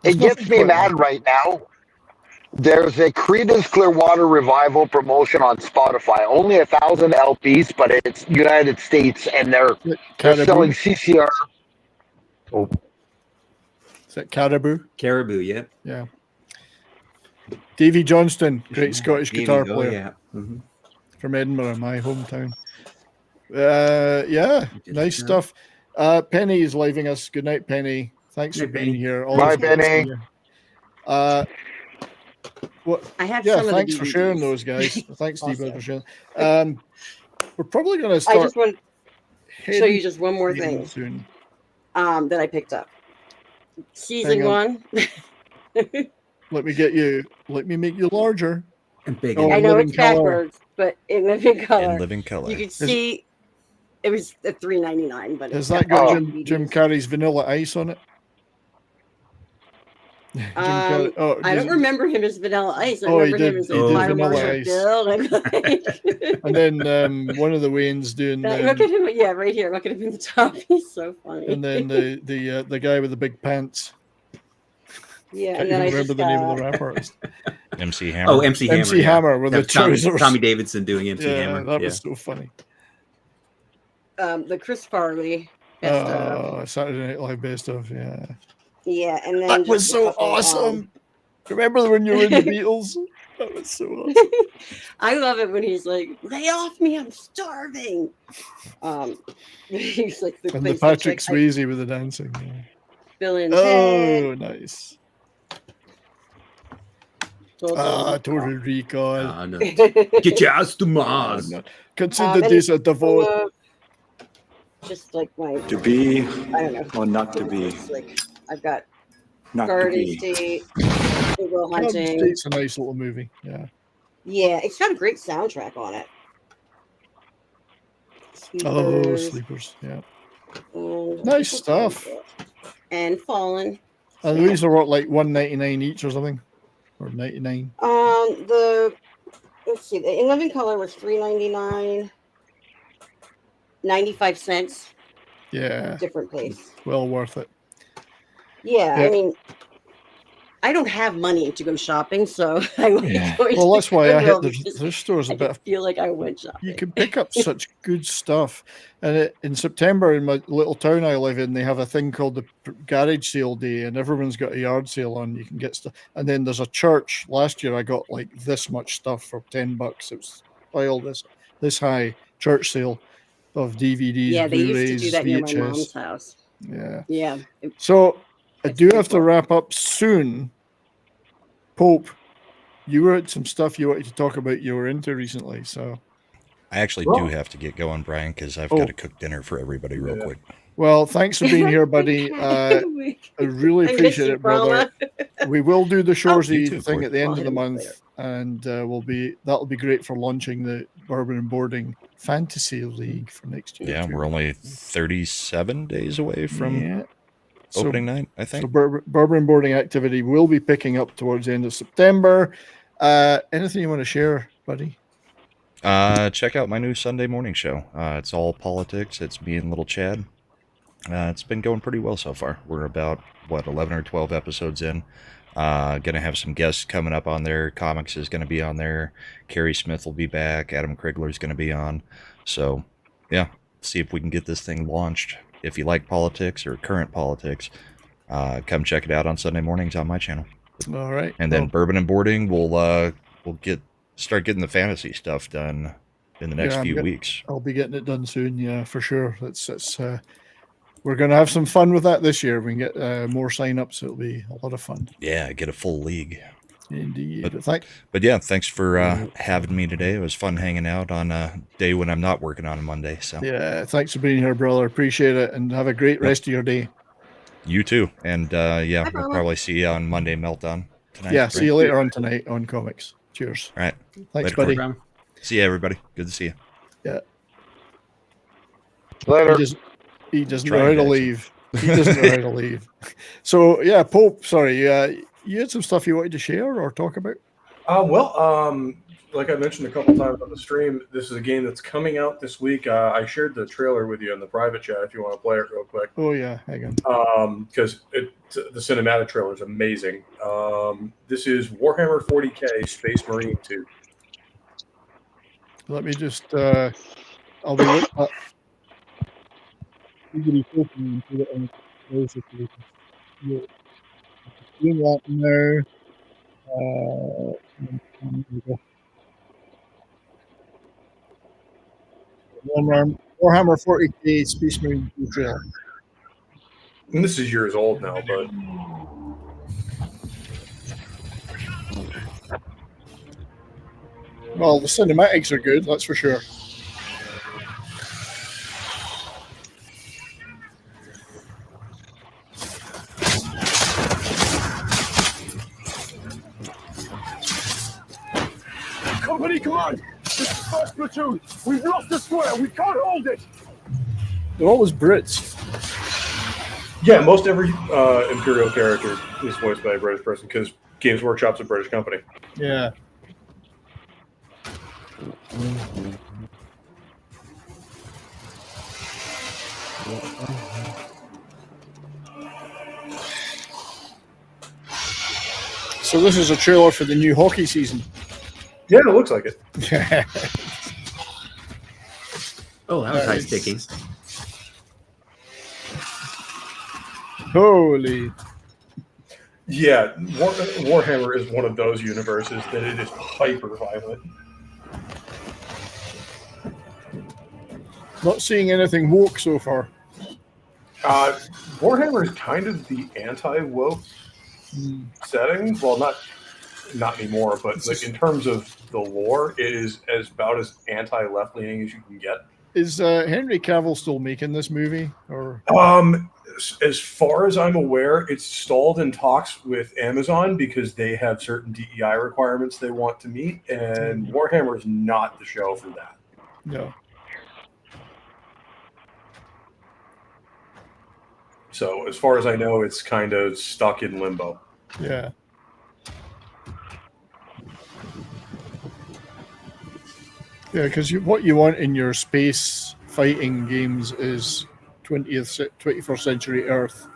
It gets me mad right now. There's a Creedence Clearwater Revival promotion on Spotify. Only 1,000 LPs, but it's United States, and they're selling CCR. Oh, is that Caribou? Caribou, yeah. Yeah. Davy Johnston, great Scottish Davey, guitar oh, player. yeah. Mm-hmm. From Edinburgh, my hometown. Yeah, nice stuff. Penny is leaving us. Good night, Penny. Thanks for being here. Bye, Penny. What? I have yeah, some thanks of the for sharing DVDs. those, guys. Thanks, Steve, Also. for sharing. We're probably going to start. I just want to show you just one more heading thing soon. that I picked up. Season Hang on. 1. Let me make you larger. And big. Oh, I know living it's color. backwards, but in living color. In living color. You can see it was at $3.99, but Has it's that got Jim Carrey's Vanilla Ice on it? Carrey. Oh, I don't remember him as Vanilla Ice. I Oh, he remember him did. as He did Fire Vanilla Marshal Ice. Bill. And then one of the Waynes doing. Look at him. Yeah, right here. Look at him in the top. He's so funny. And then the guy with the big pants. Yeah, Can't and then I even remember just the name of the rap artist. MC Hammer. Oh, MC Hammer. MC yeah. Hammer with That the was Tommy, trousers. Tommy Davidson doing MC Yeah, Hammer. that was so funny. The Chris Farley. Best of. Saturday Night Live best of, yeah. Yeah, and then That was just a so couple, awesome. Remember when you were in the Beatles? That was so awesome. I love it when he's like, "Lay off me, I'm starving." He's like And the Patrick Swayze with the dancing. Yeah. Bill and Oh, Ted. nice. Total Recall. No. Get your ass to Mars. Consider this a divorce. Just like my To be I don't know. or not to be. It's like I've got Not to Garden be. State, Good Will Garden Hunting. State's a nice little movie. Yeah. Yeah, it's got a great soundtrack on it. Oh, Sleepers, Sleepers. Yeah. and Nice stuff. And Fallen. And these are what, like $1.99 each or something, or 99. Let's see, the In Living Color was $3.99, 95 cents. Yeah. Different place. Well worth it. Yeah, Yeah. I mean, I don't have money to go shopping, so I like Yeah. going Well, to that's why I hit Goodwill the because thrift stores a I bit. feel like I went shopping. You can pick up such good stuff. And in September, in my little town I live in, they have a thing called the garage sale day, and everyone's got a yard sale on. You can get stuff. And then there's a church. Last year, I got like this much stuff for $10. It was all this high church sale of DVDs, Yeah, they Blu-rays, used to do that near my VHS. mom's house. Yeah. Yeah. So I do have to wrap up soon. Pope, you were at some stuff you wanted to talk about you were into recently. So I actually do have to get going, Brian, because I've got to cook dinner for everybody real quick. Well, thanks for being here, buddy. I really I miss appreciate you, it, brother. We will do the You Shoresy too, thing Court. at the end I'll of hit the him month, and that'll be great for launching the Bourbon and Boarding Fantasy League for next year. Yeah, too. we're only 37 days away from Yeah. opening night, I think. So Bourbon and Boarding activity will be picking up towards the end of September. Anything you want to share, buddy? Check out my new Sunday morning show. It's all politics. It's me and little Chad. It's been going pretty well so far. We're about 11 or 12 episodes in. Gonna have some guests coming up on there. Comics is gonna be on there. Carrie Smith will be back. Adam Krigler is gonna be on. So yeah, see if we can get this thing launched. If you like politics or current politics, come check it out on Sunday mornings on my channel. All right. And then Bourbon and Boarding, we'll start getting the fantasy stuff done in the next few weeks. I'll be getting it done soon. Yeah, for sure. We're gonna have some fun with that this year. We can get more sign-ups. It'll be a lot of fun. Yeah, get a full league. Indeed. But yeah, thanks for having me today. It was fun hanging out on a day when I'm not working on a Monday. So Yeah, thanks for being here, brother. Appreciate it, and have a great rest of your day. you too. And yeah, we'll probably see you on Monday Meltdown tonight. Yeah, right? see you later on tonight on Comics. Cheers. All right. Thanks, Later, buddy. Court. See you, everybody. Good to see you. Yeah. Later. He doesn't Try know how it, to guys. leave. He doesn't know how to leave. So yeah, Pope. Sorry, you had some stuff you wanted to share or talk about? Like I mentioned a couple times on the stream, this is a game that's coming out this week. I shared the trailer with you in the private chat if you want to play it real quick. Oh yeah, hang on. Because the cinematic trailer is amazing. This is Warhammer 40k Space Marine 2. Let me just. I'll be. Doing that now. Warhammer 40k Space Marine 2 trailer. And this is years old now, but Well, the cinematics are good, that's for sure. Company command! This is first platoon! We've lost the square! We can't hold it! They're always Brits. Yeah, most every Imperial character is voiced by a British person because Games Workshop's a British company. Yeah. So this is a trailer for the new hockey season. Yeah, it looks like it. Oh, that was high sticking. Holy. Yeah, Warhammer is one of those universes that it is hyper violent. Not seeing anything woke so far. Warhammer is kind of the anti-woke setting. Well, not anymore, but like in terms of the lore, it is about as anti-left-leaning as you can get. Is Henry Cavill still making this movie? Or as far as I'm aware, it's stalled in talks with Amazon because they have certain DEI requirements they want to meet, and Warhammer is not the show for that. No. So as far as I know, it's kind of stuck in limbo. Yeah. Yeah, because what you want in your space fighting games is 21st century Earth,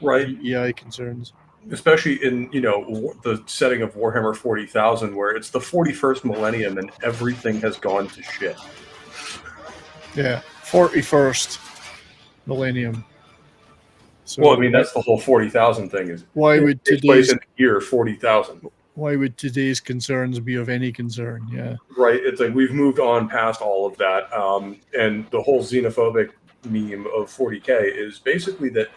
right? DEI concerns, especially in the setting of Warhammer 40,000, where it's the 41st millennium and everything has gone to shit. Yeah, 41st millennium. So well, I mean that's the whole 40,000 thing. Is why would today's in the year 40,000? Why would today's concerns be of any concern? Yeah, right. It's like we've moved on past all of that, and the whole xenophobic meme of 40K is basically that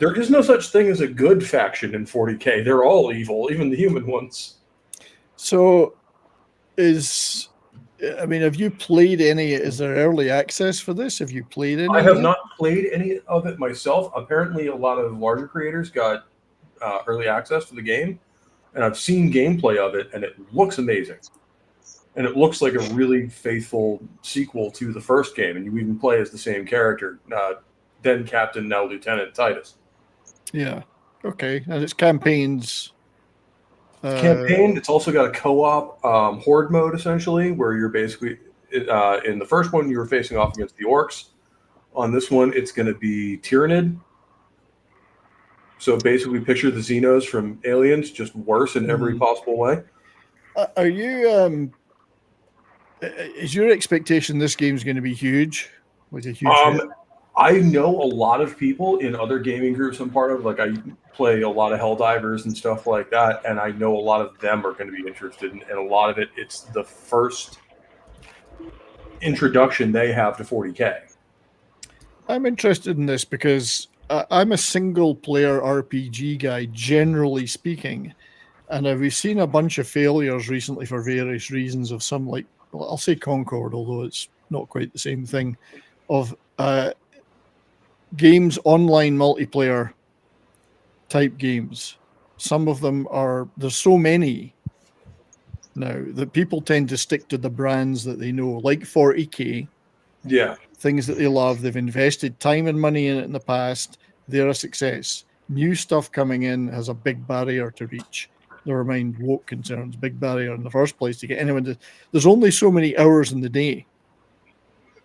there is no such thing as a good faction in 40K. They're all evil, even the human ones. So, have you played any? Is there early access for this? Have you played any? I have not played any of it myself. Apparently, a lot of larger creators got early access to the game, and I've seen gameplay of it, and it looks amazing. And it looks like a really faithful sequel to the first game, and you even play as the same character, then Captain, now Lieutenant Titus. Yeah. Okay. And it's campaigns. It's also got a co-op horde mode, essentially, where you're basically in the first one you were facing off against the orcs. On this one, it's going to be Tyrannid. So basically, picture the Xenos from Aliens, just worse in every possible way. Are you? Is your expectation this game's going to be huge? Like a huge hit? I know a lot of people in other gaming groups I'm part of. Like I play a lot of Helldivers and stuff like that, and I know a lot of them are going to be interested in, and a lot of it's the first introduction they have to 40K. I'm interested in this because I'm a single-player RPG guy, generally speaking, and we've seen a bunch of failures recently for various reasons of some, like, well, I'll say Concord, although it's not quite the same thing, of games, online multiplayer type games. Some of them there's so many now that people tend to stick to the brands that they know, like 40K. Yeah. Things that they love. They've invested time and money in it in the past. They're a success. New stuff coming in has a big barrier to reach. Never mind woke concerns, big barrier in the first place to get anyone to. There's only so many hours in the day.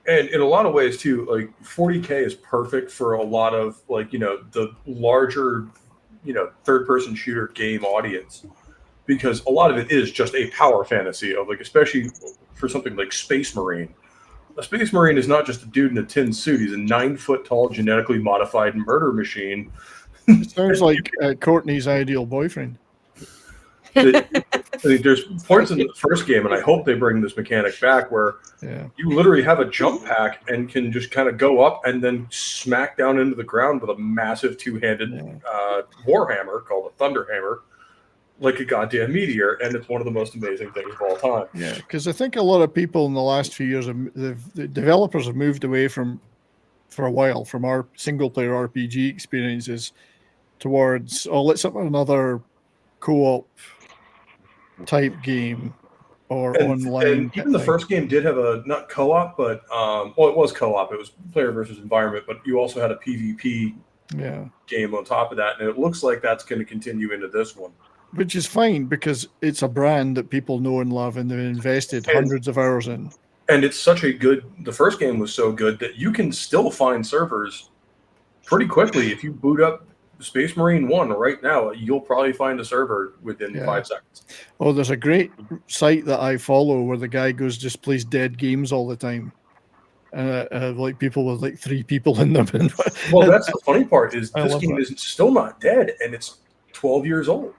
And in a lot of ways too, like 40K is perfect for a lot of the larger, third-person shooter game audience, because a lot of it is just a power fantasy of especially for something like Space Marine. A Space Marine is not just a dude in a tin suit. He's a 9-foot-tall, genetically modified murder machine. It sounds like Courtney's ideal boyfriend. There's points in the first game, and I hope they bring this mechanic back, where you literally have a jump pack and can just kind of go up and then smack down into the ground with a massive two-handed warhammer called a Thunderhammer, like a goddamn meteor, and it's one of the most amazing things of all time. Yeah, because I think a lot of people in the last few years, the developers have moved away for a while from our single-player RPG experiences towards, let's have another co-op type game or online. And even the first game did have a, not co-op, but it was co-op. It was player versus environment, but you also had a PvP game on top of that, and it looks like that's going to continue into this one. Which is fine because it's a brand that people know and love, and they've invested hundreds of hours in. And it's such a good. The first game was so good that you can still find servers pretty quickly. If you boot up Space Marine 1 right now, you'll probably find a server within 5 seconds. Oh, there's a great site that I follow where the guy just plays dead games all the time. Like people with like 3 people in them. Well, that's the funny part is this game is still not dead, and it's 12 years old.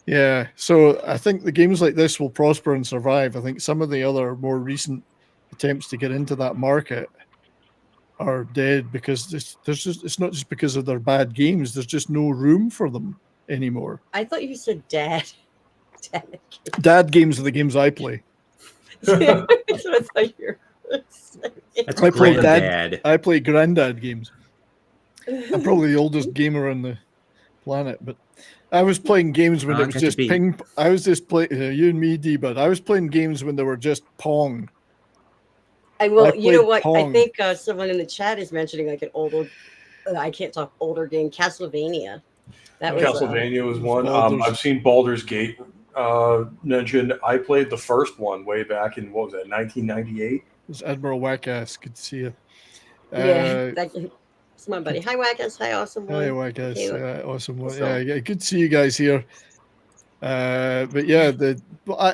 Yeah, so I think the games like this will prosper and survive. I think some of the other more recent attempts to get into that market are dead because it's not just because of their bad games. There's just no room for them anymore. I thought you said dad. Dad games are the games I play. That's what I thought you were saying. I play dad. I play granddad games. I'm probably the oldest gamer on the planet, but I was playing games when it was just ping. I was just playing you and me, D, but I was playing games when they were just Pong. You know what? Pong. I think someone in the chat is mentioning like an I can't talk older game, Castlevania. Castlevania was one. I've seen Baldur's Gate mentioned. I played the first one way back in 1998. It's Admiral Wackass. Good to see you. It's my buddy. Hi, Wackass. Hi, Awesome One. Hi, Wackass. Awesome One. Yeah, good to see you guys here. But yeah, the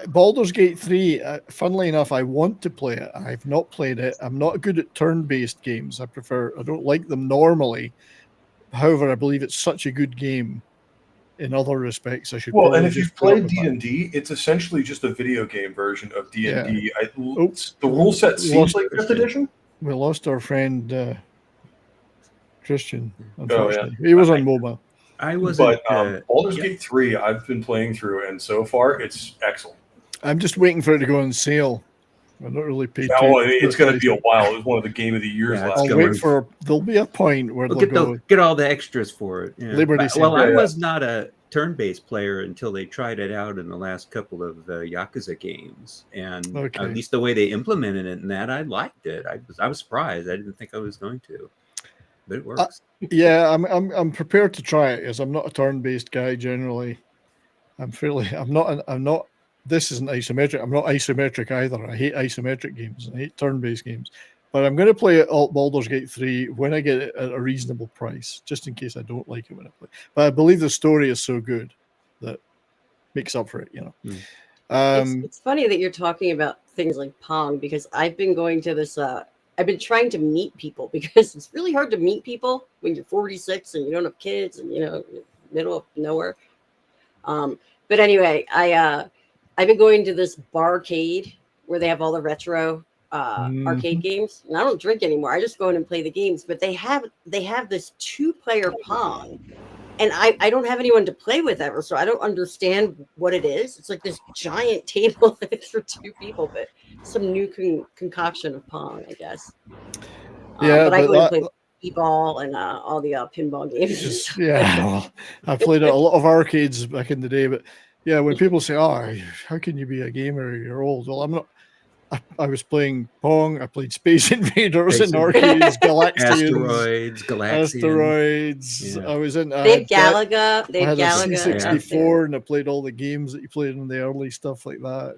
Baldur's Gate 3, funnily enough, I want to play it. I've not played it. I'm not good at turn-based games. I don't like them normally. However, I believe it's such a good game in other respects. I should. Well, and if you've played D&D, it's essentially just a video game version of D&D. The rule set seems like 5th edition. We lost our friend Christian, unfortunately. He was on MOBA. Baldur's Gate 3, I've been playing through, and so far it's excellent. I'm just waiting for it to go on sale. I'm not really paid. It's going to be a while. It was one of the game of the years last year. I'll wait for. There'll be a point where they'll get all the extras for it. Yeah. Liberty. I was not a turn-based player until they tried it out in the last couple of Yakuza games, and at least the way they implemented it and that, I liked it. I was surprised. I didn't think I was going to, but it works. I'm prepared to try it because I'm not a turn-based guy generally. I'm not. This isn't isometric. I'm not isometric either. I hate isometric games. I hate turn-based games. But I'm going to play Baldur's Gate 3 when I get it at a reasonable price, just in case I don't like it when I play. But I believe the story is so good that makes up for it, you know. It's funny that you're talking about things like Pong because I've been going to this I've been trying to meet people because it's really hard to meet people when you're 46 and you don't have kids and middle of nowhere. But anyway, I've been going to this barcade where they have all the retro arcade games, and I don't drink anymore. I just go in and play the games. But they have this 2-player Pong, and I don't have anyone to play with ever, so I don't understand what it is. It's like this giant table that's for 2 people, but some new concoction of Pong, I guess. But I go and play b-ball and all the pinball games. I played at a lot of arcades back in the day, but. Yeah, when people say, "Oh, how can you be a gamer? You're old." Well, I'm not. I was playing Pong. I played Space Invaders in arcades, Asteroids. Yeah. I was in. They had Galaga. They had Galaga. C64, and I played all the games that you played in the early stuff like that.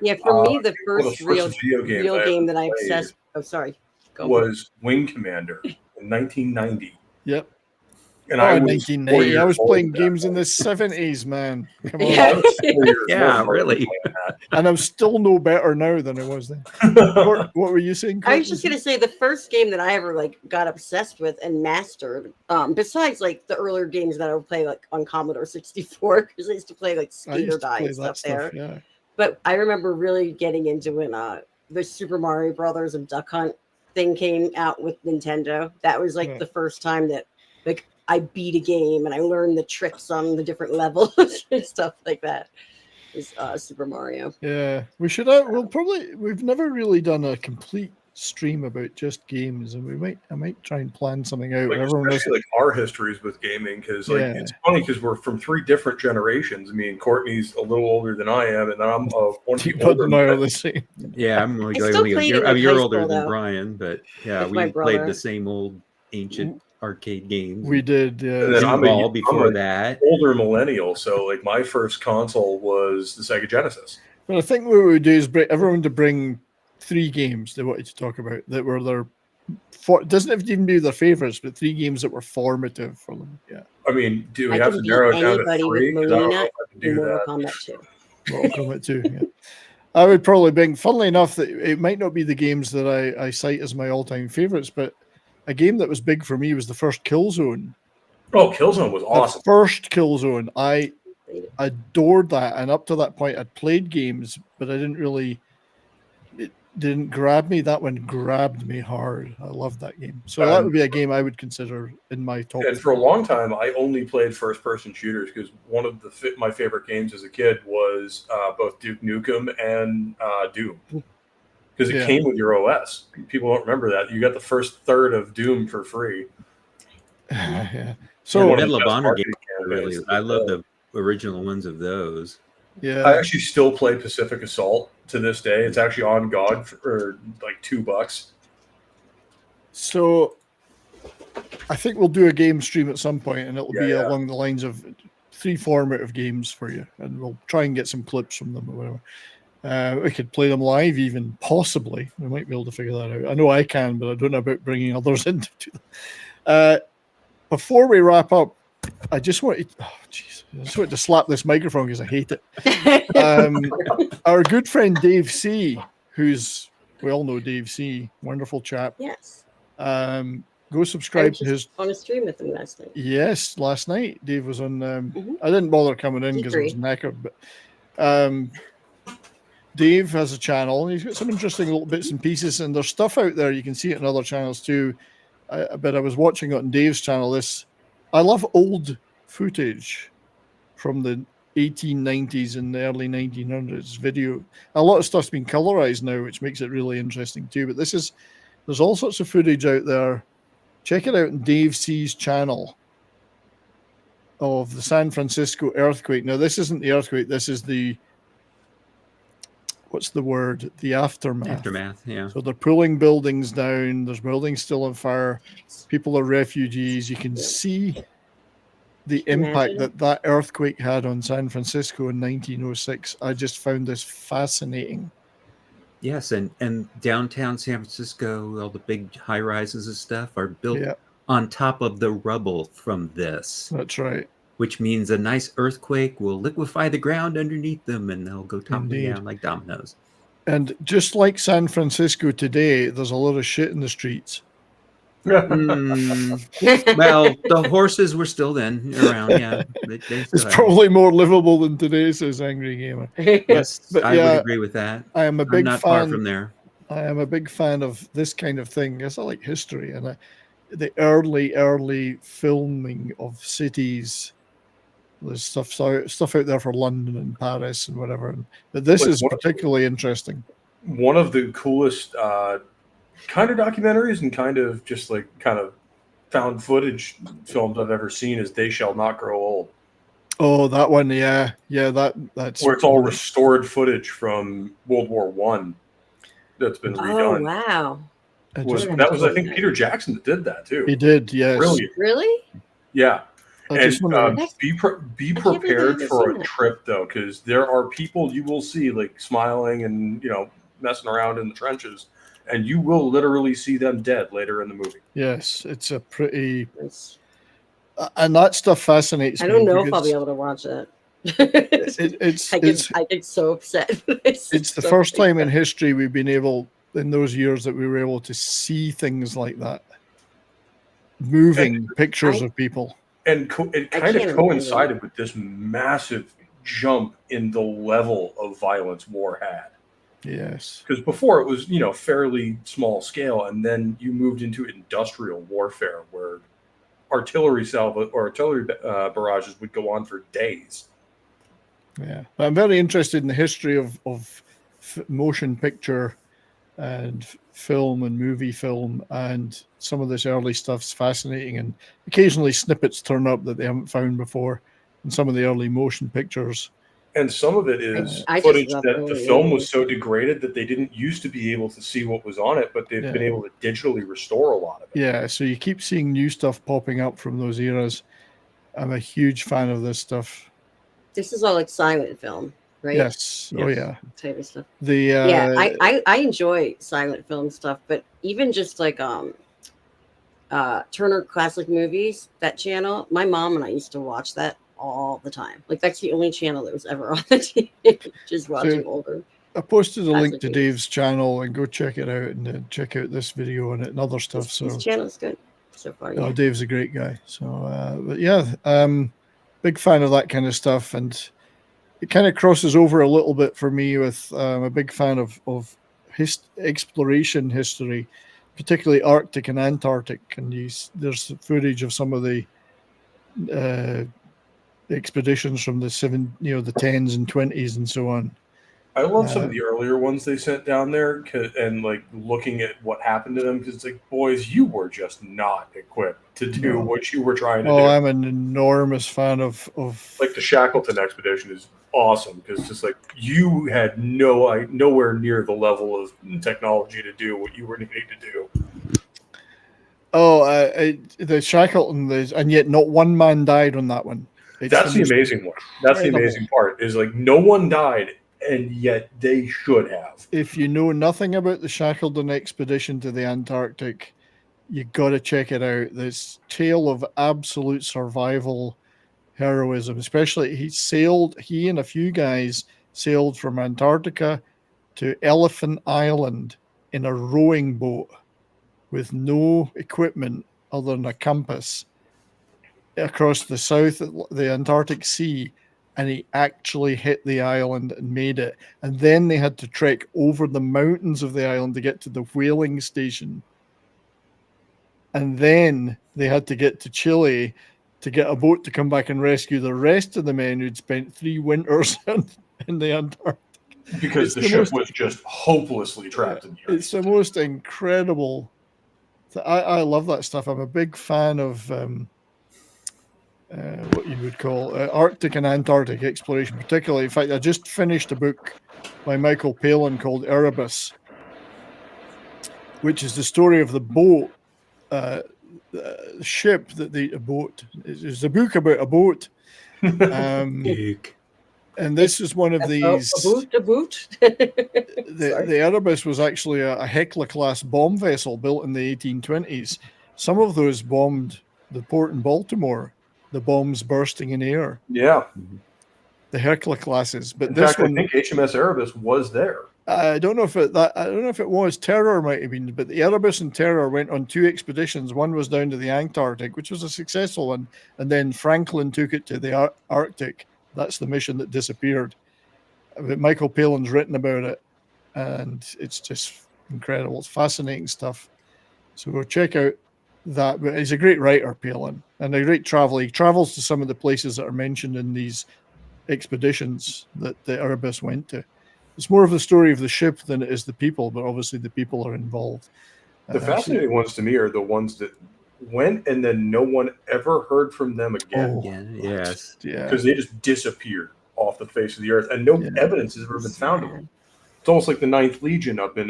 Yeah, for me, the first real game that I obsessed. Oh, sorry. Was Wing Commander in 1990. Yep. And in 1990, I was playing games in the 70s, man. Come on. Yeah, really. And I'm still no better now than I was then. What were you saying, Courtney? I was just going to say the first game that I ever got obsessed with and mastered, besides the earlier games that I would play on Commodore 64, because I used to play Skater Die and stuff there. Yeah. But I remember really getting into when the Super Mario Brothers and Duck Hunt thing came out with Nintendo. That was the first time that I beat a game and I learned the tricks on the different levels and stuff like that. Is Super Mario. Yeah, we should. We've never really done a complete stream about just games, and I might try and plan something out. Especially our histories with gaming, because it's funny because we're from 3 different generations. I mean, Courtney's a little older than I am, and I'm one older. Yeah, I'm only a year older than Brian, but yeah, we played the same old ancient arcade games. We did. And then I'm Pinball a before that. older millennial, so like my first console was the Sega Genesis. Well, I think what we would do is everyone to bring 3 games they wanted to talk about that were it doesn't have to even be their favorites, but 3 games that were formative for them. Yeah. I mean, do we I have can to narrow it down to anybody 3? with 'Cause I don't know Marina if I can do Mortal that. Kombat 2. Mortal Kombat 2. Yeah. I would probably bring, funnily enough, that it might not be the games that I cite as my all-time favorites, but a game that was big for me was the first Killzone. Oh, Killzone was awesome. The first Killzone, I adored that, and up to that point, I'd played games, but it didn't grab me. That one grabbed me hard. I loved that game. So that would be a game I would consider in my top. And for a long time, I only played first-person shooters because one of my favorite games as a kid was both Duke Nukem and Doom, because it came with your OS. People don't remember that. You got the first third of Doom for free. Yeah. So So Medal of Honor games, really, I love the original ones of those. Yeah, I actually still play Pacific Assault to this day. It's actually on GOG for like $2. So I think we'll do a game stream at some point, and it'll be Yeah. along the lines of 3 formative games for you, and we'll try and get some clips from them or whatever. We could play them live, even possibly. We might be able to figure that out. I know I can, but I don't know about bringing others into it. Before we wrap up, I just wanted to slap this microphone because I hate it. Our good friend Dave C, we all know Dave C, wonderful chap. Yes. Go subscribe to I was his. just on a stream with him last night. Yes, last night Dave was on. I didn't bother coming in because I was knackered, but Dave has a channel and he's got some interesting little bits and pieces, and there's stuff out there. You can see it in other channels too. But I was watching it on Dave's channel. I love old footage from the 1890s and the early 1900s video. A lot of stuff's been colorized now, which makes it really interesting too. But there's all sorts of footage out there. Check it out on Dave C's channel of the San Francisco earthquake. Now, this isn't the earthquake. This is what's the word? The aftermath. Aftermath, yeah. So they're pulling buildings down. There's buildings still on fire. People are refugees. You can see the impact that earthquake had on San Francisco in 1906. I just found this fascinating. Yes, and downtown San Francisco, all the big high rises and stuff are built on top of the rubble from this. That's right. Which means a nice earthquake will liquefy the ground underneath them, and they'll go tumbling down like dominoes. And just like San Francisco today, there's a lot of shit in the streets. Well, the horses were still then around. Yeah, it's probably more livable than today, says Angry Gamer. Yes, but I would agree with that. I am a big not fan. Far from there. I am a big fan of this kind of thing. Yes, I like history and the early filming of cities. There's stuff out there for London and Paris and whatever. But this is particularly interesting. One of the coolest kind of documentaries and kind of found footage films I've ever seen is They Shall Not Grow Old. Oh, that one, yeah, that's where it's all restored footage from World War I that's been redone. Oh wow! That was I think Peter Jackson that did that too. He did, yes. Brilliant. Really? Yeah. And be I've prepared never for seen a that. trip though, because there are people you will see like smiling and messing around in the trenches, and you will literally see them dead later in the movie. Yes, it's a pretty, and that stuff fascinates me. I don't know if I'll be able to watch it. I get so upset. It's the first time in history we've been able, in those years, that we were able to see things like that, moving pictures of people. And it kind of coincided with this massive jump in the level of violence war had. Yes. Because before it was, fairly small scale, and then you moved into industrial warfare where artillery barrages would go on for days. Yeah. I'm very interested in the history of motion picture and film and movie film, and some of this early stuff's fascinating, and occasionally snippets turn up that they haven't found before in some of the early motion pictures. And some of it is I just footage love that the early film was 80s. so degraded that they didn't used to be able to see what was on it, but they've been able to digitally restore a lot of it. Yeah, so you keep seeing new stuff popping up from those eras. I'm a huge fan of this stuff. This is all like silent film, right? Yes. Oh yeah. Type of stuff. The I enjoy silent film stuff, but even just like Turner Classic Movies, that channel, my mom and I used to watch that all the time. Like that's the only channel that was ever on the TV. Just watching older. I posted a link classic to movies. Dave's channel and go check it out and then check out this video on it and other stuff. His channel's good so far. Oh, Yeah. Dave's a great guy. So, but yeah, big fan of that kind of stuff, and it kind of crosses over a little bit for me with a big fan of exploration history, particularly Arctic and Antarctic. And there's footage of some of the expeditions from the the 10s and 20s and so on. I love some of the earlier ones they sent down there, and like looking at what happened to them, because it's like, boys, you were just not equipped to do what you were trying to do. I'm an enormous fan of like the Shackleton expedition is awesome, because just like you had nowhere near the level of technology to do what you were needing to do. The Shackleton, and yet not one man died on that one. That's the amazing one. That's the amazing part, is like no one died, and yet they should have. If you know nothing about the Shackleton expedition to the Antarctic, you got to check it out. This tale of absolute survival heroism, especially he and a few guys sailed from Antarctica to Elephant Island in a rowing boat with no equipment other than a compass across the Antarctic Sea, and he actually hit the island and made it. And then they had to trek over the mountains of the island to get to the whaling station. And then they had to get to Chile to get a boat to come back and rescue the rest of the men who'd spent 3 winters in the Antarctic. Because the ship was just hopelessly trapped in the ice. It's the most incredible. I love that stuff. I'm a big fan of what you would call Arctic and Antarctic exploration, particularly. In fact, I just finished a book by Michael Palin called Erebus, which is the story of the boat, the ship that a boat. It's a book about a boat. And this is one of these. A boot. The Erebus was actually a Hecla-class bomb vessel built in the 1820s. Some of those bombed the port in Baltimore. The bombs bursting in air. Yeah. The Hecla classes, but In this fact, one, I think HMS Erebus was there. I don't know if it was. Terror might have been, but the Erebus and Terror went on 2 expeditions. One was down to the Antarctic, which was a successful one, and then Franklin took it to the Arctic. That's the mission that disappeared. But Michael Palin's written about it, and it's just incredible. It's fascinating stuff. So go check out that. But he's a great writer, Palin, and a great traveler. He travels to some of the places that are mentioned in these expeditions that the Erebus went to. It's more of the story of the ship than it is the people, but obviously the people are involved. The fascinating ones to me are the ones that went and then no one ever heard from them again. Yes. Yeah. Because they just disappeared off the face of the earth, and no evidence has ever been found of them. It's almost like the 9th Legion up in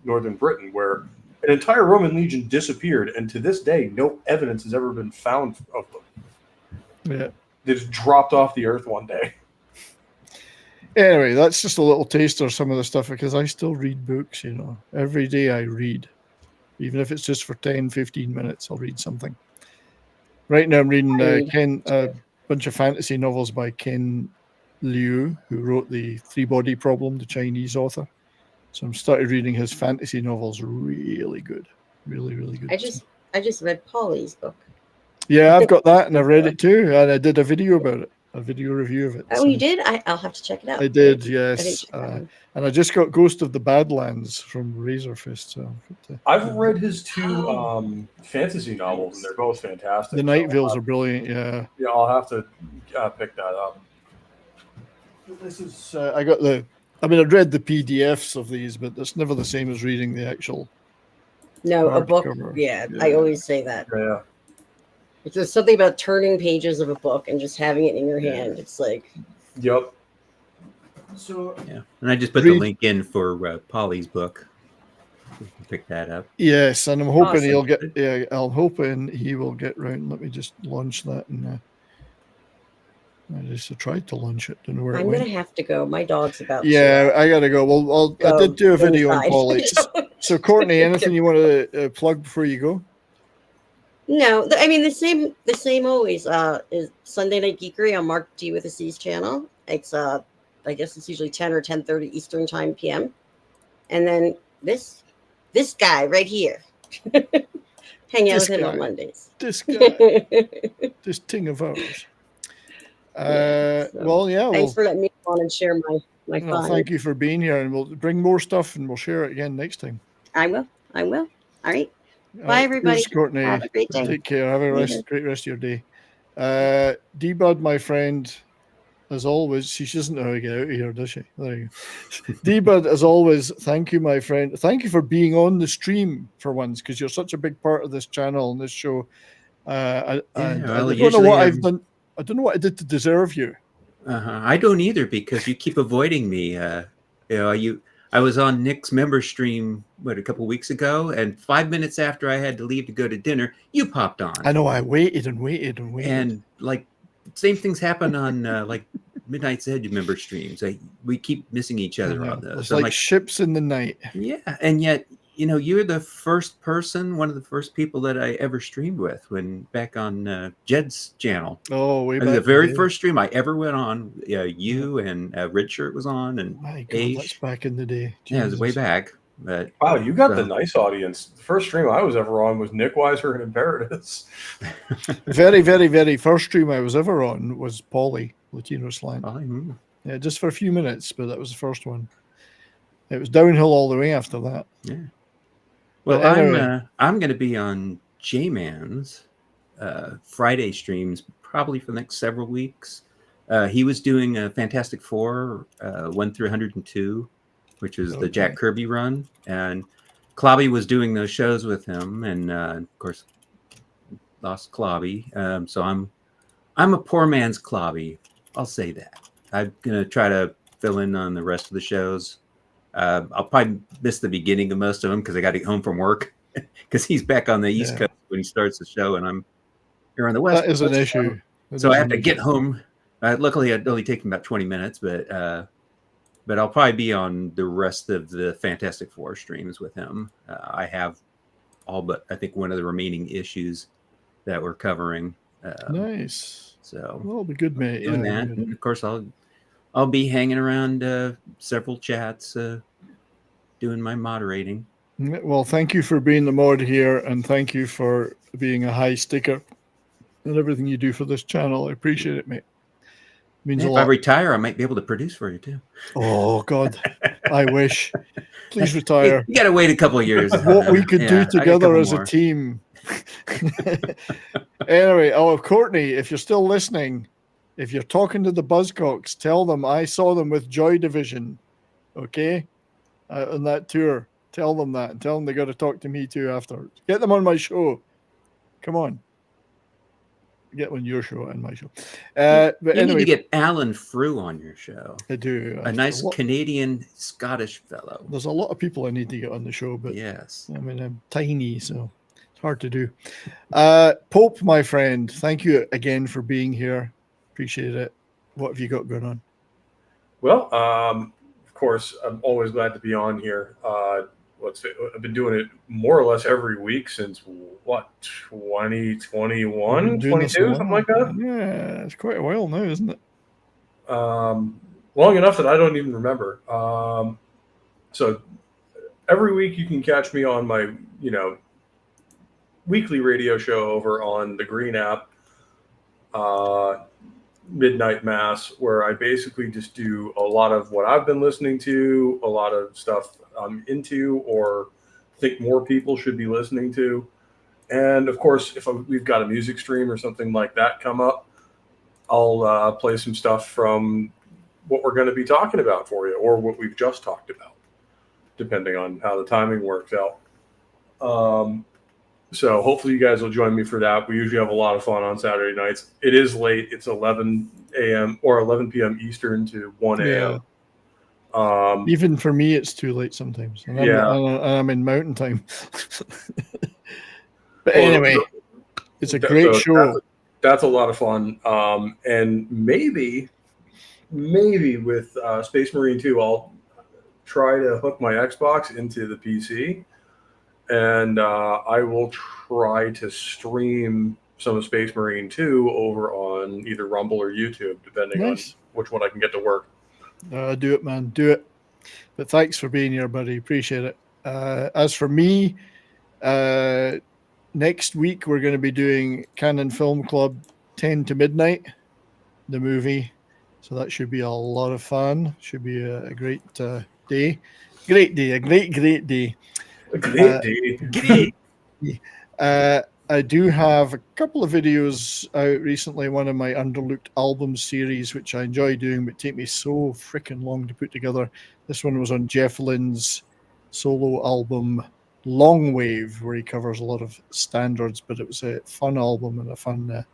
northern Britain, where an entire Roman legion disappeared, and to this day, no evidence has ever been found of them. Yeah. They just dropped off the earth one day. Anyway, that's just a little taster of some of the stuff, because I still read books, Every day I read. Even if it's just for 10, 15 minutes, I'll read something. Right now I'm reading a bunch of fantasy novels by Ken Liu, who wrote The Three-Body Problem, the Chinese author. So I'm started reading his fantasy novels. Really good. Really, really good. I just read Polly's book. Yeah, I've got that, and I read it too, and I did a video about it. A video review of it. Oh, you did? I'll have to check it out. I did, yes. And I just got Ghost of the Badlands from Razorfist. So I've read his 2 fantasy novels, and they're both fantastic. The Night Vales are brilliant. Yeah. Yeah, I'll have to pick that up. This is I'd read the PDFs of these, but it's never the same as reading the actual. No, a book. hardcover. Yeah, I always say that. Yeah. There's something about turning pages of a book and just having it in your hand. It's like. Yep. So yeah, and I just put the link in for Polly's book. You can pick that up. Yes, and I'm hoping Awesome. he'll get. Yeah, I'm hoping he will get round. Let me just launch that, and I just tried to launch it. Don't know where it I'm went. gonna have to go. My dog's about Yeah, to. I gotta go. Well, I go did do a video on inside. Polly. So, Courtney, anything you want to plug before you go? No, I mean the same always. Is Sunday Night Geekery on Mark G with a C's channel. It's I guess it's usually 10 or 10:30 Eastern time PM, and then this guy right here, hang out with him on Mondays. This guy, this thing of ours. Well, yeah. Thanks for letting me on and share my Well, fun. thank you for being here, and we'll bring more stuff, and we'll share it again next time. I will. All right. Bye, everybody. Cheers, Courtney. Have a great day. Take care. Have a great rest of your day. D-Bud, my friend, as always, she doesn't know how to get out of here, does she? There you go. D-Bud, as always, thank you, my friend. Thank you for being on the stream for once, because you're such a big part of this channel and this show. I don't know what I've done. I don't know what I did to deserve you. I don't either, because you keep avoiding me. I was on Nick's member stream a couple weeks ago, and 5 minutes after I had to leave to go to dinner, you popped on. I know. I waited and waited and waited. And like same things happen on like Midnight's Edge member streams. We keep missing each other on those. It's like ships in the night. Yeah, and yet you're the first person, one of the first people that I ever streamed with back on Jed's channel. Oh, way back. The very first stream I ever went on, you and Red Shirt was on, and my God, that's back in the day. Yeah, it was way back. But wow, you got the nice audience. The first stream I was ever on was Nick Weiser and Imperitus. Very, very, very first stream I was ever on was Polly, Latino Slang. Yeah, just for a few minutes, but that was the first one. It was downhill all the way after that. Yeah. Well, anyway. I'm going to be on J-Man's Friday streams probably for the next several weeks. He was doing a Fantastic Four 1 through 102, which was the Jack Kirby run, and Clobby was doing those shows with him, and of course lost Clobby. So I'm a poor man's Clobby. I'll say that. I'm gonna try to fill in on the rest of the shows. I'll probably miss the beginning of most of them because I got to get home from work because he's back on the East Coast when he starts the show, and I'm here on the West. That is an issue. So I have to get home. Luckily, it only takes me about 20 minutes, but I'll probably be on the rest of the Fantastic Four streams with him. I have all but I think one of the remaining issues that we're covering. Nice. So that'll be good, mate. Doing that, and of course I'll be hanging around several chats, doing my moderating. Well, thank you for being the mod here, and thank you for being a high sticker and everything you do for this channel. I appreciate it, mate. Means a lot. If I retire, I might be able to produce for you too. Oh God, I wish. Please retire. You got to wait a couple of years. What we could do together as a team. Anyway, Courtney, if you're still listening, if you're talking to the Buzzcocks, tell them I saw them with Joy Division, okay, on that tour. Tell them that, and tell them they got to talk to me too afterwards. Get them on my show. Come on. Get on your show and my show. But you anyway, need to get Alan Frew on your show. I do. A nice Canadian Scottish fellow. There's a lot of people I need to get on the show, but yes, I mean I'm tiny, so it's hard to do. Pope, my friend, thank you again for being here. Appreciate it. What have you got going on? Well, of course, I'm always glad to be on here. I've been doing it more or less every week since 2021, 22, something like that. Yeah, it's quite a while now, isn't it? Long enough that I don't even remember. So every week you can catch me on my, weekly radio show over on the Green app, Midnight Mass, where I basically just do a lot of what I've been listening to, a lot of stuff I'm into or think more people should be listening to. And of course, if we've got a music stream or something like that come up, I'll play some stuff from what we're going to be talking about for you or what we've just talked about, depending on how the timing works out. So hopefully you guys will join me for that. We usually have a lot of fun on Saturday nights. It is late. It's 11 a.m. or 11 p.m. Eastern to 1 a.m. Even for me, it's too late sometimes, and I'm in mountain time. But anyway, it's a great show. That's a lot of fun. And maybe with Space Marine 2, I'll try to hook my Xbox into the PC, and I will try to stream some of Space Marine 2 over on either Rumble or YouTube, depending on which one I can get to work. Do it, man. Do it. But thanks for being here, buddy. Appreciate it. As for me, next week we're going to be doing Canon Film Club 10 to Midnight, the movie. So that should be a lot of fun. Should be a great day. Great day. A great day. A great day. I do have a couple of videos out recently. One of my underlooked album series, which I enjoy doing, but take me so freaking long to put together. This one was on Jeff Lynne's solo album, Long Wave, where he covers a lot of standards, but it was a fun album and a fun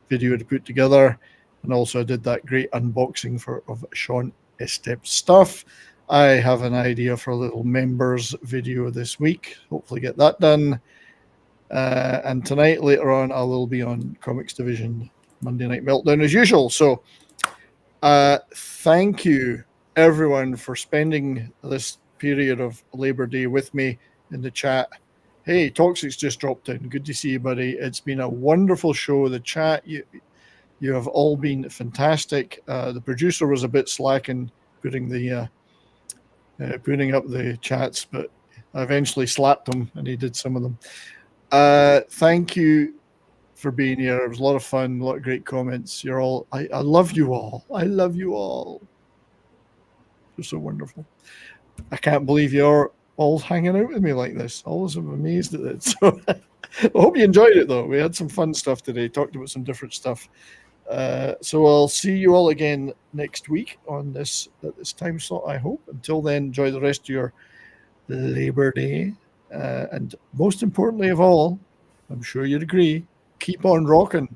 video to put together. And also I did that great unboxing of Sean Estep's stuff. I have an idea for a little members video this week. Hopefully get that done. And tonight, later on, I will be on Comics Division Monday Night Meltdown as usual. So thank you, everyone, for spending this period of Labor Day with me in the chat. Hey, Toxic's just dropped in. Good to see you, buddy. It's been a wonderful show. The chat, you have all been fantastic. The producer was a bit slack in putting up the chats, but I eventually slapped him and he did some of them. Thank you for being here. It was a lot of fun, a lot of great comments. You're all, I love you all. I love you all. You're so wonderful. I can't believe you're all hanging out with me like this. Always am amazed at it. So I hope you enjoyed it, though. We had some fun stuff today, talked about some different stuff. So I'll see you all again next week on this time slot, I hope. Until then, enjoy the rest of your Labor Day. And most importantly of all, I'm sure you'd agree, keep on rocking.